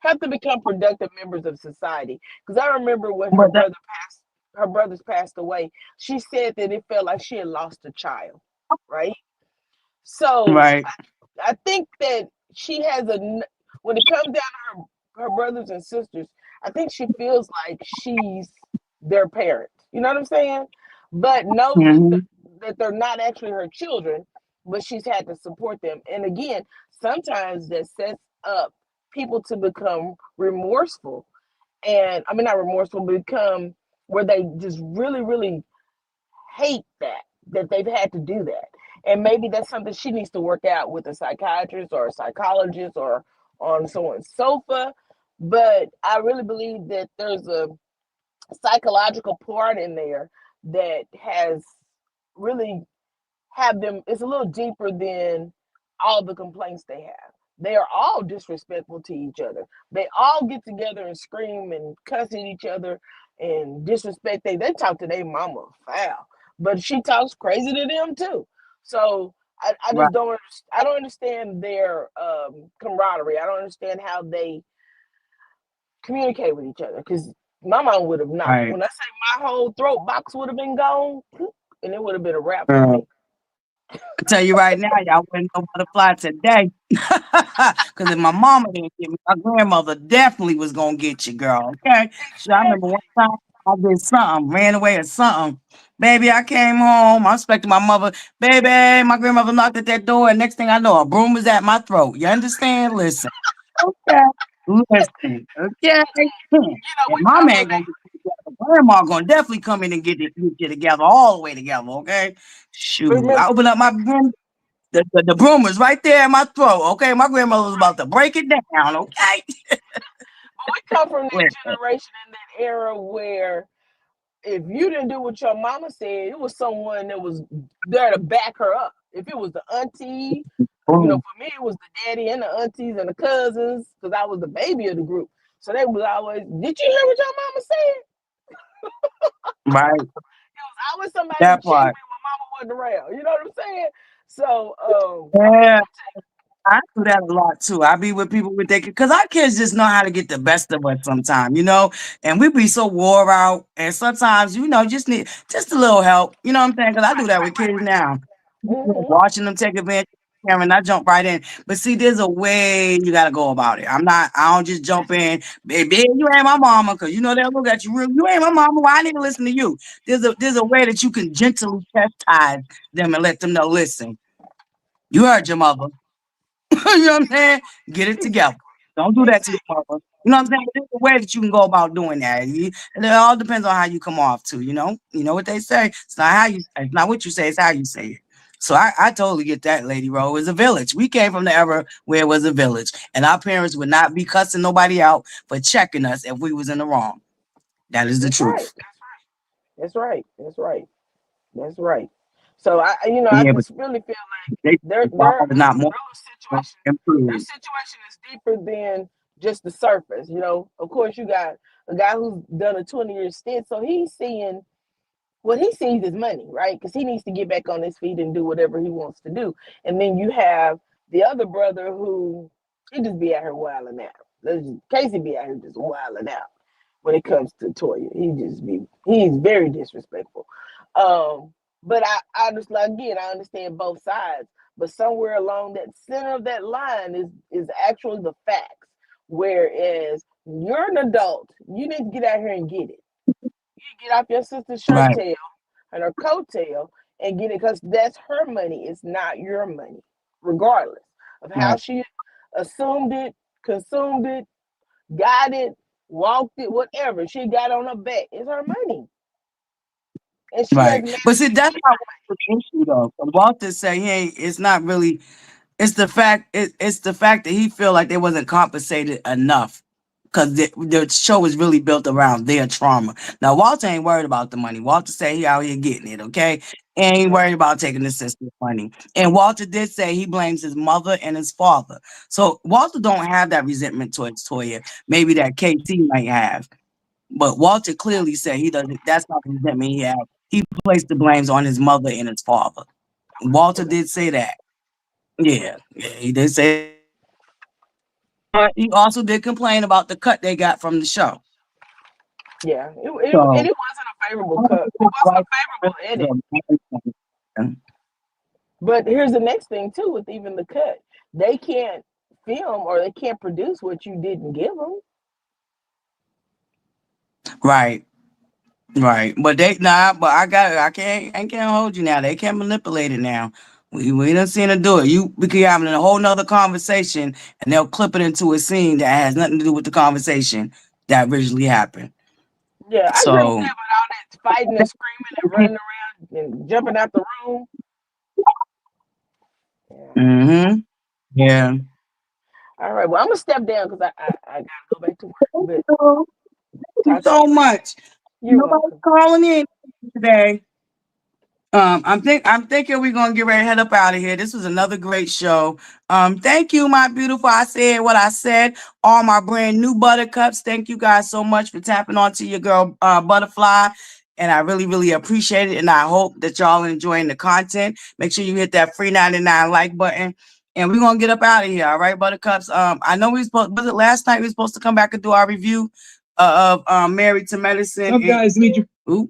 have to become productive members of society. Because I remember when But that her brothers passed away, she said that it felt like she had lost a child, right? So right. I think that she has when it comes down to her brothers and sisters, I think she feels like she's their parent. You know what I'm saying? But knows Hmm. that they're not actually her children, but she's had to support them. And again, sometimes that sets up people to become remorseful. And I mean not remorseful, but become where they just really, really hate that they've had to do that. And maybe that's something she needs to work out with a psychiatrist or a psychologist or on someone's sofa. But I really believe that there's a psychological part in there that has really have them, it's a little deeper than all the complaints they have. They are all disrespectful to each other. They all get together and scream and cuss at each other and disrespect. They talk to their mama foul, but she talks crazy to them too. So I Right. just I don't understand their camaraderie. I don't understand how they communicate with each other because my mom would have knocked. Right. When I say my whole throat box would have been gone, and it would have been a wrap for Girl, me. I tell you right now, y'all wouldn't know butterfly today. Because if my mama didn't get me, my grandmother definitely was gonna get you, girl. Okay. So I remember one time I did something, ran away or something. Baby, I came home. I expected my mother, baby, my grandmother knocked at that door, and next thing I know, a broom was at my throat. You understand? Listen. Okay. Listen. Okay. And We my come man from gonna get you together. Grandma gonna definitely come in and get you together, all the way together, okay? Shoot. I remember open up my room, the broom was right there in my throat, okay? My grandmother was about to break it down, okay? we come from that Listen. generation in that era where if you didn't do what your mama said, it was someone that was there to back her up. If it was the auntie, Boom. for me it was the daddy and the aunties and the cousins because I was the baby of the group. So they was always, did you hear what your mama said? Right. It was always somebody to That check me part. when mama wasn't around. You know what I'm saying? So Yeah. I do that a lot too. I be with people with their because our kids just know how to get the best of us sometimes, and we be so wore out. And sometimes, just need just a little help. You know what I'm saying? Because I do that with kids now. mm-hmm. Watching them take advantage. Karen, I jump right in. But see, there's a way you gotta go about it. I don't just jump in, baby, you ain't my mama, because you know they'll look at you real. You ain't my mama. Why I need to listen to you? There's a way that you can gently chastise them and let them know, listen, you heard your mother. You know what I'm saying? Get it together. Exactly. Don't do that to your Exactly. mother. You know what I'm saying? There's a way that you can go about doing that. And it all depends on how you come off too, you know? You know what they say? It's not what you say, it's how you say it. So I totally get that, Lady Rowe. It was a village. We came from the era where it was a village. And our parents would not be cussing nobody out for checking us if we was in the wrong. That is the That's right. truth. That's right. That's right. That's right. So I Yeah, but just really feel like they their not more real situation, their improved. situation is deeper than just the surface. Of course, you got a guy who's done a 20-year stint, so he's seeing what he sees is money, right? Because he needs to get back on his feet and do whatever he wants to do. And then you have the other brother who he just be out here wilding out. Casey be out here just wilding out when it comes to Toya. He's very disrespectful. But I honestly, again, I understand both sides. But somewhere along that center of that line is actually the facts. Whereas you're an adult, you need to get out here and get it. You get off your sister's shirt Right, tail and her coattail and get it because that's her money. It's not your money, regardless of how right, she assumed it, consumed it, got it, walked it, whatever. She got on her back. It's her money. And she has right. But see, managed to that's keep not what the issue though. Walter say, hey, it's not really. It's the fact that he feel like they wasn't compensated enough because the show is really built around their trauma. Now Walter ain't worried about the money. Walter say he out here getting it, okay? Ain't it. worried about taking the sister's money. And Walter did say he blames his mother and his father. So Walter don't have that resentment towards Toya. Maybe that KT might have. But Walter clearly said he doesn't. That's not the resentment he has. He placed the blames on his mother and his father. Walter Okay. did say that. Yeah, he did say that. But he also did complain about the cut they got from the show. Yeah. And So it wasn't a favorable cut. It wasn't a favorable edit. But here's the next thing too with even the cut. They can't film or they can't produce what you didn't give them. right, right. But they nah, but I can't hold you now. They can't manipulate it now. We done seen her do it. We could have a whole nother conversation and they'll clip it into a scene that has nothing to do with the conversation that originally happened. Yeah, I agree with So that, but all that fighting and screaming and running around and jumping out the room. Yeah. mm-hmm. Yeah. All right. Well, I'm gonna step down because I gotta go back to work. But Thank you talk to so you later. much. You're Nobody's welcome. calling in today. I'm thinking we're gonna get ready to head up out of here. This was another great show. Thank you, my beautiful. I said what I said. All my brand new buttercups. Thank you guys so much for tapping onto your girl ButterFlii. And I really, really appreciate it. And I hope that y'all enjoying the content. Make sure you hit that free 99 like button. And we're gonna get up out of here. All right, buttercups. I know was it last night we were supposed to come back and do our review of Married to Medicine. What's up, guys? Meet you. Ooh,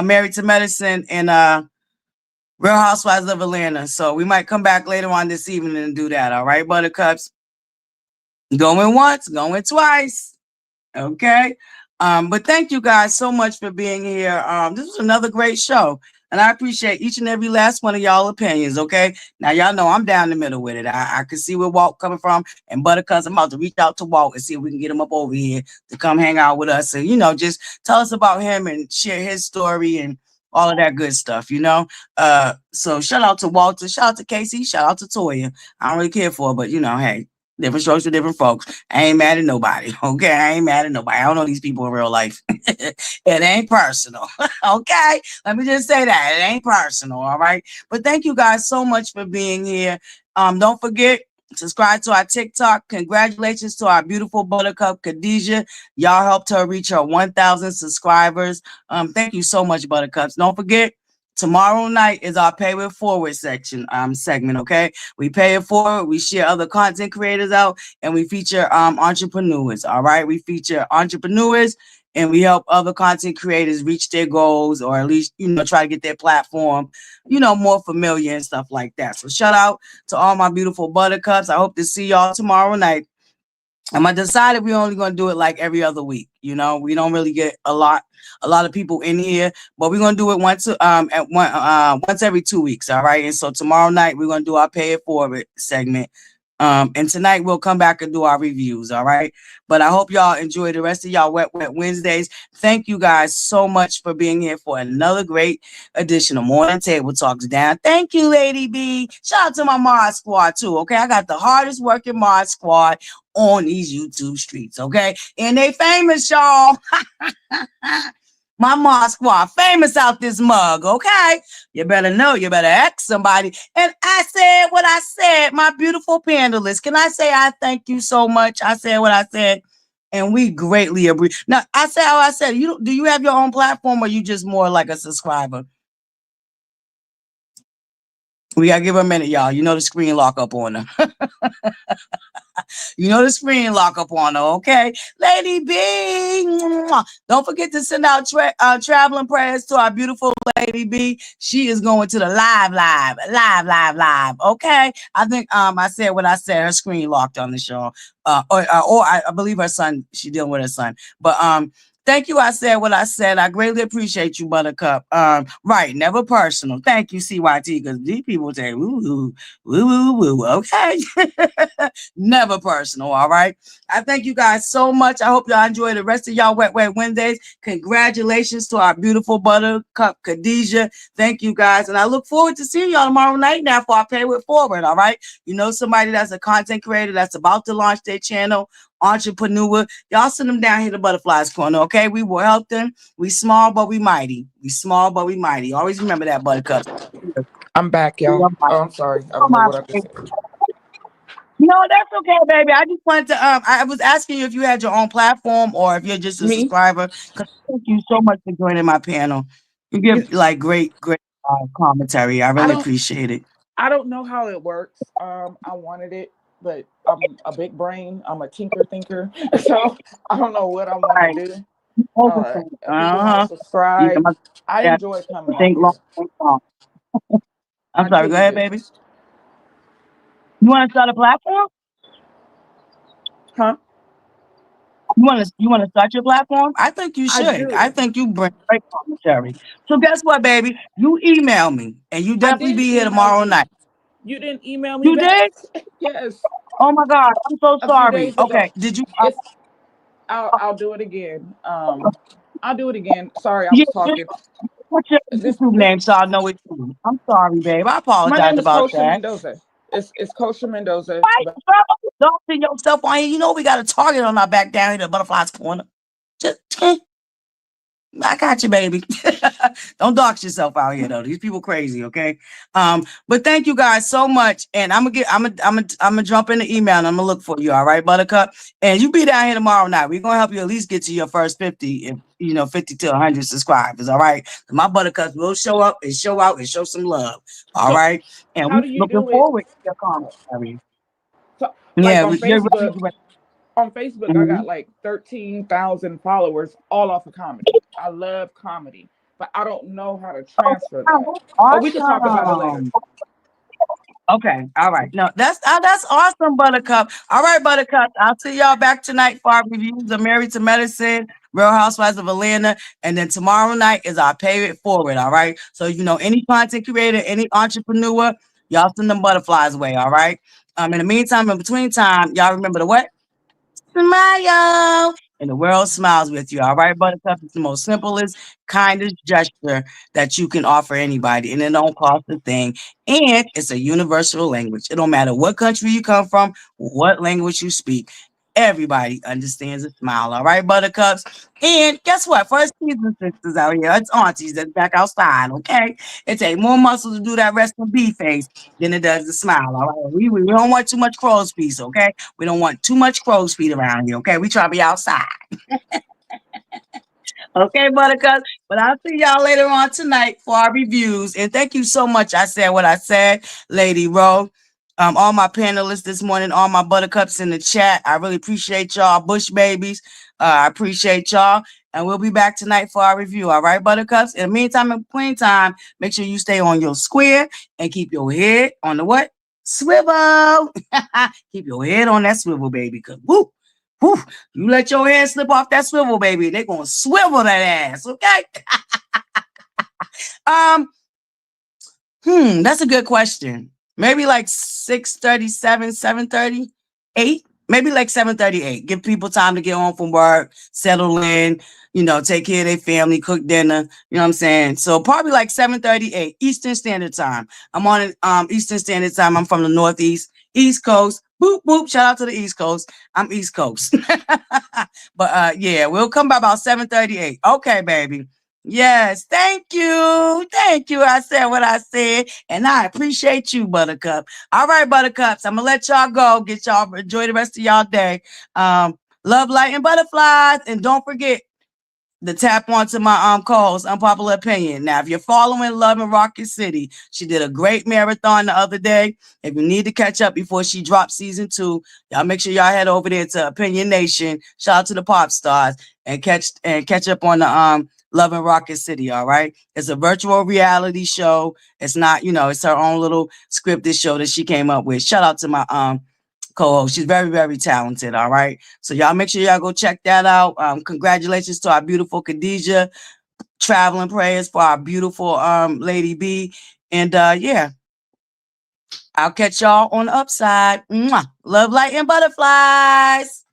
Married to Medicine and Real Housewives of Atlanta. So we might come back later on this evening and do that. All right, buttercups. Going once, going twice. Okay. But thank you guys so much for being here. This was another great show. And I appreciate each and every last one of y'all opinions. Okay. Now y'all know I'm down the middle with it. I can see where Walt coming from. And Buttercups, I'm about to reach out to Walt and see if we can get him up over here to come hang out with us. And just tell us about him and share his story and all of that good stuff, So shout out to Walter, shout out to Casey, shout out to Toya. I don't really care for her, but hey, different strokes for different folks. I ain't mad at nobody. Okay. I ain't mad at nobody. I don't know these people in real life. It ain't personal. Okay. Let me just say that. It ain't personal. All right. But thank you guys so much for being here. Don't forget, subscribe to our TikTok. Congratulations to our beautiful buttercup Khadijah. Y'all helped her reach her 1,000 subscribers. Thank you so much, buttercups. Don't forget, tomorrow night is our Pay It Forward segment. Okay. We pay it forward. We share other content creators out and we feature entrepreneurs. All right. We feature entrepreneurs and we help other content creators reach their goals, or at least, try to get their platform, more familiar and stuff like that. So shout out to all my beautiful buttercups. I hope to see y'all tomorrow night. I decided we're only going to do it like every other week. We don't really get a lot of people in here, but we're going to do it once every 2 weeks. All right. And so tomorrow night we're going to do our pay it forward segment. And tonight we'll come back and do our reviews. All right. But I hope y'all enjoy the rest of y'all Wet Wednesdays. Thank you guys so much for being here for another great edition of Morning Table Talks Down. Thank you, Lady B. Shout out to my mod squad too. Okay. I got the hardest working mod squad on these YouTube streets. Okay. And they famous, y'all. My mod squad famous out this mug, okay? You better know, you better ask somebody. And I said what I said, my beautiful panelists. Can I say I thank you so much? I said what I said, and we greatly appreciate. Now, I said how I said. Do you have your own platform, or you just more like a subscriber? We gotta give her a minute, y'all. The screen lock up on her. The screen lock up on her, okay? Lady B, don't forget to send out traveling prayers to our beautiful Lady B. She is going to the live, okay? I think I said what I said. Her screen locked on the show. Or I believe her son, she dealing with her son. But thank you. I said what I said. I greatly appreciate you, Buttercup. Right, never personal. Thank you, CYT, because these people say woo, okay? Never personal, all right? I thank you guys so much. I hope y'all enjoy the rest of y'all Wet Wednesdays. Congratulations to our beautiful Buttercup Khadijah. Thank you guys. And I look forward to seeing y'all tomorrow night now for our Pay It Forward, all right? Somebody that's a content creator that's about to launch their channel, entrepreneur, y'all send them down here to Butterflies Corner, okay? We will help them. We small, but we mighty. We small, but we mighty. Always remember that, Buttercup. I'm back, y'all. Oh, I'm sorry. I don't know what I just said. No, that's okay, baby. I just wanted to I was asking you if you had your own platform or if you're just a Me? subscriber. Because thank you so much for joining my panel. You give like great commentary. I really appreciate it. I don't know how it works. I wanted it, but I'm a big brain. I'm a thinker. So I don't know what I want to do. If people want to subscribe, I enjoy coming on here. I'm sorry. Go ahead, baby. You want to start a platform? Huh? You want to start your platform? I think you should. I think you bring great commentary. So guess what, baby? You email me, and you definitely be here tomorrow night. You didn't email me you back? Did? Yes. Oh my God, I'm so a sorry. Few days ago. Okay, did you? I'll do it again. I'll do it again. Sorry, I was talking. What's your YouTube name so I know it's you? I'm sorry, babe. I apologize my name is about Kosher that. Mendoza. It's Kosher Mendoza. Right, don't see yourself on here. We got a target on our back down here at Butterflies Corner. Just I got you, baby. Don't dox yourself out here though. These people crazy, okay? But thank you guys so much. And I'm gonna jump in the email and I'm gonna look for you, all right, Buttercup? And you be down here tomorrow night. We're gonna help you at least get to your first 50, if 50 to 100 subscribers, all right? My Buttercups will show up and show out and show some love, all right? And we're looking forward to your commentary. So, like on Facebook. On Facebook, I got like 13,000 followers all off of comedy. I love comedy, but I don't know how to transfer that. Oh, we can talk about it later. Okay, all right. No, that's awesome, Buttercup. All right, Buttercup. I'll see y'all back tonight for our reviews of Married to Medicine, Real Housewives of Atlanta, and then tomorrow night is our Pay It Forward. All right. So any content creator, any entrepreneur, y'all send them butterflies away. All right. In the meantime, in between time, y'all remember the what? Smile. And the world smiles with you. All right, Buttercup. It's the most simplest, kindest gesture that you can offer anybody. And it don't cost a thing. And it's a universal language. It don't matter what country you come from, what language you speak. Everybody understands a smile. All right, Buttercups. And guess what? First season sisters out here, it's aunties that's back outside. Okay. It takes more muscle to do that resting bee face than it does the smile. All right. We don't want too much crow's feet. Okay. We don't want too much crow's feet around here. Okay. We try to be outside. Okay, Buttercup. But I'll see y'all later on tonight for our reviews. And thank you so much. I said what I said, Lady Ro. all my panelists this morning, all my buttercups in the chat. I really appreciate y'all, Bush babies. I appreciate y'all. And we'll be back tonight for our review. All right, buttercups. In the meantime, in between time, make sure you stay on your square and keep your head on the what? Swivel. Keep your head on that swivel, baby. Cause woo, you let your head slip off that swivel, baby. They're gonna swivel that ass, okay? That's a good question. Maybe like 6:37, 7:38. Maybe like 7:38. Give people time to get home from work, settle in, take care of their family, cook dinner. You know what I'm saying? So probably like 7:38 Eastern Standard Time. I'm on Eastern Standard Time. I'm from the Northeast, East Coast. Boop, boop. Shout out to the East Coast. I'm East Coast. But yeah, we'll come by about 7:38. Okay, baby. Yes, thank you. Thank you. I said what I said, and I appreciate you, Buttercup. All right, Buttercups, I'm going to let y'all go. Get y'all, enjoy the rest of y'all day. Love, light, and butterflies. And don't forget to tap onto my co-host, Unpopular Opinion. Now, if you're following Love in Rocket City, she did a great marathon the other day. If you need to catch up before she drops season 2, y'all make sure y'all head over there to Opinion Nation. Shout out to the pop stars and catch up on the Love in Rocket City. All right, it's a virtual reality show. It's not, it's her own little scripted show that she came up with. Shout out to my co-host. She's very, very talented. All right. So y'all make sure y'all go check that out. Congratulations to our beautiful Khadijah. Traveling prayers for our beautiful Lady B. And yeah, I'll catch y'all on the upside. Mwah. Love, light, and butterflies.